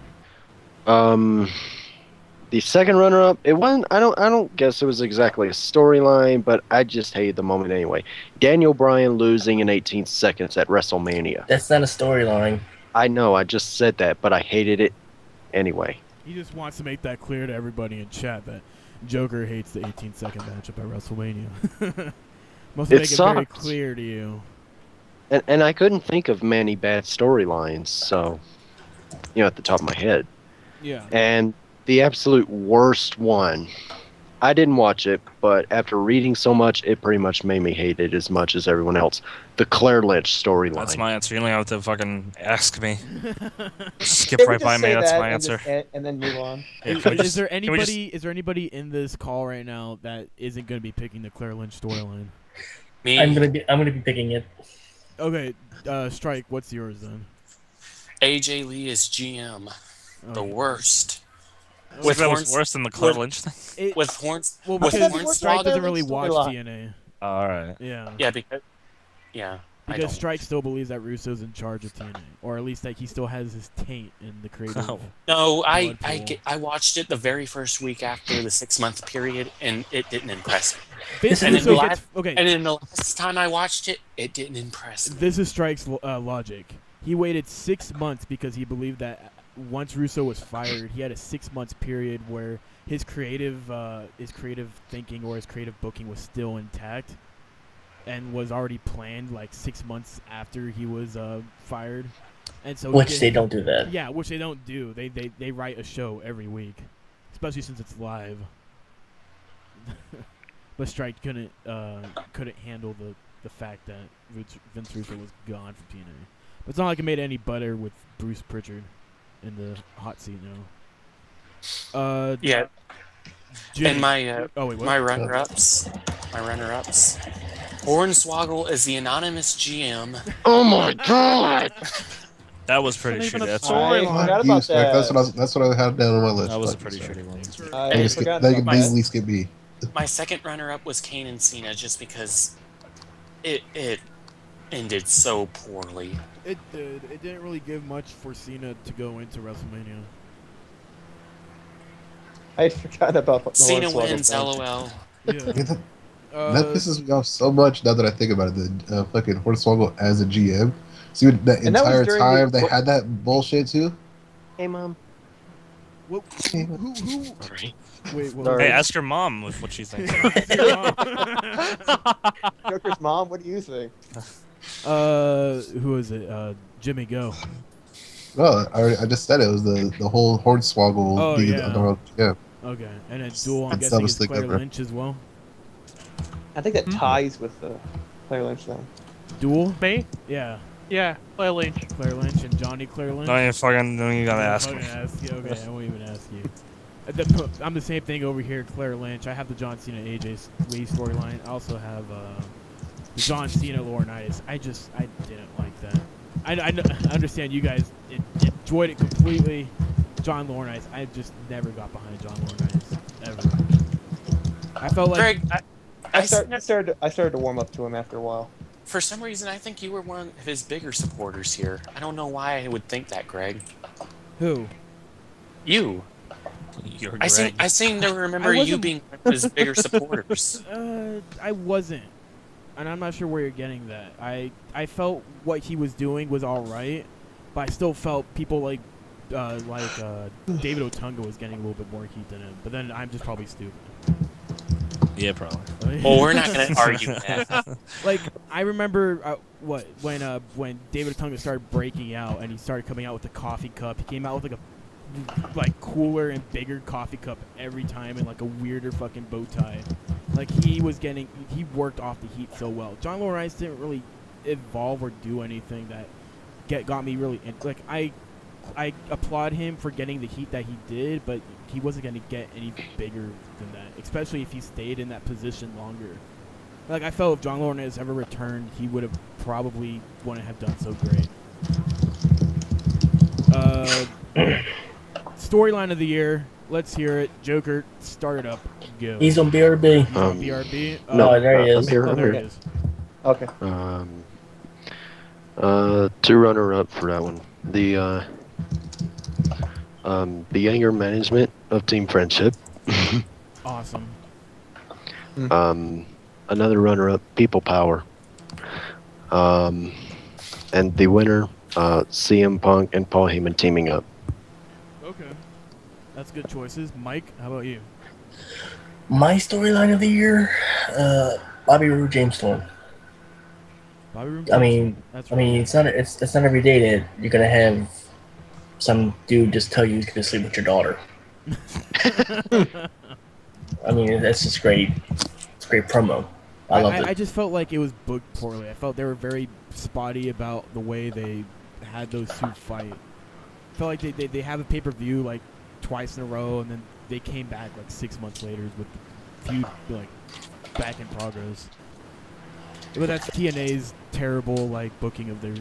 The second runner-up, it wasn't. I don't guess it was exactly a storyline, but I just hated the moment anyway. Daniel Bryan losing in 18 seconds at WrestleMania. That's not a storyline. I know, I just said that, but I hated it anyway. He just wants to make that clear to everybody in chat that Joker hates the 18-second matchup at WrestleMania. Must make it very sucks. clear to you. And I couldn't think of many bad storylines, so at the top of my head. Yeah. And the absolute worst one, I didn't watch it, but after reading so much, it pretty much made me hate it as much as everyone else. The Claire Lynch storyline. That's my answer. You don't have to fucking ask me. Skip Can we right just by me. say That's that my and answer. just and then move on? Yeah, Is, can we is just- there can we just- anybody? Is there anybody in this call right now that isn't going to be picking the Claire Lynch storyline? Me, I'm gonna be picking it. Okay, Strike. What's yours then? AJ Lee is GM. The Okay. worst. With With that was Horns- worse than the Claire with- Lynch thing. It, With Horns. well, with because Hornswoggle- Strike doesn't really Storyline. watch TNA. All right. Yeah. Yeah, because. Yeah. I Because don't. Strike still believes that Russo's in charge of TNA, or at least that he still has his taint in the creative. Oh. No, Bloodpool. I watched it the very first week after the 6-month period, and it didn't impress me. Vince And then Russo the gets, okay, And then the last time I watched it, it didn't impress me. this is Strike's logic. He waited 6 months because he believed that once Russo was fired, he had a 6 months period where his creative thinking or his creative booking was still intact, and was already planned like 6 months after he was fired, and so Which they don't do that. Yeah, which they don't do. They write a show every week, especially since it's live. But Strike couldn't handle the fact that Vince Russo was gone from TNA. But it's not like it made any better with Bruce Pritchard in the hot seat now. Yeah. Jimmy. And my oh wait, what? my runner-ups, Hornswoggle is the anonymous GM. Oh my god! That was pretty Not even shitty. a That's story. I Fuck forgot You, about Spec. that. That's what I had down on my list. that was a Fuck pretty you, sorry. shitty one. I That you forgot can about that. easily skip me. My second runner-up was Kane and Cena, just because it ended so poorly. It did. It didn't really give much for Cena to go into WrestleMania. I forgot about the Cena Hornswoggle wins, thing. LOL. Yeah. Yeah, that Uh, pisses me off so much now that I think about it. The fucking Hornswoggle as a GM. See, that And that was entire during time the- they had that bullshit too. Hey, Mom. who? Sorry. Wait, what? Sorry. Hey, ask your mom what she thinks. Joker's mom, what do you think? Who is it? Jimmy Go. No, I just said it was the whole Hornswoggle. Oh, being yeah. the world GM. Okay, and then Duel. I'm That's guessing is dumbest thing Claire ever. Lynch as well. I think that Hmm? ties with the Claire Lynch thing. Duel. Me? Yeah, Yeah, Claire Lynch. Claire Lynch and Johnny Claire Lynch. Don't even fucking. Don't even gotta ask me. Fucking ask you. Okay, I won't even ask you. I'm the same thing over here, Claire Lynch. I have the John Cena AJ Lee storyline. I also have the John Cena Laurinaitis. I didn't like that. I understand you guys enjoyed it completely. John Laurinaitis. I just never got behind John Laurinaitis ever. I felt like Greg, I started to warm up to him after a while. for some reason, I think you were one of his bigger supporters here. I don't know why I would think that, Greg. who? You. You're I Greg. seem to remember you wasn't- being one of his bigger supporters. I wasn't, and I'm not sure where you're getting that. I felt what he was doing was all right, but I still felt people like David Otunga was getting a little bit more heat than him. But then I'm just probably stupid. Yeah, probably. Well, we're not going to argue that. Like I remember when David Otunga started breaking out and he started coming out with the coffee cup. He came out with like a cooler and bigger coffee cup every time and like a weirder fucking bow tie. Like he worked off the heat so well. John Laurinaitis didn't really evolve or do anything that got me really like I applaud him for getting the heat that he did, but he wasn't going to get any bigger than that, especially if he stayed in that position longer. Like, I felt if John Laurinaitis ever returned, he would have probably wouldn't have done so great. Storyline of the year. Let's hear it. Joker, start it up. Go. He's on BRB. He's on BRB. No, there he is. I'm here. Oh, I'm there here. he is. Okay. Two runner up for that one. The The anger management of Team Friendship. Awesome. Another runner-up, People Power. And the winner, CM Punk and Paul Heyman teaming up. Okay. That's good choices. Mike, how about you? My storyline of the year, Bobby Roode, James Storm. Bobby Roode? I mean, That's it's not every day that you're gonna have some dude just tell you he's gonna sleep with your daughter. I mean, that's just great. It's a great promo. I loved it. I just felt like it was booked poorly. I felt they were very spotty about the way they had those two fight. I felt like they have a pay-per-view like twice in a row, and then they came back like 6 months later with the feud like back in progress. But that's TNA's terrible like booking of their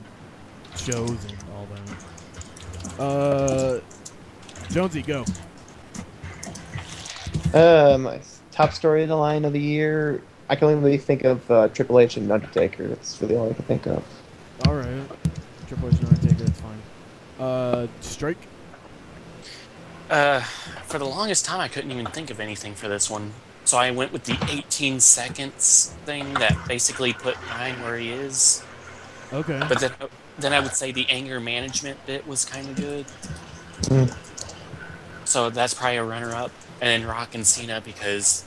shows and all that. Jonesy, go. My top storyline of the year. I can only really think of Triple H and Undertaker. That's really all I can think of. All right, Triple H and Undertaker. That's fine. Strike. For the longest time, I couldn't even think of anything for this one. So I went with the 18 seconds thing that basically put Ryan where he is. Okay. But then I would say the anger management bit was kind of good. So that's probably a runner-up. And then Rock and Cena, because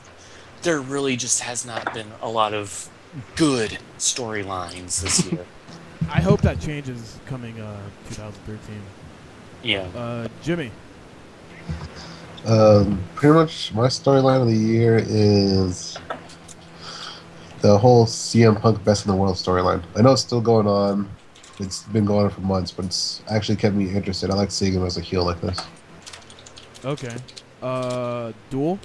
there really just has not been a lot of good storylines this year. I hope that changes coming 2013. Yeah. Jimmy. Pretty much my storyline of the year is the whole CM Punk Best in the World storyline. I know it's still going on. It's been going on for months, but it's actually kept me interested. I like seeing him as a heel like this. Okay. Duel.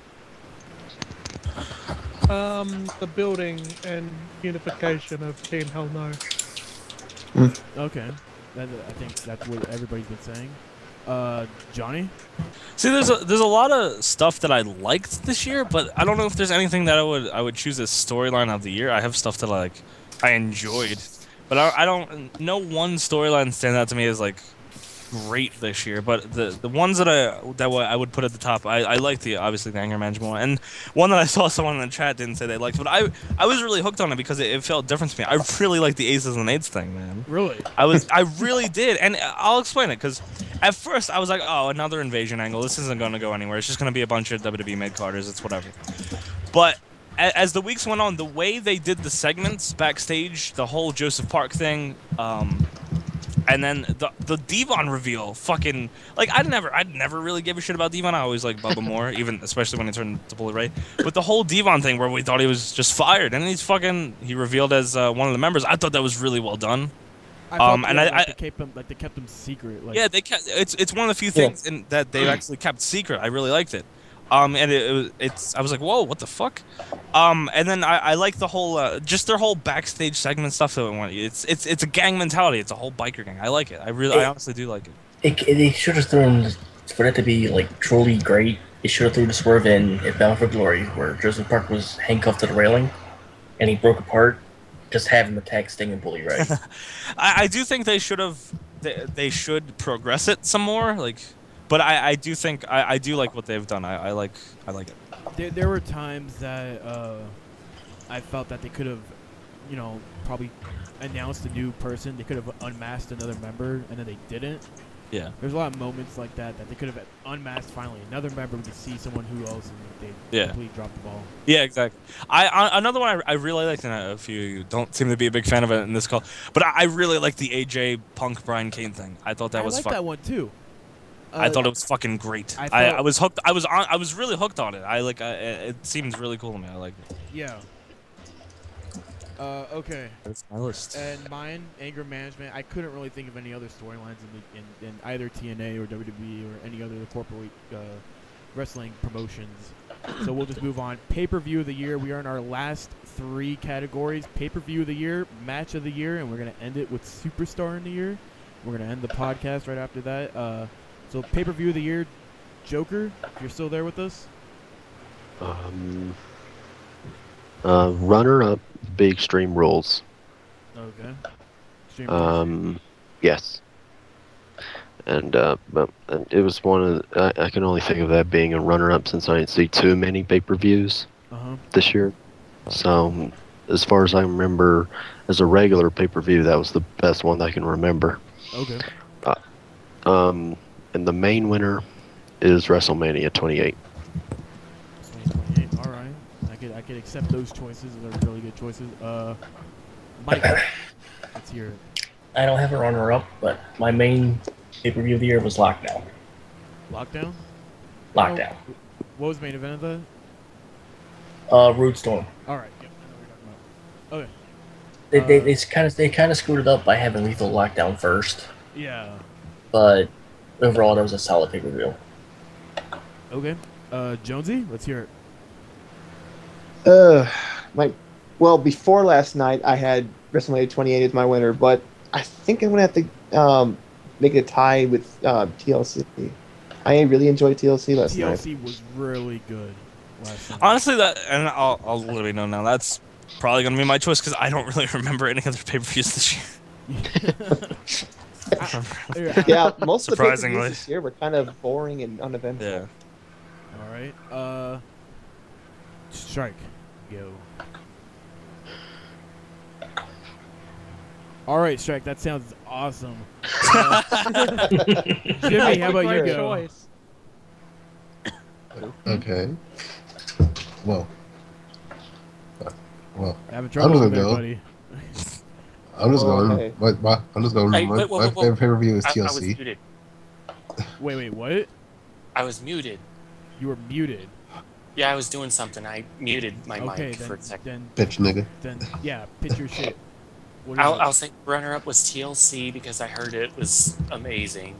The building and unification of Team Hell No. Okay. I think that's what everybody's been saying. Johnny? See, there's a lot of stuff that I liked this year, but I don't know if there's anything that I would choose as storyline of the year. I have stuff that I enjoyed, but I don't. No one storyline stands out to me as like great this year. But the ones that I would put at the top, I like obviously the anger management one, and one that I saw someone in the chat didn't say they liked, but I was really hooked on it because it felt different to me. I really like the Aces and Eights thing, man. Really? I really did, and I'll explain it because at first I was like, oh, another invasion angle. This isn't going to go anywhere. It's just going to be a bunch of WWE mid-carders. It's whatever. But as the weeks went on, the way they did the segments backstage, the whole Joseph Park thing, and then the Devon reveal, fucking like I'd never really give a shit about Devon. I always like Bubba more, even especially when he turned to Bully Ray. But the whole Devon thing where we thought he was just fired, and he revealed as one of the members. I thought that was really well done. They kept them secret. Like, yeah, they kept. It's one of the few things that they actually kept secret. I really liked it. And I was like, whoa, what the fuck? And then I like the whole just their whole backstage segment stuff that we want. It's a gang mentality. It's a whole biker gang. I like it. I honestly do like it. They should have thrown, for it to be like truly great, they should have thrown the swerve in Bound for Glory, where Joseph Park was handcuffed to the railing, and he broke apart. Just have him attack Sting and Bully Ray. I do think they should have. They should progress it some more. Like, but I do think I do like what they've done. I like it. There were times that I felt that they could have, probably announced a new person. They could have unmasked another member, and then they didn't. Yeah. There's a lot of moments like that they could have unmasked finally another member to see someone who else, and they completely dropped the ball. Yeah, exactly. Another one I really liked, and a few of you don't seem to be a big fan of it in this call, but I really like the AJ Punk Brian Kane thing. I thought that was that one too. I thought it was fucking great. I was hooked. I was really hooked on it. It seems really cool to me. I like it. Yeah. Okay. That's my list. And mine, anger management. I couldn't really think of any other storylines in either TNA or WWE or any other of the corporate wrestling promotions. So we'll just move on. Pay-per-view of the year. We are in our last 3 categories. Pay-per-view of the year, match of the year, and we're going to end it with superstar in the year. We're going to end the podcast right after that. So pay-per-view of the year, Joker, if you're still there with us. Runner-up, Big Extreme Rules. Okay. Extreme Rules. Yes. and it was one of I can only think of that being a runner-up since I didn't see too many pay-per-views this year. So as far as I remember, as a regular pay-per-view, that was the best one that I can remember. Okay. And the main winner is WrestleMania 28. 28. All right. I could accept those choices. They're really good choices. Mike, let's hear it. I don't have a runner-up, but my main pay-per-view of the year was Lockdown. Lockdown? Lockdown. What was the main event of that? Root Storm. All right. Yep. I know what you're talking about. Okay. They kind of screwed it up by having Lethal Lockdown first, Yeah. but overall that was a solid pay-per-view. Okay. Jonesy, let's hear it. Well, before last night, I had WrestleMania 28 as my winner, but I think I'm going to have to make it a tie with TLC. I really enjoyed TLC last night. TLC was really good last night. Honestly, and I'll literally know now. That's probably gonna be my choice because I don't really remember any other pay-per-views this year. Yeah, most of the pay-per-views Surprisingly. this year were kind of boring and uneventful. Yeah. All right. Strike. Go. All right, Strike. That sounds awesome. Jimmy, how about you Great go? choice. Okay. Well. Having trouble I'm with just gonna go. everybody. I'm just going. Okay. I'm just going. Hey, My favorite pay-per-view is I was TLC. muted. Wait, what? I was muted. You were muted. Yeah, I was doing something. I muted my Okay, mic for a second. Bitch, nigga. Then yeah, pitch your shit. What is I'll say runner-up was TLC because I heard it was amazing.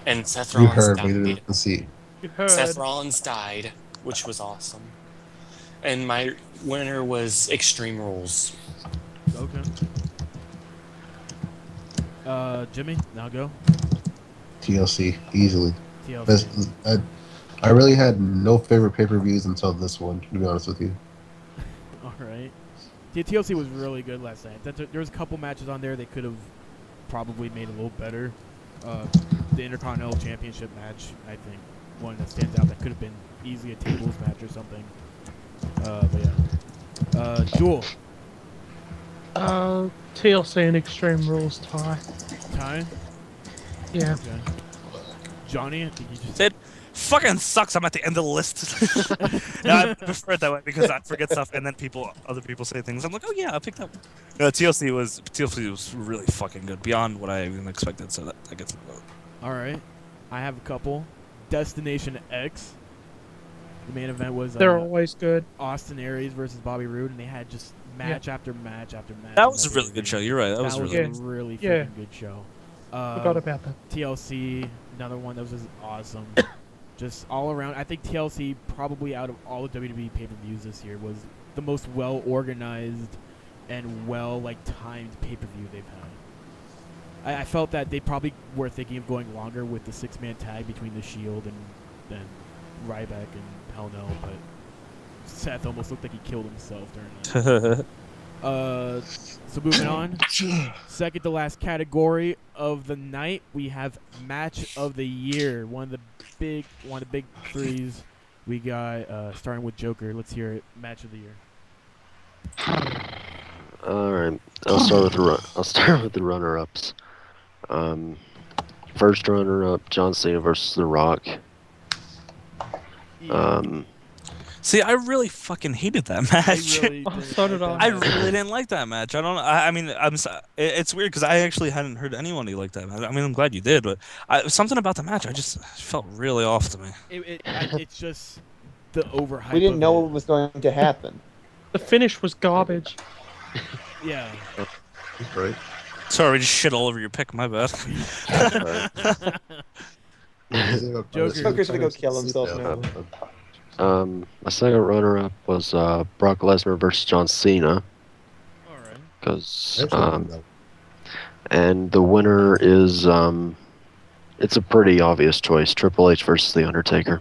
And Seth You Rollins heard, but you died. didn't see. You heard. Seth Rollins died, which was awesome. And my winner was Extreme Rules. Okay. Jimmy, now go. TLC easily. TLC. I really had no favorite pay-per-views until this one. To be honest with you. All right. TLC was really good last night. There was a couple matches on there they could have probably made a little better. The Intercontinental Championship match, I think, one that stands out that could have been easily a tables match or something. But yeah. Duel. TLC and Extreme Rules tie. Ty? Yeah. Okay. Johnny, I think you just It fucking sucks. I'm at the end of the list. No, I prefer it that way because I forget stuff, and then other people say things. I'm like, oh yeah, I picked up. No, TLC was really fucking good, beyond what I even expected. So that gets a vote. All right. I have a couple. Destination X. The main event was They're always good. Austin Aries versus Bobby Roode, and they had just match after match after match. That was a really good show. You're right. That was really a good. really Yeah. freaking good show. Forgot about that. TLC, another one that was just awesome. Just all around. I think TLC probably out of all the WWE pay-per-views this year was the most well organized and well timed pay-per-view they've had. I felt that they probably were thinking of going longer with the 6-man tag between the Shield and Ryback and Hell No, but Seth almost looked like he killed himself during that. So moving on, second to last category of the night, we have match of the year. One of the big threes. We got starting with Joker. Let's hear it. Match of the year. All right, I'll start with the runner-ups. First runner-up, John Cena versus The Rock. See, I really fucking hated that match. So did I. I really didn't like that match. I don't. I mean, it's weird because I actually hadn't heard anyone who liked that match. I mean, I'm glad you did, but something about the match I just felt really off to me. It's just the overhype. We didn't of know it. what was going to happen. The finish was garbage. Yeah. Right. Sorry, we just shit all over your pick. My bad. Joker's gonna go kill himself now. My second runner-up was Brock Lesnar versus John Cena. All right. Because and the winner is it's a pretty obvious choice: Triple H versus The Undertaker.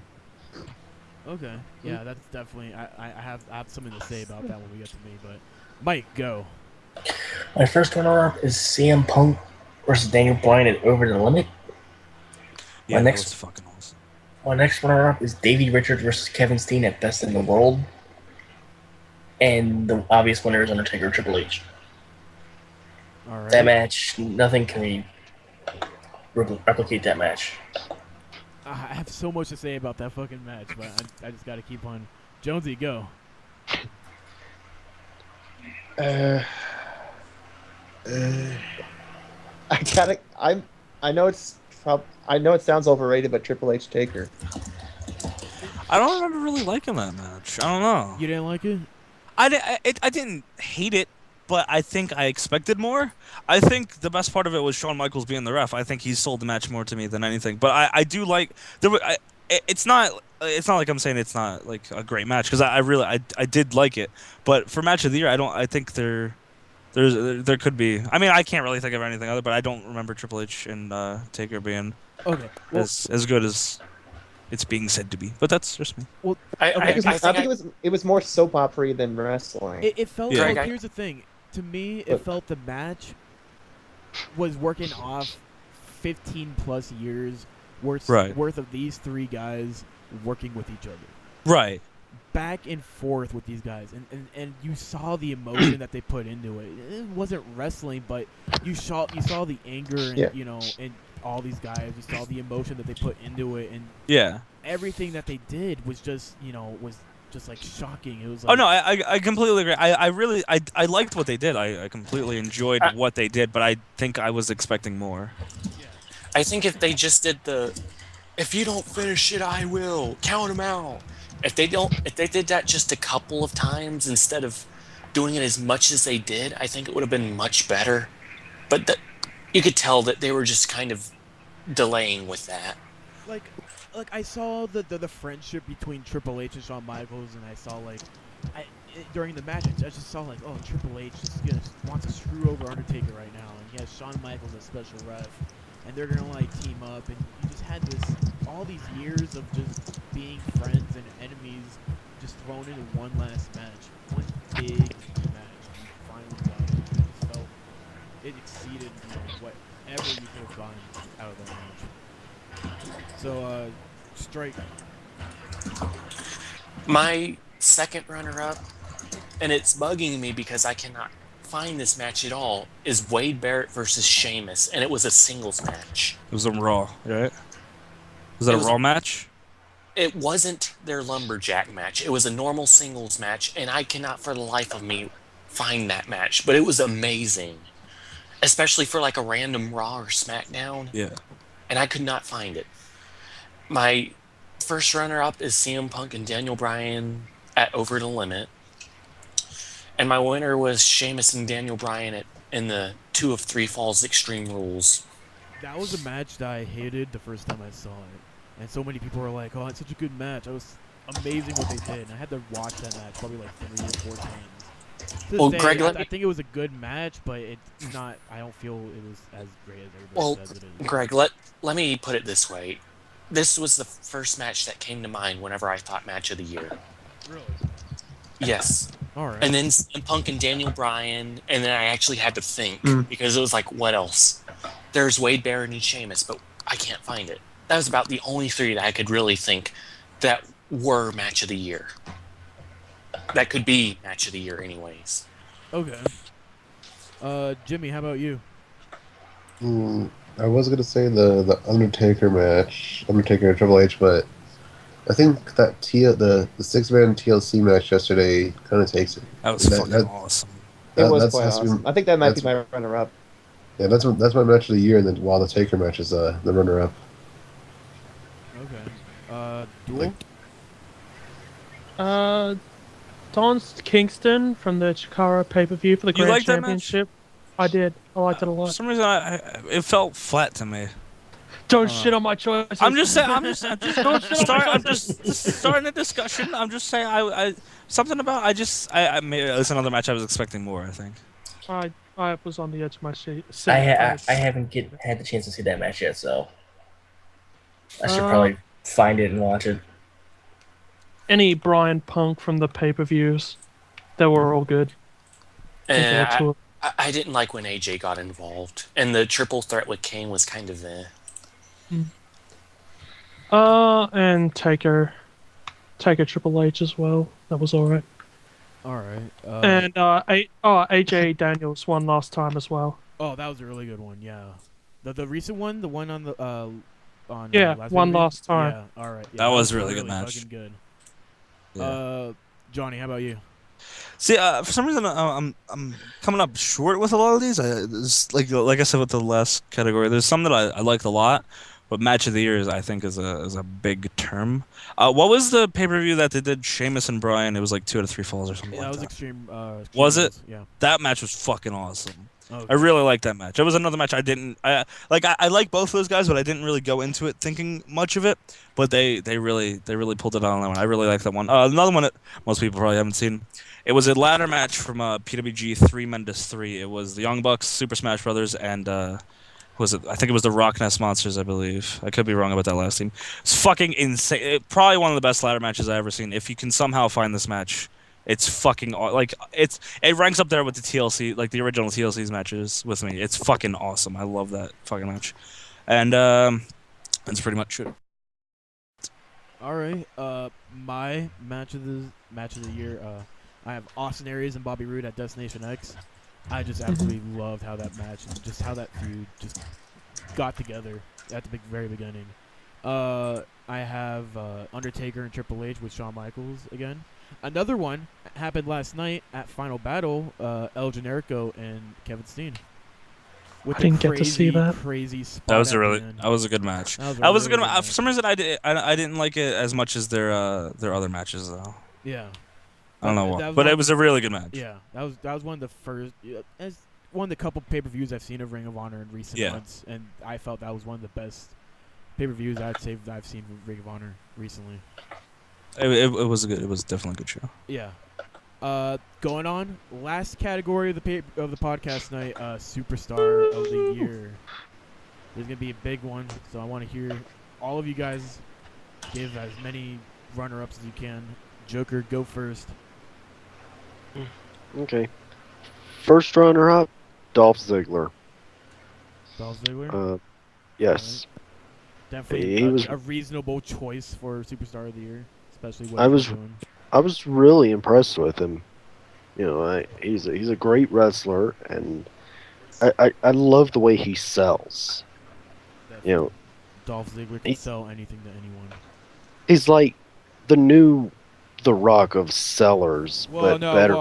Okay. Yeah, that's definitely. I have something to say about that when we get to me, but Mike, go. My first runner-up is CM Punk versus Daniel Bryan at Over the Limit. Yeah, My that next- was fucking awesome. My next runner-up is Davey Richards versus Kevin Steen at Best in the World. And the obvious winner is Undertaker Triple H. All right. That match, nothing can replicate that match. I have so much to say about that fucking match, but I just got to keep on. Jonesy, go. I gotta. I know it's. I know it sounds overrated, but Triple H Taker. I don't remember really liking that match. I don't know. You didn't like it? I didn't hate it, but I think I expected more. I think the best part of it was Shawn Michaels being the ref. I think he sold the match more to me than anything. But I do like it's not like I'm saying it's not like a great match, because I did like it. But for match of the year, I think there could be. I mean, I can't really think of anything other, but I don't remember Triple H and Taker being Okay. Well, as good as it's being said to be. But that's just me. well I think it was more soap opera than wrestling. it felt Yeah. like, Greg, here's the thing. To me, it Look. felt the match was working off 15 plus years worth Right. worth of these three guys working with each other. Right. Back and forth with these guys, and you saw the emotion that they put into it. It wasn't wrestling, but you saw the anger and Yeah. and all these guys. You saw the emotion that they put into it, and Yeah. everything that they did was just was just like shocking. It was Oh like, no, I completely agree. I liked what they did. I completely enjoyed what they did, but I think I was expecting more. I think if they just did if you don't finish it, I will count them out. If they did that just a couple of times instead of doing it as much as they did, I think it would have been much better. But you could tell that they were just kind of delaying with that. like I saw the friendship between Triple H and Shawn Michaels, and I saw during the match, I just saw oh, Triple H just wants to screw over Undertaker right now, and he has Shawn Michaels as special ref, and they're gonna team up, and you just had all these years of just being friends and enemies just thrown into one last match, one big match. You finally got it. I just felt it exceeded whatever you could have gotten out of that match. So, Strike. My second runner-up, and it's bugging me because I cannot find this match at all, is Wade Barrett versus Sheamus, and it was a singles match. It was a Raw, right? Was that It a was Raw match? It wasn't their lumberjack match. It was a normal singles match, and I cannot for the life of me find that match. But it was amazing, especially for a random Raw or SmackDown. Yeah. And I could not find it. My first runner-up is CM Punk and Daniel Bryan at Over the Limit. And my winner was Sheamus and Daniel Bryan in the 2 of 3 Falls Extreme Rules. That was a match that I hated the first time I saw it. And so many people were like, oh, it's such a good match. It was amazing what they did. And I had to watch that match probably 3 or 4 times. To Well, say, Greg, I think it was a good match, but it's not, I don't feel it was as great as everybody says it is. Greg, let me put it this way. This was the first match that came to mind whenever I thought match of the year. Really? Yes. All right. And then CM Punk and Daniel Bryan, and then I actually had to think because it was what else? There's Wade Barrett and Sheamus, but I can't find it. That was about the only 3 that I could really think that were match of the year. That could be match of the year, anyways. Okay. Jimmy, how about you? I was gonna say the Undertaker match, Undertaker and Triple H, but I think that the 6-man TLC match yesterday kind of takes it. That was fucking awesome. It was that's quite has to be- awesome. I think that might be that's- my runner-up. Yeah, that's my match of the year, and then while the Taker match is the runner-up. Okay. Duel? Don Kingston from the Chikara pay-per-view for the You Grand liked that match? Championship. I did. I liked it a For lot. some reason, it felt flat to me. Don't shit on my choices. I'm just saying. I'm just starting a discussion. I'm just saying. Something about. I maybe it's another match I was expecting more. I think. I was on the edge of my seat. I haven't had the chance to see that match yet, so I should probably find it and watch it. Any Brian Punk from the pay-per-views, they were all good. compared And to it. I didn't like when AJ got involved, and the triple threat with Kane was kind of And Taker Triple H as well. That was alright. All right. And AJ Daniels won last time as well. Oh, that was a really good one. Yeah, the recent one, the one on the Yeah, last won pay-per-view? last time. Yeah. All right. Yeah, That was a really good match. Fucking good. Yeah. Johnny, how about you? See, for some reason, I'm coming up short with a lot of these. There's, like I said with the last category, there's some that I liked a lot, but match of the year I think is a big term. What was the pay-per-view that they did Sheamus and Bryan? It was like 2 out of 3 falls or something Yeah, like that was that. Extreme. Was it? Yeah. That match was fucking awesome. Okay. I really liked that match. It was another match I like both of those guys, but I didn't really go into it thinking much of it. But they really pulled it out on that one. I really like that one. Another one that most people probably haven't seen. It was a ladder match from PWG 3 Mendes 3. It was the Young Bucks, Super Smash Brothers, and who was it? I think it was the Rock Nest Monsters, I believe. I could be wrong about that last team. It's fucking insane. Probably one of the best ladder matches I've ever seen. If you can somehow find this match, it's fucking like it ranks up there with the TLC, like the original TLC's matches with me. It's fucking awesome. I love that fucking match, and that's pretty much it. All right. My match of the year. I have Austin Aries and Bobby Roode at Destination X. I just absolutely loved how that match and just how that feud just got together at the very beginning. I have Undertaker and Triple H with Shawn Michaels again. Another one happened last night at Final Battle. El Generico and Kevin Steen. With I didn't get to see that. Crazy spot. That was at a the really end. that was a good match. That was a good really match. For some reason, I didn't like it as much as their other matches though. Yeah. I don't know why, That but was it was a really good match. Yeah, that was one of the first, as one of the couple pay-per-views I've seen of Ring of Honor in recent months, and I felt that was one of the best pay-per-views I've seen from Ring of Honor recently. It was it was definitely a good show. Yeah. Going on, last category of the podcast night, Superstar of the Year. There's gonna be a big one, so I want to hear all of you guys give as many runner-ups as you can. Joker, go first. Okay. First runner-up, Dolph Ziggler. Dolph Ziggler. Yes. Definitely He was a reasonable choice for Superstar of the Year, especially what I was doing. I was really impressed with him. You know, he's a great wrestler, and I love the way he sells. Definitely. You know, Dolph Ziggler can sell anything to anyone. he's like the new The Rock of sellers, but better.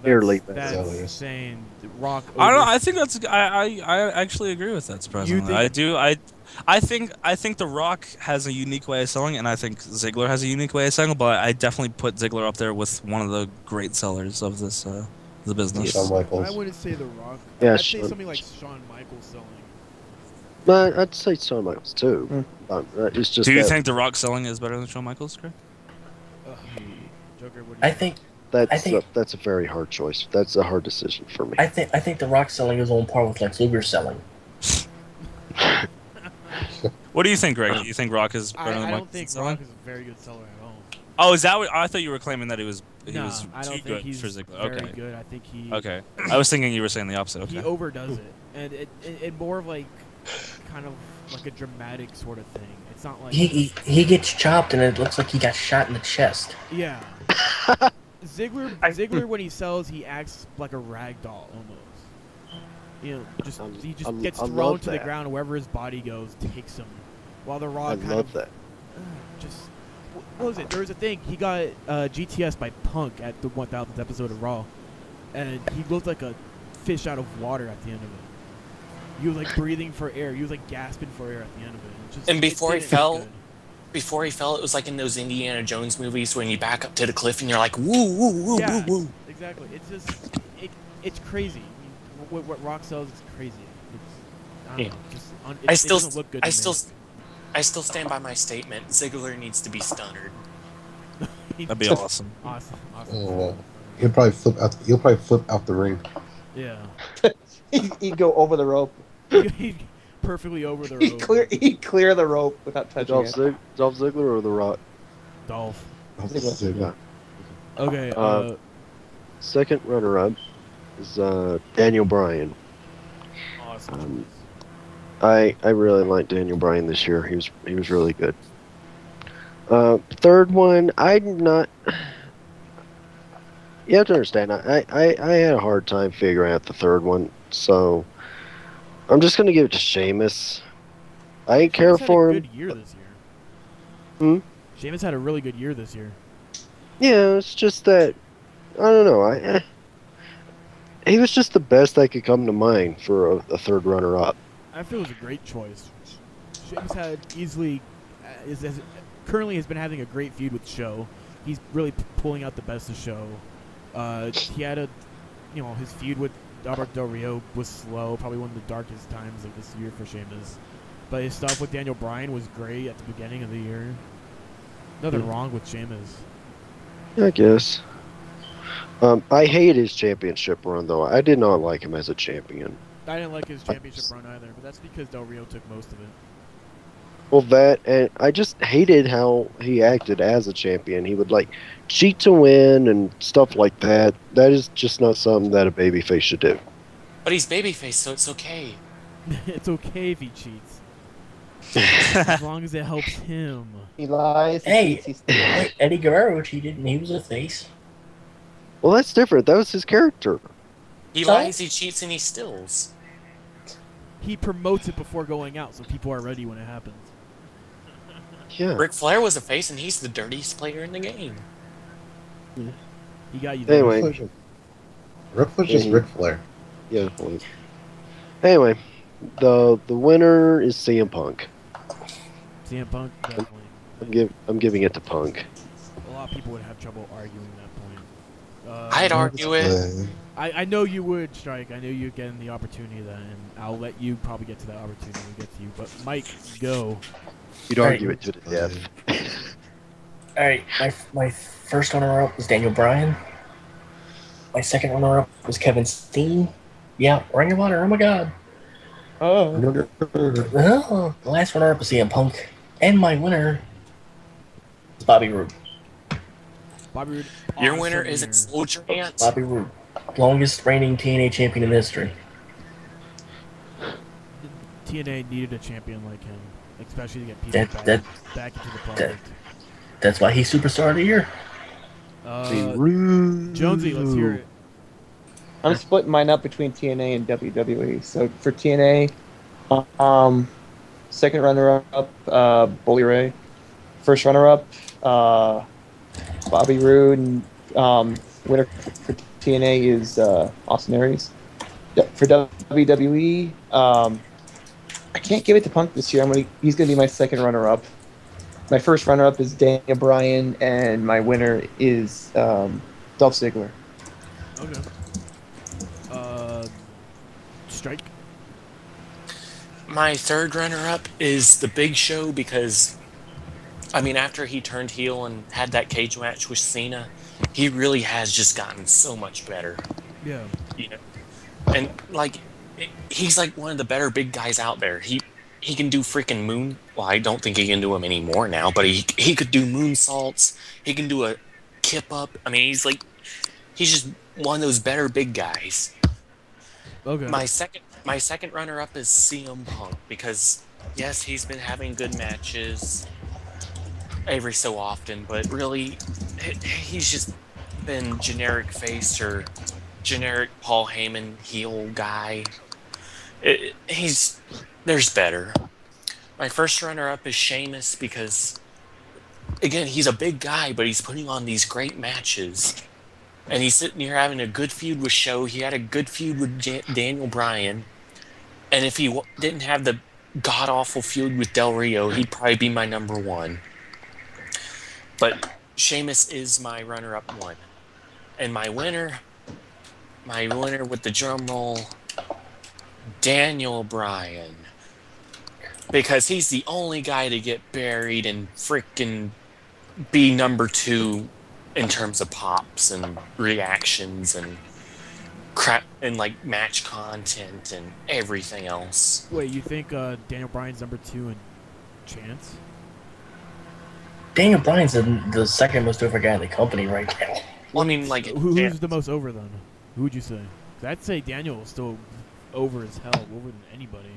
Barely better. That's Sellers. insane. Rock. I don't know. I think that's. I actually agree with that. Surprisingly, think- I do. I think The Rock has a unique way of selling, and I think Ziggler has a unique way of selling. But I definitely put Ziggler up there with one of the great sellers of this the business. Shawn Michaels. I wouldn't say The Rock. Yeah, I'd say Shawn- something like Shawn Michaels selling. But I'd say Shawn Michaels too. It's just. Do you that- think The Rock selling is better than Shawn Michaels, Craig? Joker, what do you I think that's a very hard choice. That's a hard decision for me. I think the Rock selling is on par with Lex Luger selling. What do you think, Greg? Do you think Rock is better than I Michaels? don't think selling? Rock is a very good seller at all. Oh, is that what I thought you were claiming that he was No, I too don't think good he's for Ziggler? very Okay. good. I think he Okay. I was thinking you were saying the opposite. he Okay. overdoes it, and it more of like kind of like a dramatic sort of thing. It's not like He gets chopped and it looks like he got shot in the chest. yeah. Ziggler when he sells, he acts like a rag doll almost. You know, he just gets I thrown love to the that. ground, and wherever his body goes takes him. While the Rock I kind love of that. just what was it? There was a thing. He got GTS by Punk at the 1000th episode of Raw, and he looked like a fish out of water at the end of it. He was like breathing for air. He was like gasping for air at the end of it. It just, And it before he didn't look fell, good. it was like in those Indiana Jones movies when you back up to the cliff and you're like, woo, woo, woo, Yeah, woo, woo. exactly. It's just it's crazy. I mean, what Rock sells is crazy. It's, I don't know, just it doesn't look good. I still stand by my statement. Ziggler needs to be stunnered. That'd be awesome. Awesome. Oh, well. He'll probably flip out the ring. Yeah. He'd go over the rope. He'd perfectly over the rope. He'd clear the rope without touching it. Dolph Ziggler or The Rock? Dolph. Yeah. Okay. Second runner-up is Daniel Bryan. Awesome. I really liked Daniel Bryan this year. He was really good. Third one, I'm not. You have to understand, I had a hard time figuring out the third one, so I'm just gonna give it to Sheamus. I ain't care for him. Sheamus had a good year this year. Hmm? Sheamus had a really good year this year. Yeah, it's just that I don't know. He was just the best that could come to mind for a third runner-up. I feel it was a great choice. Sheamus had easily, currently has been having a great feud with Show. He's really pulling out the best of Show. He had his feud with Alberto Del Rio was slow, probably one of the darkest times of this year for Sheamus. But his stuff with Daniel Bryan was great at the beginning of the year. Nothing wrong with Sheamus. I guess. I hate his championship run, though. I did not like him as a champion. I didn't like his championship run either, but that's because Del Rio took most of it. Well, and I just hated how he acted as a champion. He would, cheat to win and stuff like that. That is just not something that a babyface should do. But he's babyface, so it's okay. It's okay if he cheats. As long as it helps him. He lies. Hey, Eddie Guerrero cheated, and he was a face. Well, that's different. That was his character. He lies, he cheats, and he stills. He promotes it before going out, so people are ready when it happens. Yeah. Ric Flair was a face, and he's the dirtiest player in the game. He got you there. Anyway. Ric Flair's just Ric Flair. Yeah. Anyway, the winner is CM Punk. CM Punk, definitely. I'm giving it to Punk. A lot of people would have trouble arguing that point. I'd argue it. I know you would, Strike. I know you'd get the opportunity then, and I'll let you probably get to that opportunity when we get to you. But Mike, go. You'd argue it to the death. All right, my first runner-up was Daniel Bryan. My second runner-up was Kevin Steen. Yeah, Ring of Honor. Oh my God. Oh. The last runner-up was CM Punk, and my winner is Bobby Roode. Bobby Roode. Your winner isn't Slow Giant. Bobby Roode, longest reigning TNA champion in history. TNA needed a champion like him, especially to get people back into the product. That's why he's Superstar of the Year. Jonesy, let's hear it. I'm splitting mine up between TNA and WWE. So for TNA, second runner-up, Bully Ray. First runner-up, Bobby Roode. And winner for TNA is Austin Aries. For WWE, I can't give it to Punk this year. He's going to be my second runner-up. My first runner-up is Daniel Bryan, and my winner is Dolph Ziggler. Okay. Strike. My third runner-up is The Big Show because, after he turned heel and had that cage match with Cena, he really has just gotten so much better. Yeah. And he's like one of the better big guys out there. He can do freaking moon. Well, I don't think he can do them anymore now, but he could do moonsaults. He can do a kip up. He's just one of those better big guys. Okay. My second runner-up is CM Punk because, yes, he's been having good matches every so often, but really, he's just been generic face or generic Paul Heyman heel guy. There's better. My first runner-up is Sheamus because, again, he's a big guy, but he's putting on these great matches. And he's sitting here having a good feud with Show. He had a good feud with Daniel Bryan. And if he didn't have the god-awful feud with Del Rio, he'd probably be my number one. But Sheamus is my runner-up one. And my winner with the drum roll, Daniel Bryan. Because he's the only guy to get buried and freaking be number two in terms of pops and reactions and crap and match content and everything else. Wait, you think Daniel Bryan's number 2 in chance? Daniel Bryan's the second most over guy in the company right now. Well, who's the most over then? Who would you say? 'Cause I'd say Daniel is still over as hell, over than anybody.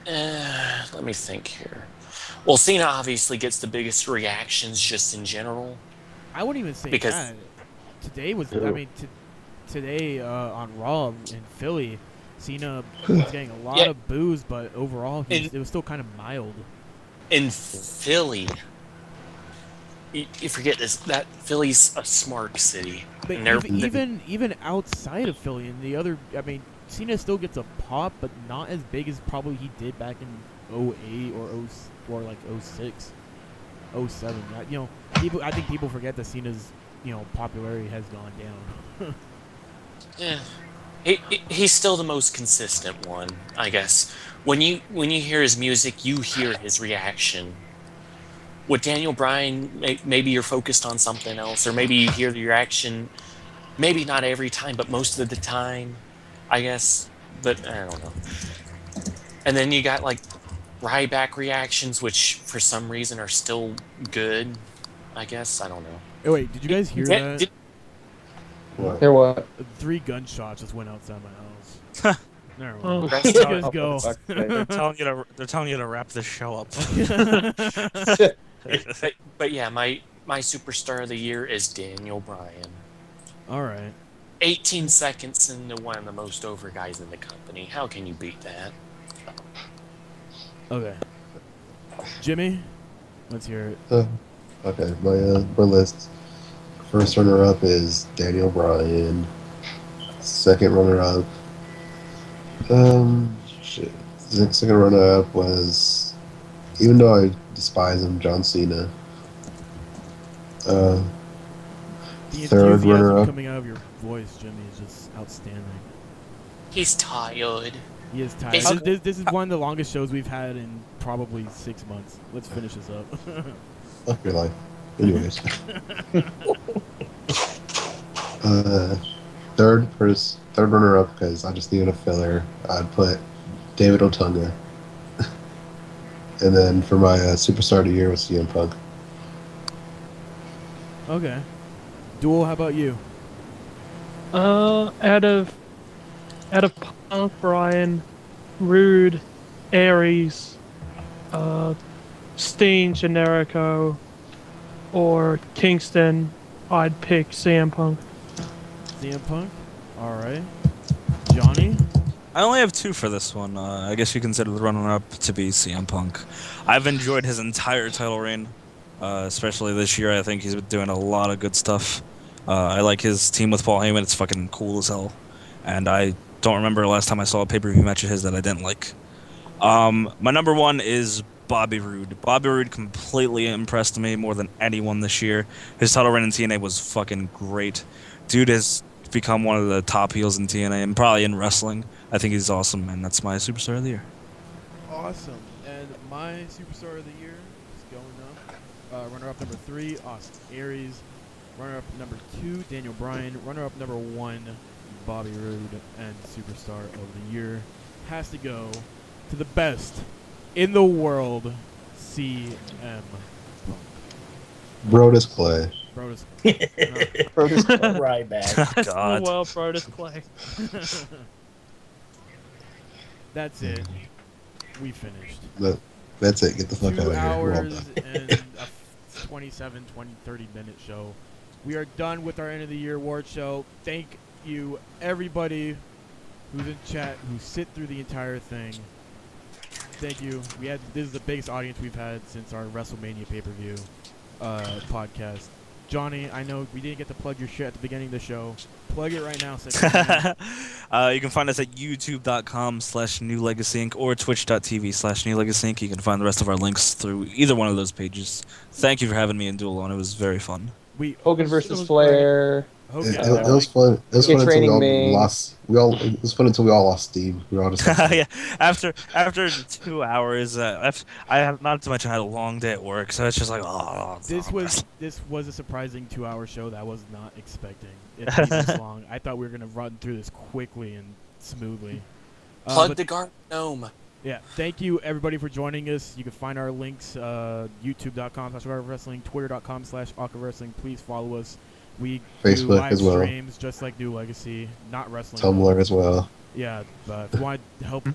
Let me think here. Well, Cena obviously gets the biggest reactions just in general. I wouldn't even say Because- that. Today was, I mean, today on Raw in Philly, Cena was getting a lot Yeah. of boos, but overall, it was still kind of mild. In Philly, you forget this, that Philly's a smart city. But And they're- even outside of Philly and the other, I mean, Cena still gets a pop, but not as big as probably he did back in 08 or like 06, 07. You know, I think people forget that Cena's, you know, popularity has gone down. Yeah. He's still the most consistent one, I guess. When you hear his music, you hear his reaction. With Daniel Bryan, maybe you're focused on something else, or maybe you hear the reaction, maybe not every time, but most of the time, I guess. But I don't know. And then you got like Ryback reactions, which for some reason are still good, I guess. I don't know. Oh, wait, did you guys hear that? What? Hear what? 3 gunshots just went outside my house. Never mind. Oh. You guys go. They're telling you to wrap this show up. But yeah, my superstar of the year is Daniel Bryan. All right. 18 seconds into one of the most over guys in the company. How can you beat that? Okay. Jimmy, let's hear it. Okay, my list. First runner-up is Daniel Bryan. Second runner-up, shit. Second runner-up was, even though I despise him, John Cena. The Third enthusiasm runner-up. coming out of your voice, Jimmy, is just outstanding. He's tired. He is tired. Hey, This is one of the longest shows we've had in probably 6 months. Let's finish this up. Fuck your life. Anyways. Third runner-up, because I just needed a filler. I'd put David Otunga. And then for my superstar of the year was CM Punk. Okay. Duel, how about you? Out of Punk, Bryan, Rude, Aries, Steen, Generico, or Kingston, I'd pick CM Punk. CM Punk? All right. Johnny? I only have 2 for this one. I guess you consider the runner-up to be CM Punk. I've enjoyed his entire title reign, especially this year. I think he's been doing a lot of good stuff. I like his team with Paul Heyman. It's fucking cool as hell. And I don't remember the last time I saw a pay-per-view match of his that I didn't like. My number 1 is Bobby Roode. Bobby Roode completely impressed me more than anyone this year. His title reign in TNA was fucking great. Dude has become one of the top heels in TNA and probably in wrestling. I think he's awesome, and that's my superstar of the year. Awesome. And my superstar of the year is going up. Runner-up number 3, Austin Aries. Runner-up number 2, Daniel Bryan. Runner-up number 1, Bobby Roode. And superstar of the year has to go to the best in the world, CM Punk. Brodus Clay. Brodus. Ryback. God. Oh well, Brodus Clay. That's it. We finished. That's it. Get the fuck 2 out of here. We're all hours done. and a 27, 20, 30-minute show. We are done with our end of the year award show. Thank you, everybody who's in chat, who sit through the entire thing. Thank you. This is the biggest audience we've had since our WrestleMania pay-per-view podcast. Johnny, I know we didn't get to plug your shit at the beginning of the show. Plug it right now. You can find us at youtube.com/NewLegacyinc or twitch.tv/NewLegacyinc. You can find the rest of our links through either one of those pages. Thank you for having me in Duel Alone. It was very fun. Hogan versus Flair. Hogan. It was fun. It was fun until training we all Ming. lost. It was fun until we all lost steam. We were all just like, Yeah, after 2 hours, I have not to mention I had a long day at work, so it's just like, This was a surprising 2-hour show that I was not expecting it to be this long. I thought we were gonna run through this quickly and smoothly. Plug but- the Garden Gnome. Yeah, thank you everybody for joining us. You can find our links, youtube.com/wrestling, twitter.com/wrestling. Please follow us. We do Facebook live as well. streams just like New Legacy, not wrestling. Tumblr as well. Yeah, but if you want to help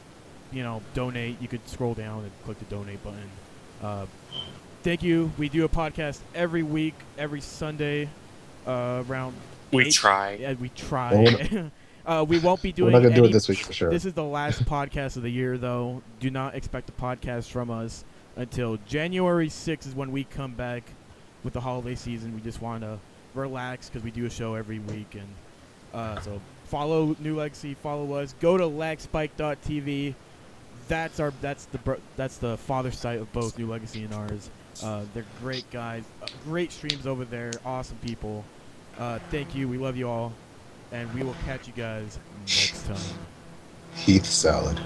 donate, you could scroll down and click the donate button. Thank you. We do a podcast every week, every Sunday, around. We 8. try. Yeah, we try. We won't be doing. We're not gonna do any- it this week for sure. This is the last podcast of the year, though. Do not expect a podcast from us until January 6th is when we come back with the holiday season. We just want to relax because we do a show every week, and so follow New Legacy, follow us. Go to lagspike.tv. That's the father site of both New Legacy and ours. They're great guys, great streams over there, awesome people. Thank you. We love you all, and we will catch you guys next time. Heath salad.